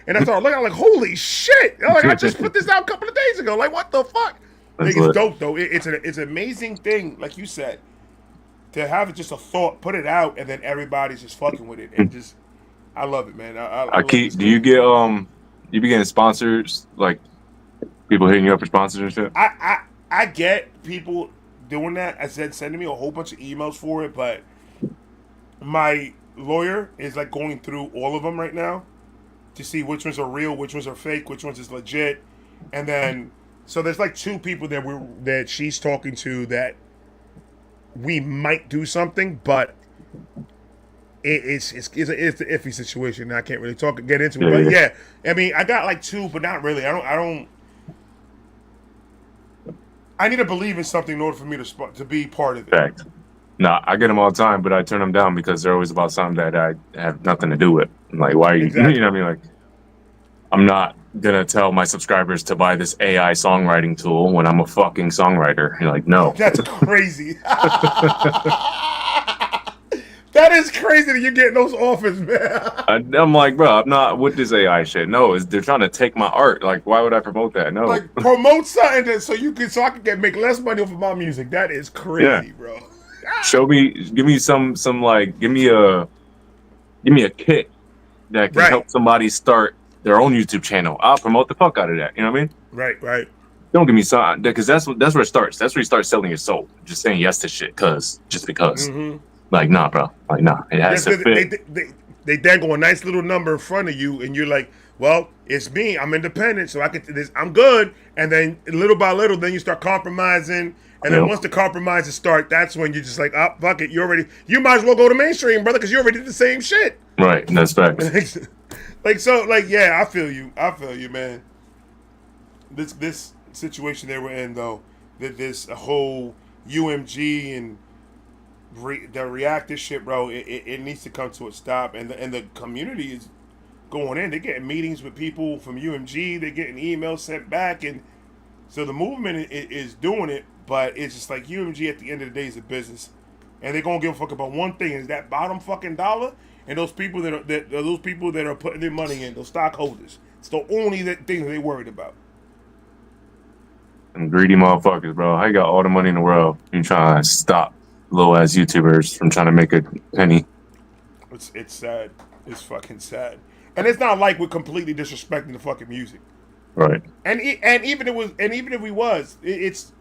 S1: And I started looking, I'm like, holy shit! I'm like, I just put this out a couple of days ago. Like, what the fuck? Like, it's dope though. It's an amazing thing, like you said, to have just a thought, put it out, and then everybody's just fucking with it, and just, I love it, man. I
S3: keep. Do you get you be getting sponsors, like people hitting you up for sponsors and shit?
S1: I get people doing that. I said sending me a whole bunch of emails for it, but my lawyer is like going through all of them right now to see which ones are real, which ones are fake, which ones is legit, and then. So there's like 2 people that she's talking to that we might do something, but it's an iffy situation. I can't really get into it. But yeah, I mean, I got like 2, but not really. I don't. I need to believe in something in order for me to be part of it.
S3: Fact. No, I get them all the time, but I turn them down because they're always about something that I have nothing to do with. I'm like, why are you? Exactly. You know what I mean? Like, I'm not gonna tell my subscribers to buy this AI songwriting tool when I'm a fucking songwriter. You're like, no.
S1: That's crazy. That is crazy that you're getting those offers, man.
S3: I'm like, bro, I'm not with this AI shit. No, they're trying to take my art. Like, why would I promote that? No.
S1: Like promote something so I can make less money off of my music. That is crazy, bro.
S3: Give me a kit that can help somebody start their own YouTube channel. I'll promote the fuck out of that. You know what I mean?
S1: Right.
S3: Don't give me something, because that's where it starts. That's where you start selling your soul. Just saying yes to shit just because. Mm-hmm. Like, nah, bro. Like, nah. It has to fit.
S1: They dangle a nice little number in front of you, and you're like, well, it's me. I'm independent, so I'm good. And then little by little, then you start compromising. And then once the compromises start, that's when you're just like, oh, fuck it. You might as well go to mainstream, brother, because you already did the same shit.
S3: Right. That's facts.
S1: Yeah, I feel you, man. This situation they were in, though, that this whole UMG and the reactor shit, bro, it needs to come to a stop, and the community is going in. They're getting meetings with people from UMG. They're getting emails sent back, and so the movement is doing it. But it's just like UMG at the end of the day is a business, and they're gonna give a fuck about one thing: is that bottom fucking dollar, and those people that are putting their money in, those stockholders. It's the only thing they're worried about.
S3: And greedy motherfuckers, bro. I got all the money in the world. You trying to stop low ass YouTubers from trying to make a penny?
S1: It's sad. It's fucking sad. And it's not like we're completely disrespecting the fucking music,
S3: right?
S1: And even if we was, it's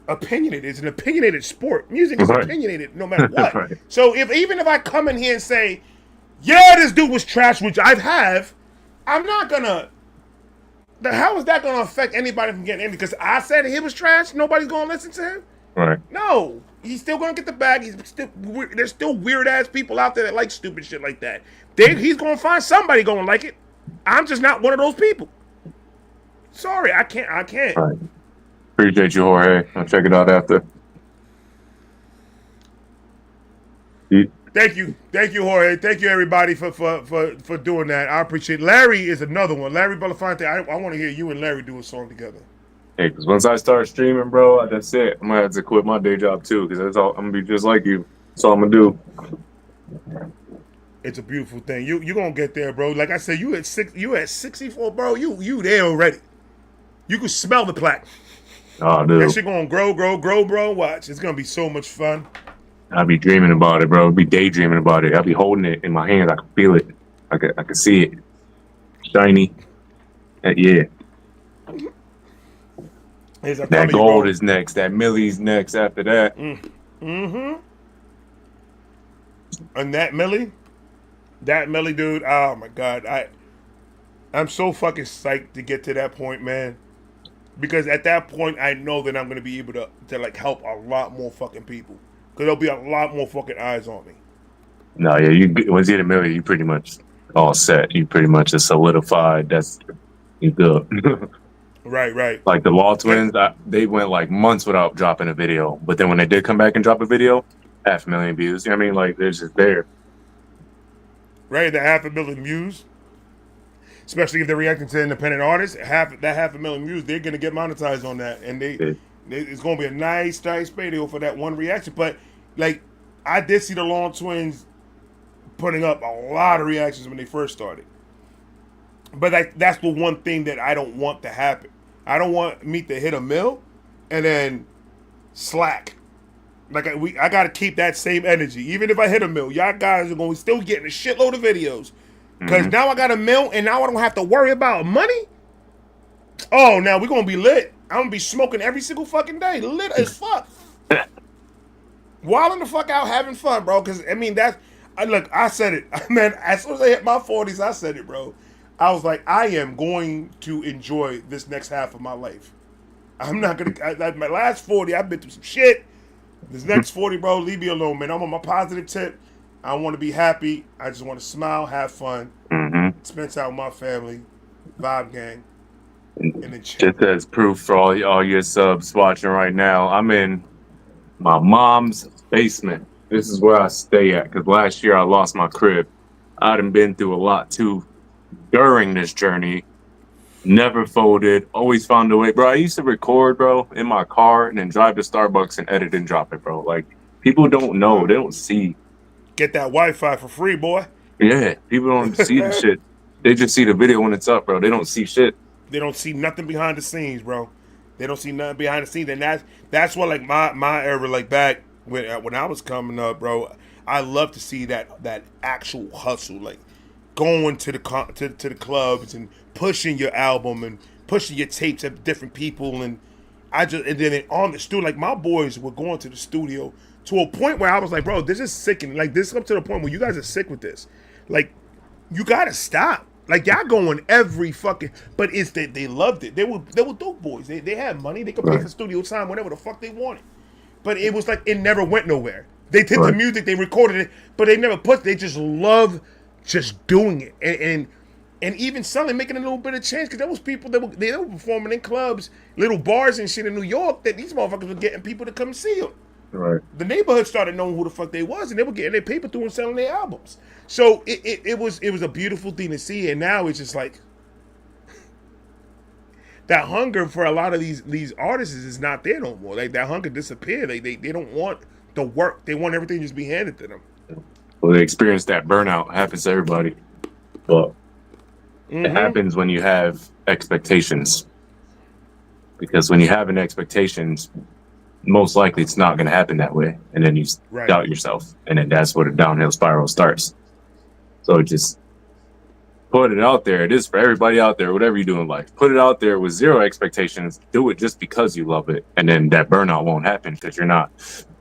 S1: opinionated. It's an opinionated sport. Music is opinionated no matter what. Right. So even if I come in here and say, yeah, this dude was trash, which I have, I'm not gonna. How is that gonna affect anybody from getting in? Because I said he was trash. Nobody's gonna listen to him.
S3: Right.
S1: No, he's still gonna get the bag. There's still weird ass people out there that like stupid shit like that. He's gonna find somebody gonna like it. I'm just not one of those people. Sorry, I can't.
S3: Right. Appreciate you, Jorge. I'll check it out after.
S1: Thank you, Jorge. Thank you, everybody, for doing that. I appreciate it. Larry is another one. Larry Belafonte. I want to hear you and Larry do a song together.
S3: Hey, because once I start streaming, bro, that's it. I'm gonna have to quit my day job too, because that's all. I'm gonna be just like you. That's all I'm gonna do.
S1: It's a beautiful thing. You gonna get there, bro. Like I said, you at 64, bro. You there already. You can smell the plaque.
S3: Oh, dude.
S1: That shit gonna grow, bro. Watch. It's gonna be so much fun.
S3: I'll be dreaming about it, bro. I'll be daydreaming about it. I'll be holding it in my hands. I can feel it. I can see it. Shiny. Yeah. That gold is next. That Millie's next after that.
S1: Mm-hmm. And that Millie, dude. Oh my God, I'm so fucking psyched to get to that point, man. Because at that point, I know that I'm gonna be able to like help a lot more fucking people. Because there'll be a lot more fucking eyes on me.
S3: No, yeah, once you hit a million, you pretty much all set. You pretty much is solidified. You good.
S1: Right.
S3: Like the Law Twins, they went like months without dropping a video. But then when they did come back and drop a video, 500,000 views. You know what I mean? Like, they're just there.
S1: Right, the 500,000 views. Especially if they're reacting to independent artists. That 500,000 views, they're going to get monetized on that. And it's going to be a nice video for that one reaction. But, like, I did see the Law Twins putting up a lot of reactions when they first started. But that's the one thing that I don't want to happen. I don't want me to hit a mill and then slack. Like I got to keep that same energy. Even if I hit a mill, y'all guys are going to still getting a shitload of videos. Because now I got a mill and now I don't have to worry about money. Oh, now we're going to be lit. I'm going to be smoking every single fucking day. Lit as fuck. Wilding the fuck out, having fun, bro. Because, I mean, I said it. Man, as soon as I hit my 40s, I said it, bro. I was like, I am going to enjoy this next half of my life. I'm not going to, my last 40, I've been through some shit. This next 40, bro, leave me alone, man. I'm on my positive tip. I want to be happy. I just want to smile, have fun, spend time with my family, vibe gang.
S3: Just as proof for all your subs watching right now, I'm in my mom's basement. This is where I stay at, because last year I lost my crib. I done been through a lot too. during this journey, never folded, always found a way. Bro, I used to record, bro, in my car and then drive to Starbucks and edit and drop it, bro. Like, people don't know. They don't see.
S1: Get that Wi-Fi for free, boy.
S3: Yeah, people don't see the shit. They just see the video when it's up, bro. They don't see shit.
S1: They don't see nothing behind the scenes, bro. They don't see nothing behind the scenes, and that's what like my era, like back when I was coming up, bro. I love to see that actual hustle, like going to the clubs and pushing your album and pushing your tapes at different people, and and then on the studio, like my boys were going to the studio to a point where I was like, bro, this is sickening. Like this is up to the point where you guys are sick with this. Like you gotta stop. Like y'all going every fucking, but it's that they loved it. They were dope boys. They had money. They could pay for studio time whatever the fuck they wanted. But it was like it never went nowhere. They did the music, they recorded it, but they never put. They just love just doing it and even selling, making a little bit of change. Because there was people that were performing in clubs, little bars and shit in New York that these motherfuckers were getting people to come see them.
S3: Right.
S1: The neighborhood started knowing who the fuck they was, and they were getting their paper through and selling their albums. So it was a beautiful thing to see, and now it's just like that hunger for a lot of these artists is not there no more. Like that hunger disappeared. Like they don't want the work. They want everything to just be handed to them.
S3: Well, they experience that burnout. It happens to everybody. But it happens when you have expectations. Because when you have an expectations, most likely it's not going to happen that way. And then you doubt yourself. And then that's where the downhill spiral starts. So just put it out there. It is for everybody out there, whatever you do in life. Put it out there with zero expectations. Do it just because you love it. And then that burnout won't happen because you're not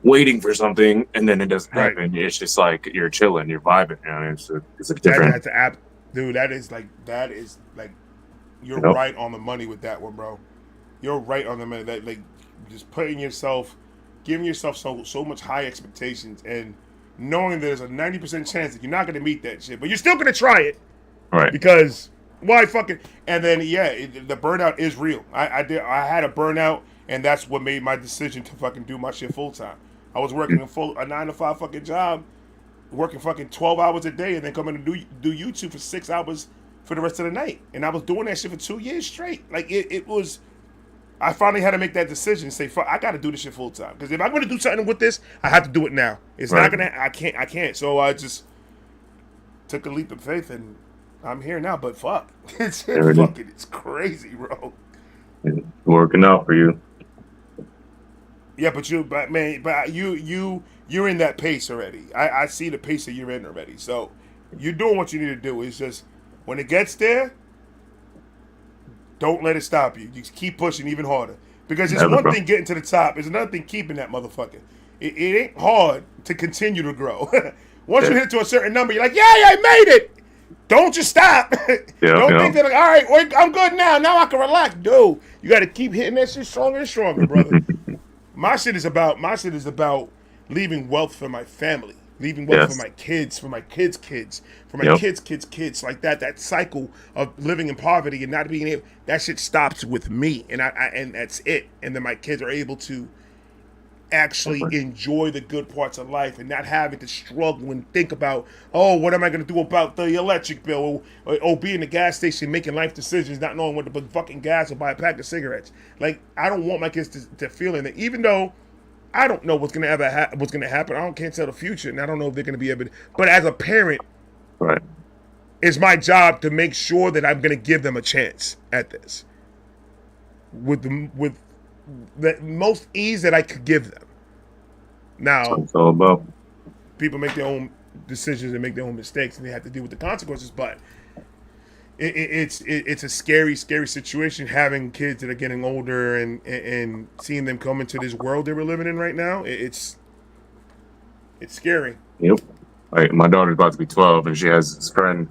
S3: waiting for something and then it doesn't happen. It's just like you're chilling, you're vibing. You know, it's a different.
S1: That's an app, dude. That is like you're right on the money with that one, bro. You're right on the money. That like just giving yourself so much high expectations and knowing there's a 90% chance that you're not going to meet that shit, but you're still going to try it,
S3: right?
S1: Because why fucking? And then the burnout is real. I had a burnout, and that's what made my decision to fucking do my shit full time. I was working a 9-to-5 fucking job, working fucking 12 hours a day, and then coming to do YouTube for 6 hours for the rest of the night, and I was doing that shit for 2 years straight. Like it was. I finally had to make that decision and say, fuck, I got to do this shit full time. Because if I'm going to do something with this, I have to do it now. It's not going to, I can't. So I just took a leap of faith and I'm here now. But fuck, it's crazy, bro.
S3: It's working out for you.
S1: Yeah, but you're in that pace already. I see the pace that you're in already. So you're doing what you need to do. It's just, when it gets there, don't let it stop you. Just keep pushing even harder. Because it's one thing getting to the top. It's another thing keeping that motherfucker. It ain't hard to continue to grow. Once you hit to a certain number, you're like, yeah, I made it. Don't just stop. Don't think that, like, all right, I'm good now. Now I can relax. Dude, you got to keep hitting that shit stronger and stronger, brother. My shit is about leaving wealth for my family. Leaving wealth for my kids, for my kids' kids, for my kids' kids, like that. That cycle of living in poverty and not being able, that shit stops with me, and and that's it. And then my kids are able to actually enjoy the good parts of life and not having to struggle and think about, oh, what am I going to do about the electric bill, or be in the gas station making life decisions, not knowing what to put fucking gas or buy a pack of cigarettes. Like, I don't want my kids to feel in it, even though I don't know what's gonna what's gonna happen. Can't tell the future, and I don't know if they're gonna be able to. But as a parent, it's my job to make sure that I'm gonna give them a chance at this, with the most ease that I could give them. Now,
S3: it's all about.
S1: People make their own decisions and make their own mistakes, and they have to deal with the consequences. But it's a scary situation having kids that are getting older and seeing them come into this world that we're living in right now. It's scary.
S3: Yep. Like, my daughter's about to be 12, and she has this friend.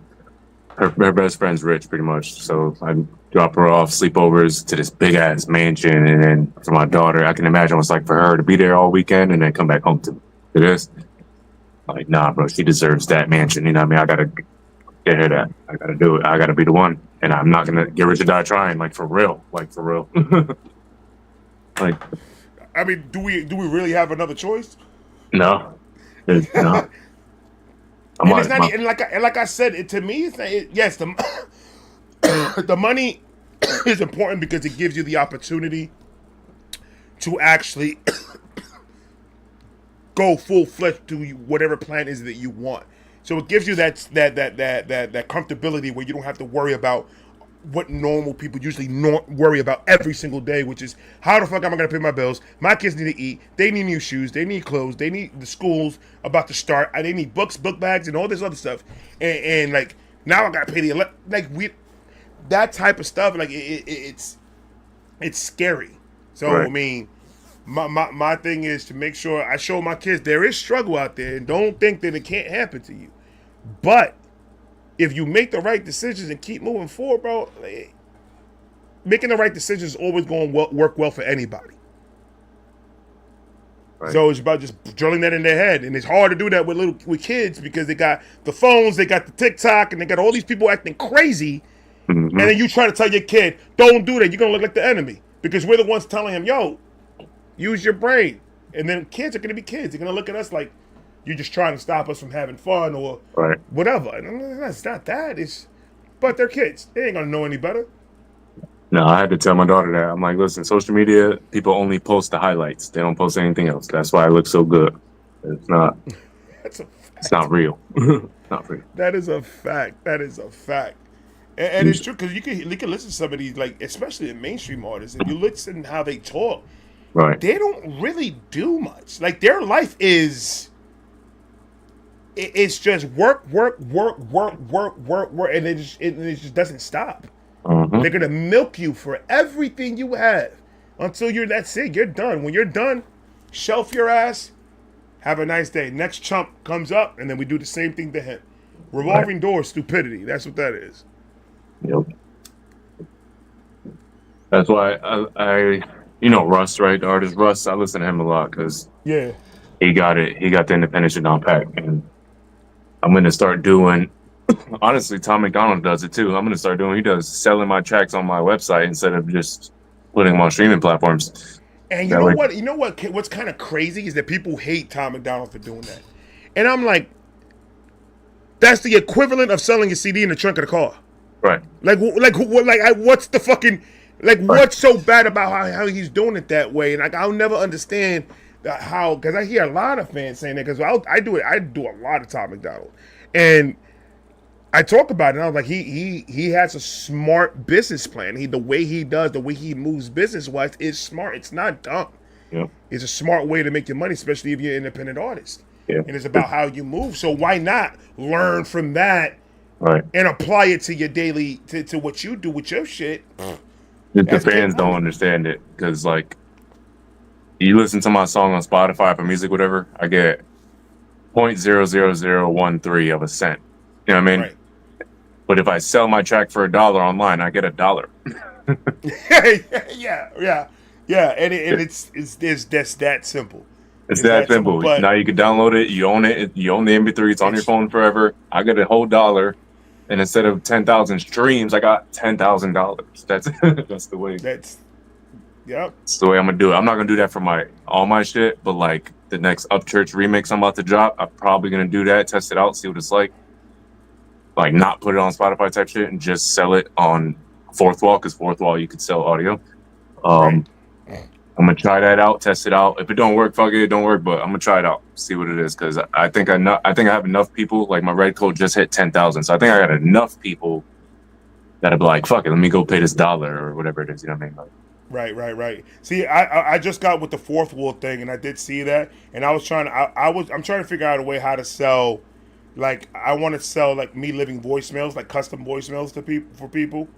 S3: Her best friend's rich, pretty much. So I drop her off sleepovers to this big ass mansion, and then for my daughter, I can imagine what it's like for her to be there all weekend and then come back home to this. Like, nah, bro, she deserves that mansion. You know what I mean? I gotta get her that. I gotta do it. I gotta be the one, and I'm not gonna get rich or die trying. Like, for real. Like, for real. Like,
S1: I mean, do we really have another choice?
S3: No. No. I'm
S1: And it's
S3: like,
S1: not, and like I said, to me, it's not, yes, the money is important because it gives you the opportunity to actually go full fledged to whatever plan is that you want. So it gives you that comfortability where you don't have to worry about what normal people usually worry about every single day, which is how the fuck am I gonna pay my bills? My kids need to eat. They need new shoes. They need clothes. They need the schools about to start. They need books, book bags, and all this other stuff. And like now I gotta pay the that type of stuff. Like it's scary. So
S3: right.
S1: I mean, my thing is to make sure I show my kids there is struggle out there, and don't think that it can't happen to you. But if you make the right decisions and keep moving forward, bro, making the right decisions is always going to work well for anybody.
S3: Right.
S1: So it's about just drilling that in their head, and it's hard to do that with kids because they got the phones, they got the TikTok, and they got all these people acting crazy.
S3: Mm-hmm.
S1: And then you try to tell your kid, "Don't do that. You're gonna look like the enemy," because we're the ones telling him, "Yo, use your brain." And then kids are gonna be kids. They're gonna look at us like you're just trying to stop us from having fun or
S3: right.
S1: whatever. And it's not that. But they're kids. They ain't gonna know any better.
S3: No, I had to tell my daughter that. I'm like, listen, social media, people only post the highlights. They don't post anything else. That's why it looks so good. It's not. It's not real. Not real.
S1: That is a fact. That is a fact. And it's true because you can listen to some of these, like especially in mainstream artists, and you listen to how they talk.
S3: Right.
S1: They don't really do much. Like their life is. It's just work, and it just doesn't stop.
S3: Mm-hmm.
S1: They're gonna milk you for everything you have until that's it. You're done. When you're done, shelf your ass. Have a nice day. Next chump comes up, and then we do the same thing to him. Revolving door stupidity. That's what that is.
S3: Yep. That's why I Russ, right? The artist Russ. I listen to him a lot because
S1: Yeah.
S3: he got it. He got the independent shit down pat, and I'm gonna start doing. Honestly, Tom McDonald does it too. I'm gonna start doing. He does selling my tracks on my website instead of just putting them on streaming platforms.
S1: And you know what? You know what? What's kind of crazy is that people hate Tom McDonald for doing that, and I'm like, that's the equivalent of selling a CD in the trunk of the car.
S3: Right.
S1: What's the fucking what's so bad about how he's doing it that way? And I'll never understand how, because I hear a lot of fans saying that, because I do a lot of Tom McDonald, and I talk about it, and I was like, he has a smart business plan. The way he moves business wise is smart. It's not dumb.
S3: Yeah.
S1: It's a smart way to make your money, especially if you're an independent artist.
S3: Yeah.
S1: And it's about how you move. So why not learn from that,
S3: right,
S1: and apply it to your daily to what you do with your shit?
S3: The fans don't understand it because, like, you listen to my song on Spotify for music, whatever, I get 0.00013 of a cent. You know what I mean?
S1: Right.
S3: But if I sell my track for $1 online, I get $1.
S1: yeah. And it's that's that simple.
S3: It's that simple.
S1: But
S3: now you can download it. You own it. You own the MP3. It's on your phone forever. I get a whole $1, and instead of 10,000 streams, I got $10,000. That's the way.
S1: Yep.
S3: That's the way I'm gonna do it. I'm not gonna do that for all my shit, but like the next Upchurch remix I'm about to drop, I'm probably gonna do that, test it out, see what it's like. Like not put it on Spotify type shit and just sell it on Fourth Wall, because Fourth Wall you could sell audio.
S1: Right.
S3: I'm gonna try that out, test it out. If it don't work, fuck it, it don't work. But I'm gonna try it out, see what it is, because I think I have enough people. Like my red code just hit 10,000, so I think I got enough people that'll be like, fuck it, let me go pay this $1 or whatever it is. You know what I mean? Like,
S1: Right. See, I just got with the Fourth Wall thing, and I did see that, and I'm trying to figure out a way how to sell. Like I want to sell like me living voicemails, like custom voicemails to people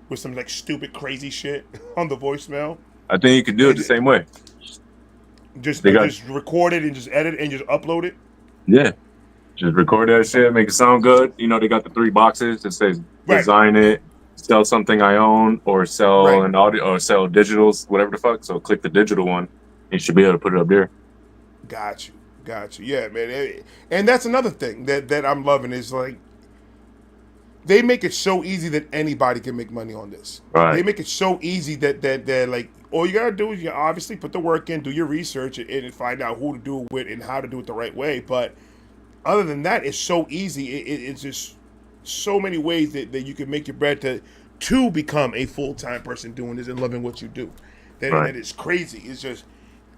S1: with some like stupid crazy shit on the voicemail.
S3: I think you could do it the same way.
S1: Just record it and just edit and just upload it.
S3: Yeah, just record that shit, make it sound good. You know, they got the 3 boxes that says design it, sell something I own, or sell an audio, or sell digitals, whatever the fuck. So click the digital one. You should be able to put it up there.
S1: Got you. Yeah, man. And that's another thing that I'm loving is like they make it so easy that anybody can make money on this.
S3: Right.
S1: They make it so easy that like all you gotta do is you obviously put the work in, do your research, and find out who to do it with and how to do it the right way. But other than that, it's so easy. It's just so many ways that you can make your bread to become a full-time person doing this and loving what you do. That is crazy. It's just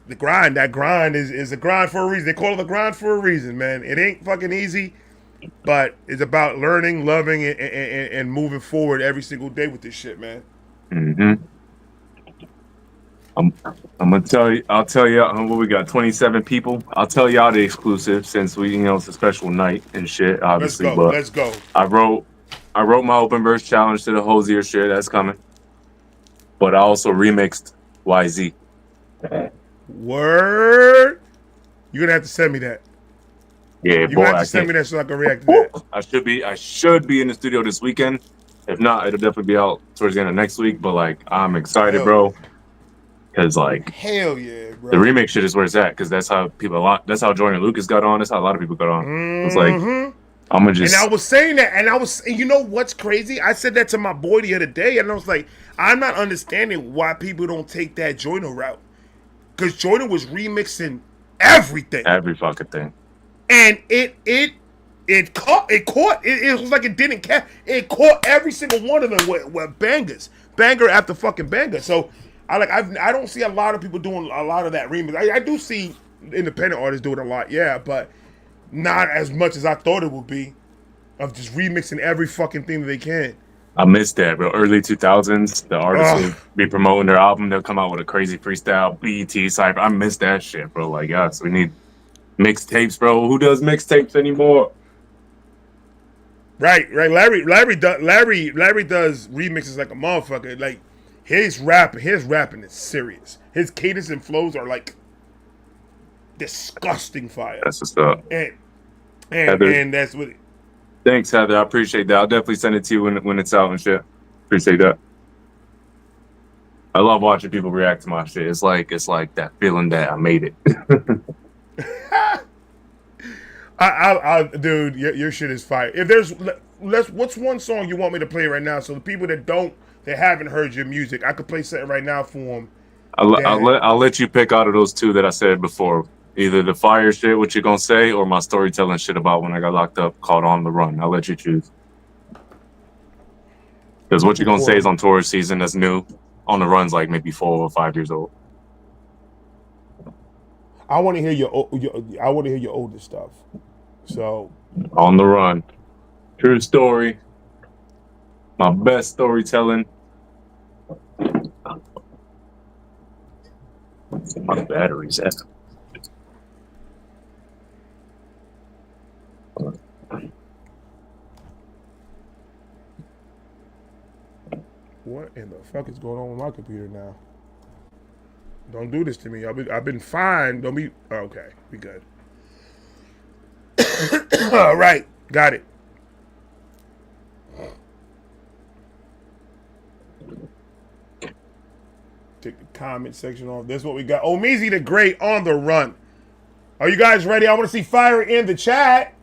S1: the grind. That grind is a grind for a reason. They call it a grind for a reason, man. It ain't fucking easy, but it's about learning, loving, and moving forward every single day with this shit, man.
S3: Mm-hmm. I'm gonna tell you. I'll tell you what we got. 27 people. I'll tell y'all the exclusive since we, it's a special night and shit. Obviously,
S1: Let's go.
S3: I wrote my open verse challenge to the Hosier shit. That's coming. But I also remixed YZ.
S1: Word. You're gonna have to send me that.
S3: Yeah,
S1: you're
S3: boy.
S1: Gonna have to send me that so I can react to that.
S3: I should be in the studio this weekend. If not, it'll definitely be out towards the end of next week. But like, I'm excited, bro. Because like,
S1: hell yeah, bro.
S3: The remix shit is where it's at. Because that's how that's how Jordan Lucas got on. That's how a lot of people got on.
S1: Mm-hmm.
S3: It's like, I'm gonna just.
S1: And I was saying that, and you know what's crazy? I said that to my boy the other day, and I was like, I'm not understanding why people don't take that Jordan route. Because Jordan was remixing everything,
S3: every fucking thing,
S1: and it caught. It was like it didn't catch. It caught every single one of them with bangers, banger after fucking banger. So I don't see a lot of people doing a lot of that remix. I do see independent artists do it a lot, yeah, but not as much as I thought it would be, of just remixing every fucking thing that they can.
S3: I missed that, bro. Early 2000s, the artists would be promoting their album. They'll come out with a crazy freestyle, BET cypher. I missed that shit, bro. Like, yes, we need mixtapes, bro. Who does mixtapes anymore?
S1: Right. Larry does remixes like a motherfucker. Like his rapping is serious. His cadence and flows are like disgusting fire.
S3: That's what's up.
S1: And that's what.
S3: Thanks, Heather. I appreciate that. I'll definitely send it to you when it's out and shit. Appreciate that. I love watching people react to my shit. It's like that feeling that I made it.
S1: Dude, your shit is fire. If there's what's one song you want me to play right now? So the people that haven't heard your music, I could play something right now for them.
S3: I'll let you pick out of those two that I said before. Either the fire shit, what you gonna say, or my storytelling shit about when I got locked up called On the Run. I'll let you choose. Because what you gonna say is on tour season, that's new. On the Run's like maybe 4 or 5 years old.
S1: I want to hear your older stuff. So
S3: On the Run, true story. My best storytelling. My battery's at.
S1: What in the fuck is going on with my computer now? Don't do this to me. I've been fine. Don't be okay. We good. All right, got it. Take the comment section off. This is what we got. Omeezy the Great on the Run. Are you guys ready? I want to see fire in the chat.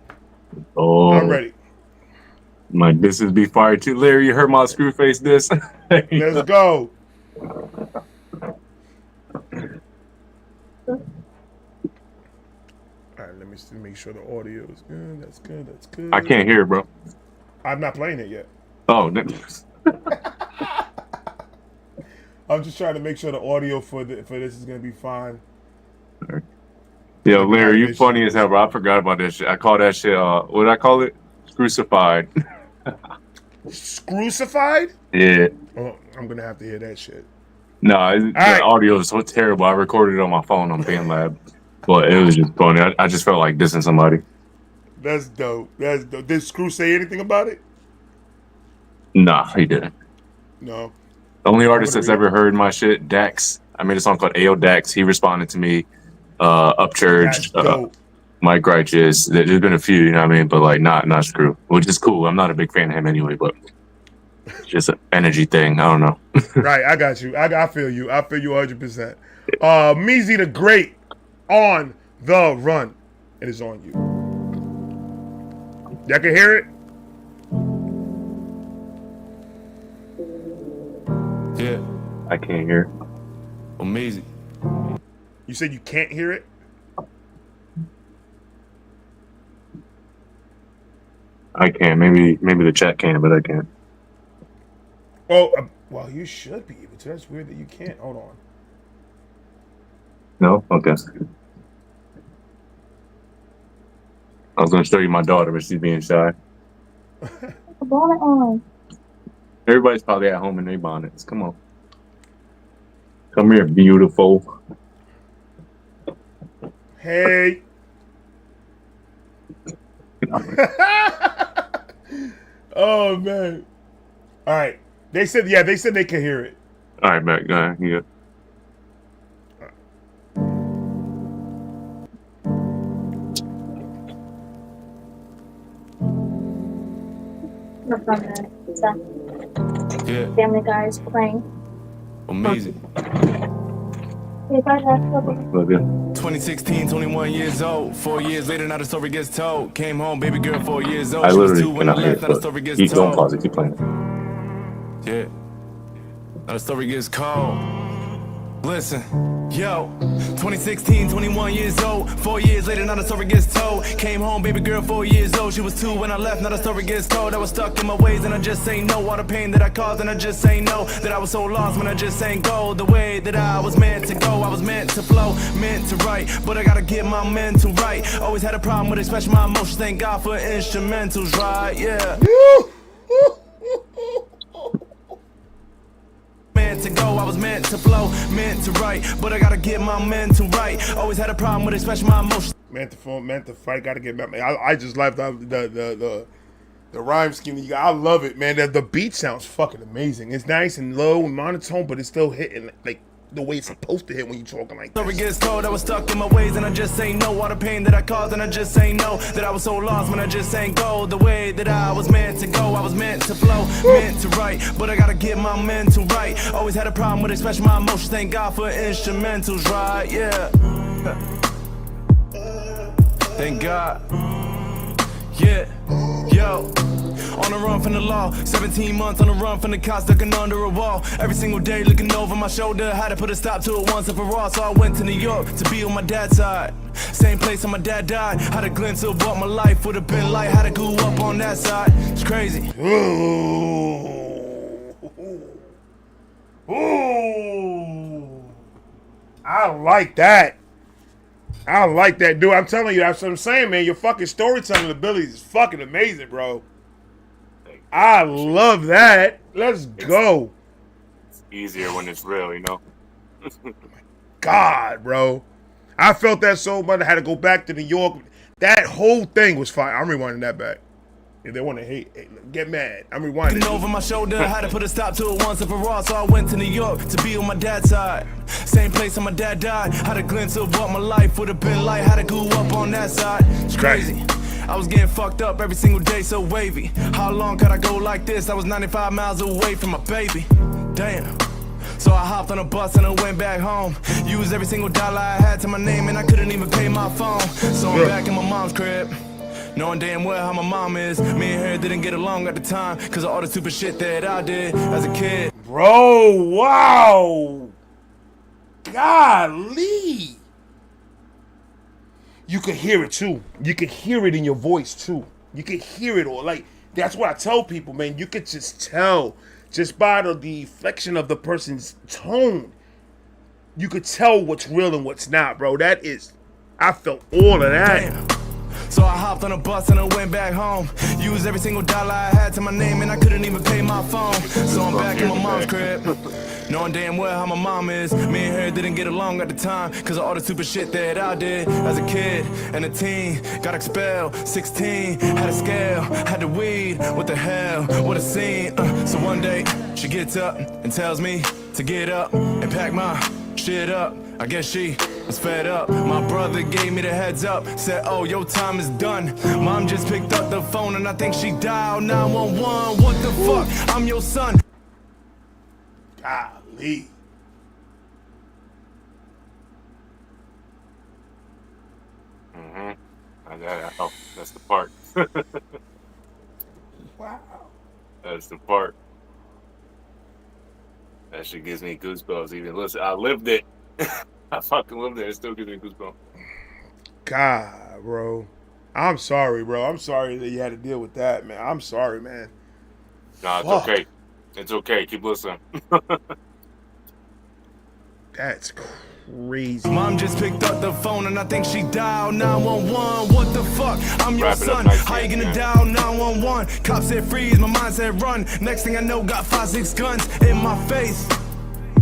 S3: Oh,
S1: I'm ready.
S3: My this is be fire too. Larry, you heard my screw face this.
S1: Let's go. All right, let me make sure the audio is good. That's good. That's good.
S3: I can't hear it, bro.
S1: I'm not playing it yet.
S3: Oh,
S1: I'm just trying to make sure the audio for this is gonna be fine.
S3: Yo, Larry, you funny as hell, bro. I forgot about this shit. I call that shit what did I call it? Crucified.
S1: Crucified?
S3: Yeah.
S1: Oh, I'm gonna have to hear that shit.
S3: No, the audio is so terrible. I recorded it on my phone on BandLab, but it was just funny. I just felt like dissing somebody.
S1: That's dope. That's dope. Did Screw say anything about it?
S3: Nah, he didn't.
S1: No.
S3: The only artist that's ever heard my shit, Dax. I made a song called Ayo Dax. He responded to me. Upchurch, Mike Righteous. There's been a few, you know what I mean? But like not Screw, which is cool. I'm not a big fan of him anyway, but it's just an energy thing. I don't know.
S1: Right, I got you. I feel you. I feel you 100%. Omeezy the Great on the Run. It is on you. Y'all can hear it?
S4: Yeah.
S3: I can't hear.
S4: Omeezy.
S1: You said you can't hear it?
S3: I can't. Maybe the chat can, but I can't.
S1: Oh, well, you should be able to. That's weird that you can't. Hold on.
S3: No? Okay. I was going to show you my daughter, but she's being shy.
S5: Bonnet on.
S3: Everybody's probably at home in their bonnets. Come on. Come here, beautiful.
S1: Hey. Oh man. All right. They said they can hear it.
S3: All right, Mac. Go ahead. Yeah.
S5: We're from the
S4: Yeah.
S5: Family Guys playing.
S4: Omeezy.
S5: Hey, guys, that's
S3: Love you.
S4: 2016, 21 years old. 4 years later, now the story gets told. Came home, baby girl, 4 years old.
S3: I
S4: She was
S3: literally
S4: 2 when I
S3: cannot hear
S4: left,
S3: it,
S4: now the
S3: but
S4: story gets
S3: keep going,
S4: told.
S3: pause it, keep playing it.
S4: Yeah. Now the story gets cold. Listen, yo, 2016, 21 years old. 4 years later, now the story gets told. Came home, baby girl, 4 years old. She was 2 when I left, now the story gets told. I was stuck in my ways and I just ain't know all the pain that I caused, and I just ain't know that I was so lost when I just ain't go the way that I was meant to go. I was meant to flow, meant to write, but I gotta get my mental right. Always had a problem with expressing my emotions. Thank God for instrumentals, right? Yeah. Meant to go, I was meant to flow, meant to write, but I gotta get my mental right. Always had a problem with expressing my emotions.
S1: Meant to phone, meant to fight. Got to get back. I just love the rhyme scheme. I love it, man. The beat sounds fucking amazing. It's nice and low and monotone, but it's still hitting like the way it's supposed to hit when you're talking like
S4: Story
S1: this.
S4: gets told, I was stuck in my ways and I just ain't know all the pain that I caused, and I just ain't know that I was so lost when I just ain't go the way that I was meant to go. I was meant to flow, meant to write, but I gotta get my mental right. Always had a problem with expressing my emotions. Thank God for instrumentals, right? Yeah. Thank God. Yeah. Yo. On the run from the law, 17 months on the run from the cops, ducking under a wall. Every single day looking over my shoulder, had to put a stop to it once and for all. So I went to New York to be on my dad's side. Same place where my dad died. Had a glimpse of what my life would have been like. Had to go up on that side. It's crazy.
S1: Ooh. I like that. I like that, dude. I'm telling you, that's what I'm saying, man. Your fucking storytelling abilities is fucking amazing, bro. I love that. Let's go.
S3: It's easier when it's real, you know?
S1: God, bro. I felt that so much. I had to go back to New York. That whole thing was fine. I'm rewinding that back. If they want to hate, get mad. I'm rewinding.
S4: Looking over my shoulder, had to put a stop to it once and for all. So I went to New York to be on my dad's side. Same place where my dad died. Had a glimpse of what my life would have been like. Had to go up on that side. It's crazy. I was getting fucked up every single day, so wavy. How long could I go like this? I was 95 miles away from my baby. Damn. So I hopped on a bus and I went back home. Used every single dollar I had to my name and I couldn't even pay my phone. So I'm back in my mom's crib, knowing damn well how my mom is. Me and her didn't get along at the time because of all the stupid shit that I did as a kid.
S1: Bro, wow. Golly. You could hear it too. You could hear it in your voice too. You could hear it all. Like, that's what I tell people, man. You could just tell, just by the deflection of the person's tone, you could tell what's real and what's not, bro. That is, I felt all of that.
S4: Damn. So I hopped on a bus and I went back home. Used every single dollar I had to my name and I couldn't even pay my phone. So I'm back in my mom's crib, knowing damn well how my mom is. Me and her didn't get along at the time because of all the stupid shit that I did as a kid and a teen. Got expelled, 16, had a scale, had the weed. What the hell, what a scene. So one day she gets up and tells me to get up and pack my shit up. I guess she was fed up. My brother gave me the heads up, said, oh, your time is done. Mom just picked up the phone and I think she dialed 911. What the fuck? I'm your son.
S1: Golly.
S3: Oh, that's the part.
S1: Wow.
S3: That's the part. That shit gives me goosebumps even. Listen, I lived it. I fucking lived it. It still gives me goosebumps.
S1: God, bro. I'm sorry, bro. I'm sorry that you had to deal with that, man. I'm sorry, man.
S3: Nah, it's
S1: Fuck.
S3: okay. It's okay. Keep listening.
S1: That's crazy.
S4: Mom just picked up the phone and I think she dialed 911. What the fuck? I'm your
S3: Wrap it up
S4: son.
S3: nice,
S4: How you gonna
S3: man.
S4: dial 911? Cops said freeze, my mind said run. Next thing I know, got 5-6 guns in my face.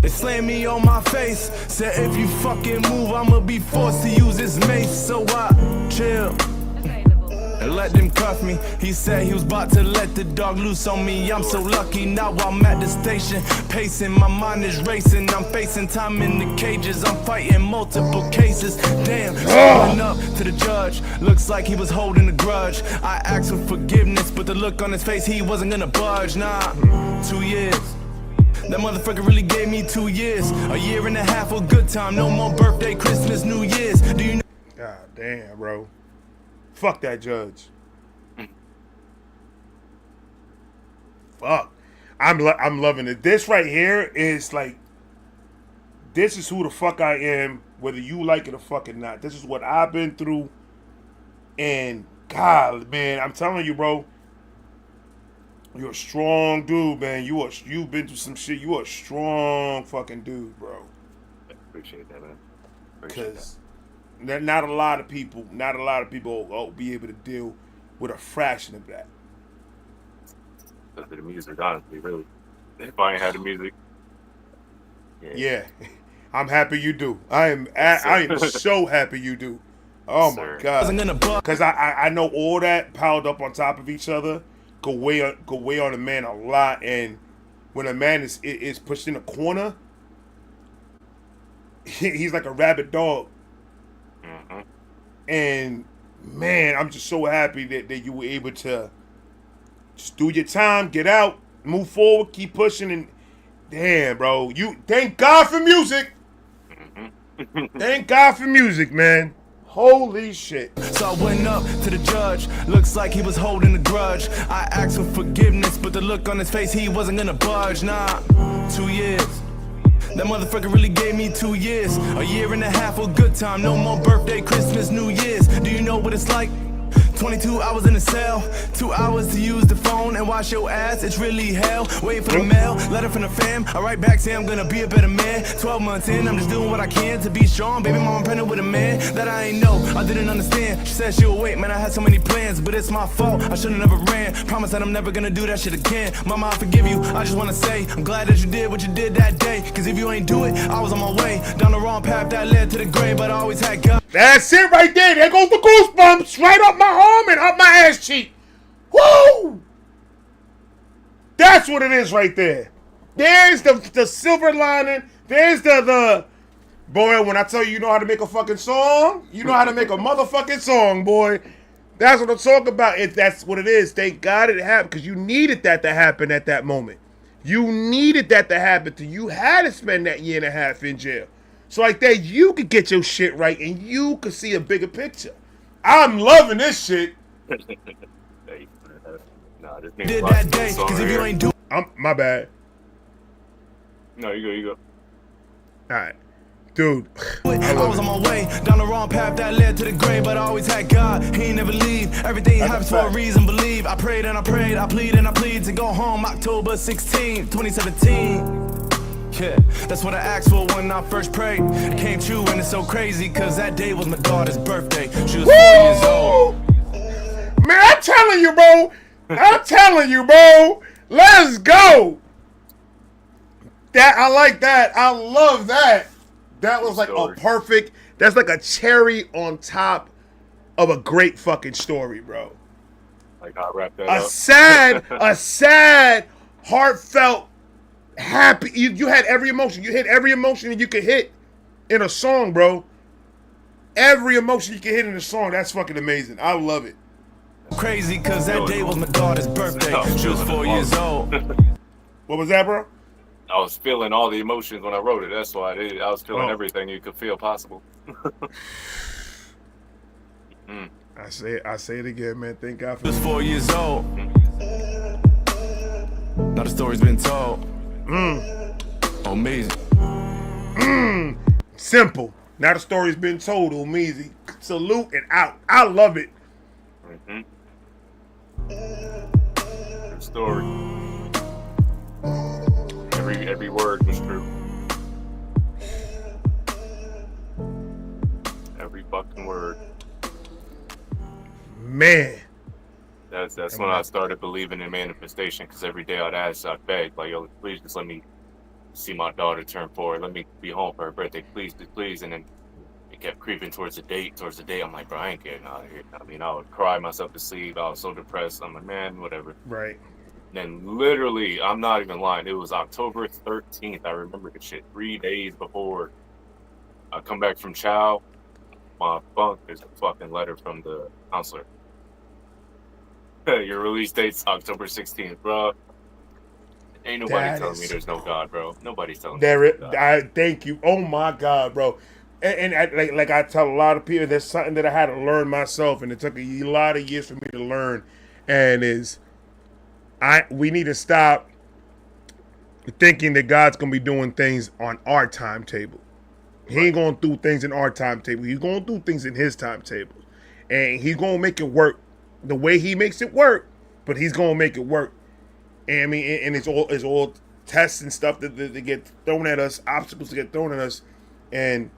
S4: They slammed me on my face. Said if you fucking move, I'ma be forced to use this mace. So I chill and let them cuff me. He said he was about to let the dog loose on me. I'm so lucky now I'm at the station, pacing. My mind is racing. I'm facing time in the cages. I'm fighting multiple cases. Damn, showing up to the judge. Looks like he was holding a grudge. I asked for forgiveness, but the look on his face, he wasn't gonna budge. Nah, 2 years. That motherfucker really gave me 2 years. A year and a half of good time. No more birthday, Christmas, New Year's. Do you know?
S1: God damn, bro. Fuck that judge. Fuck. I'm loving it. This right here is like, this is who the fuck I am, whether you like it or fucking not. This is what I've been through. And God, man, I'm telling you, bro, you're a strong dude, man. You've been through some shit. You are a strong fucking dude, bro.
S3: Appreciate that, man. Appreciate
S1: Because not a lot of people will be able to deal with a fraction of that.
S3: that. The music, honestly, really. If I ain't had the music.
S1: Yeah. I'm happy you do. I am so happy you do. Oh my God. Because I know all that piled up on top of each other go weigh on a man a lot. And when a man is pushed in a corner, he's like a rabid dog.
S3: Mm-hmm.
S1: And man, I'm just so happy that you were able to just do your time, get out, move forward, keep pushing. And damn, bro, you thank God for music. Thank God for music, man. Holy shit.
S4: So I went up to the judge. Looks like he was holding a grudge. I asked for forgiveness, but the look on his face, he wasn't gonna budge. Nah, 2 years. That motherfucker really gave me 2 years. A year and a half of good time. No more birthday, Christmas, New Year's. Do you know what it's like? 22 hours in the cell, 2 hours to use the phone and wash your ass. It's really hell. Wait for the mail, letter from the fam. I write back, say I'm gonna be a better man. 12 months in, I'm just doing what I can to be strong. Baby mama pregnant with a man that I ain't know. I didn't understand. She said she would wait, man. I had so many plans, but it's my fault. I should've never ran. Promise that I'm never gonna do that shit again. Mama, I forgive you. I just wanna say I'm glad that you did what you did that day. Cause if you ain't do it, I was on my way down the wrong path that led to the grave. But I always had God.
S1: That's it right there. There goes the goosebumps right up my arm and up my ass cheek. Woo! That's what it is right there. There's the silver lining. There's the boy, when I tell you know how to make a fucking song, you know how to make a motherfucking song, boy. That's what I'm talking about. That's what it is. Thank God it happened because you needed that to happen at that moment. You needed that to happen to you. Had to spend that year and a half in jail. So like that, you could get your shit right and you could see a bigger picture. I'm loving this shit.
S3: Nah, this means
S4: Did
S3: lots
S4: that
S3: of
S4: day,
S3: songs
S4: cause if
S3: right
S4: you
S3: here.
S4: ain't do
S1: My bad.
S3: No, you go.
S1: All right. Dude.
S4: I was on my way down the wrong path that led to the grave, but I always had God. He ain't never leave. Everything happens for a reason. Believe. I prayed and I prayed. I plead and I plead to go home. October 16, 2017. Yeah, that's what I asked for when I first prayed. It came true and it's so crazy cause that day was my daughter's birthday. She was 4 years old.
S1: Man, I'm telling you, bro. I'm telling you, bro. Let's go. That I like that. I love that. That was like a perfect. That's like a cherry on top of a great fucking story, bro.
S3: Like how I wrap that up.
S1: A sad, heartfelt, happy. You had every emotion. You hit every emotion that you could hit in a song, bro. Every emotion you can hit in a song. That's fucking amazing. I love it.
S4: Crazy cause that day was my daughter's birthday. She was 4 years old.
S1: What was that, bro?
S3: I was feeling all the emotions when I wrote it. That's why I did it. I was feeling everything you could feel possible.
S1: I say it again, man. Thank God for
S4: She was 4 years old. Now the story's been told. Omeezy.
S1: Simple. Now the story's been told, Omeezy. Salute and out. I love it.
S3: story. Every word was true. Every fucking word.
S1: Man.
S3: That's when I started believing in manifestation. Because every day I'd beg, like, yo, please just let me see my daughter turn 4. Let me be home for her birthday, please, please, please. And then it kept creeping towards the date. I'm like, bro, I ain't getting out of here. I mean, I would cry myself to sleep. I was so depressed. I'm like, man, whatever.
S1: Right.
S3: Then literally, I'm not even lying. It was October 13th. I remember the shit. 3 days before I come back from Chow, my phone, there's a fucking letter from the counselor. Your release date's October 16th, bro. Ain't nobody telling me there's no God, bro. Nobody's telling me there's no God.
S1: I thank you. Oh my God, bro. And like I tell a lot of people, there's something that I had to learn myself, and it took a lot of years for me to learn. And we need to stop thinking that God's gonna be doing things on our timetable. He ain't gonna do things in our timetable. He's gonna do things in His timetable, and He's gonna make it work the way He makes it work. But He's gonna make it work. And I mean, and it's all tests and stuff that get thrown at us, obstacles that get thrown at us, and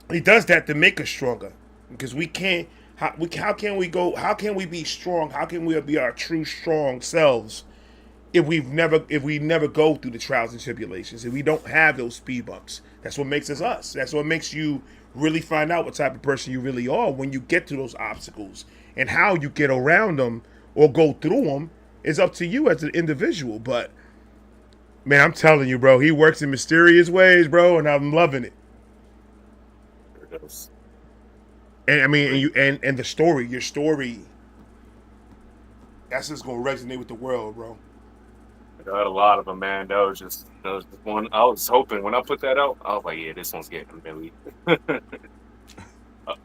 S1: He does that to make us stronger. Because we can't. How can we go? How can we be strong? How can we be our true strong selves if we never go through the trials and tribulations? If we don't have those speed bumps, that's what makes us us. That's what makes you really find out what type of person you really are when you get to those obstacles, and how you get around them or go through them is up to you as an individual. But man, I'm telling you, bro, He works in mysterious ways, bro, and I'm loving it.
S3: There it is.
S1: And I mean, and the story, your story, that's just gonna resonate with the world, bro.
S3: I got a lot of them, man. That was just one. I was hoping when I put that out, I was like, yeah, this one's getting Billy.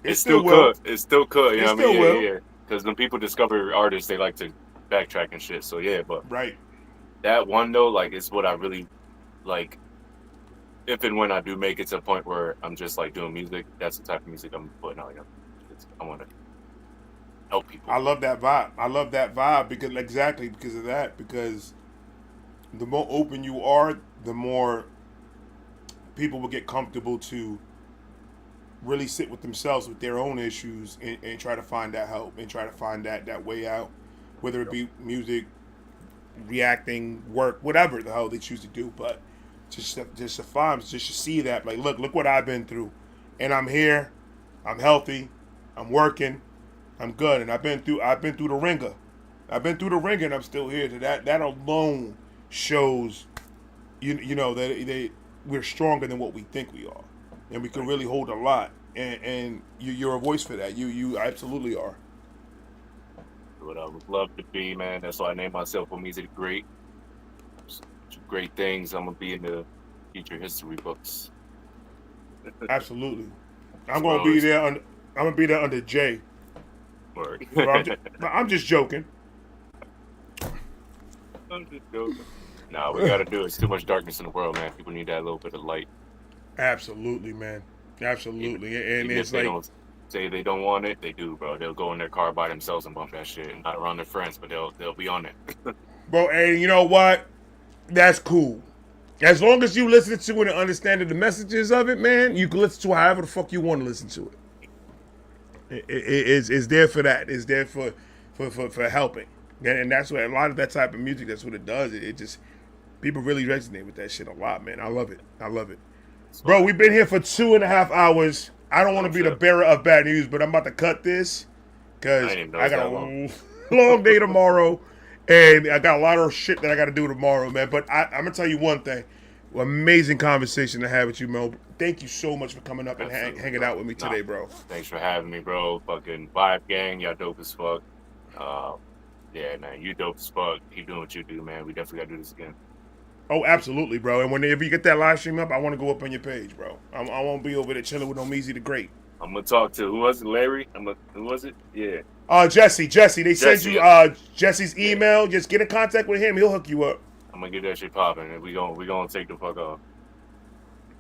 S3: It still could. It still could. You know what I mean? Yeah. Because when people discover artists, they like to backtrack and shit. So yeah, but
S1: right.
S3: That one though, like, it's what I really like. If and when I do make it to a point where I'm just like doing music, that's the type of music I'm putting out. I want to help people.
S1: I love that vibe. Because of that. Because the more open you are, the more people will get comfortable to really sit with themselves with their own issues and try to find that help and try to find that way out, whether it be music, reacting, work, whatever the hell they choose to do. But just to see that, like, look what I've been through, and I'm here, I'm healthy, I'm working, I'm good, and I've been through the ringer, and I'm still here. That alone shows, you know that we're stronger than what we think we are, and we can really hold a lot. And you're a voice for that. You absolutely are.
S3: What I would love to be, man. That's why I named myself Omeezy the Great. Great things. I'm gonna be in the future history books.
S1: Absolutely. I'm gonna be there. I'm gonna be there under Jay.
S3: Word.
S1: I'm just joking.
S3: Nah, we gotta do it. It's too much darkness in the world, man. People need that little bit of light.
S1: Absolutely, man. Absolutely. And
S3: even
S1: it's
S3: if they
S1: like,
S3: don't say they don't want it, they do, bro. They'll go in their car by themselves and bump that shit. Not around their friends, but they'll be on it.
S1: bro, and you know what? That's cool. As long as you listen to it and understand the messages of it, man, you can listen to it however the fuck you want to listen to it. It's there for that. It's there for helping. And that's what a lot of that type of music, that's what it does. It just, people really resonate with that shit a lot, man. I love it. Bro, we've been here for 2.5 hours. I don't want to be the bearer of bad news, but I'm about to cut this because I got a long day tomorrow. And I got a lot of shit that I got to do tomorrow, man. But I'm going to tell you one thing. Amazing conversation to have with you, Mo. Thank you so much for coming up and hanging out with me today, bro.
S3: Thanks for having me, bro. Fucking Vibe Gang, y'all dope as fuck. Yeah, man, you dope as fuck. Keep doing what you do, man. We definitely got to do this again.
S1: Oh, absolutely, bro. And whenever you get that live stream up, I want to go up on your page, bro. I won't be over there chilling with Omeezy the Great.
S3: I'm going to talk to, who was it, Larry? Who was it? Yeah.
S1: Jesse. They sent you Jesse's email. Just get in contact with him. He'll hook you up.
S3: I'm gonna get that shit popping, and we gonna take the fuck off.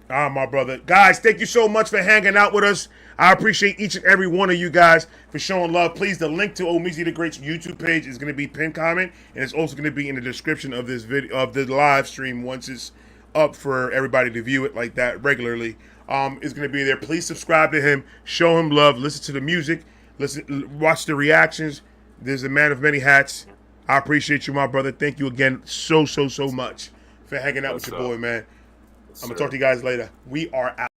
S1: My brother. Guys, thank you so much for hanging out with us. I appreciate each and every one of you guys for showing love. Please, the link to Omeezy the Great's YouTube page is going to be pinned comment, and it's also going to be in the description of this video, of the live stream once it's up for everybody to view it like that regularly. It's going to be there. Please subscribe to him, show him love, listen to the music, watch the reactions. There's a man of many hats. I appreciate you, my brother. Thank you again so much for hanging out with your boy, man. I'm going to talk to you guys later. We are out.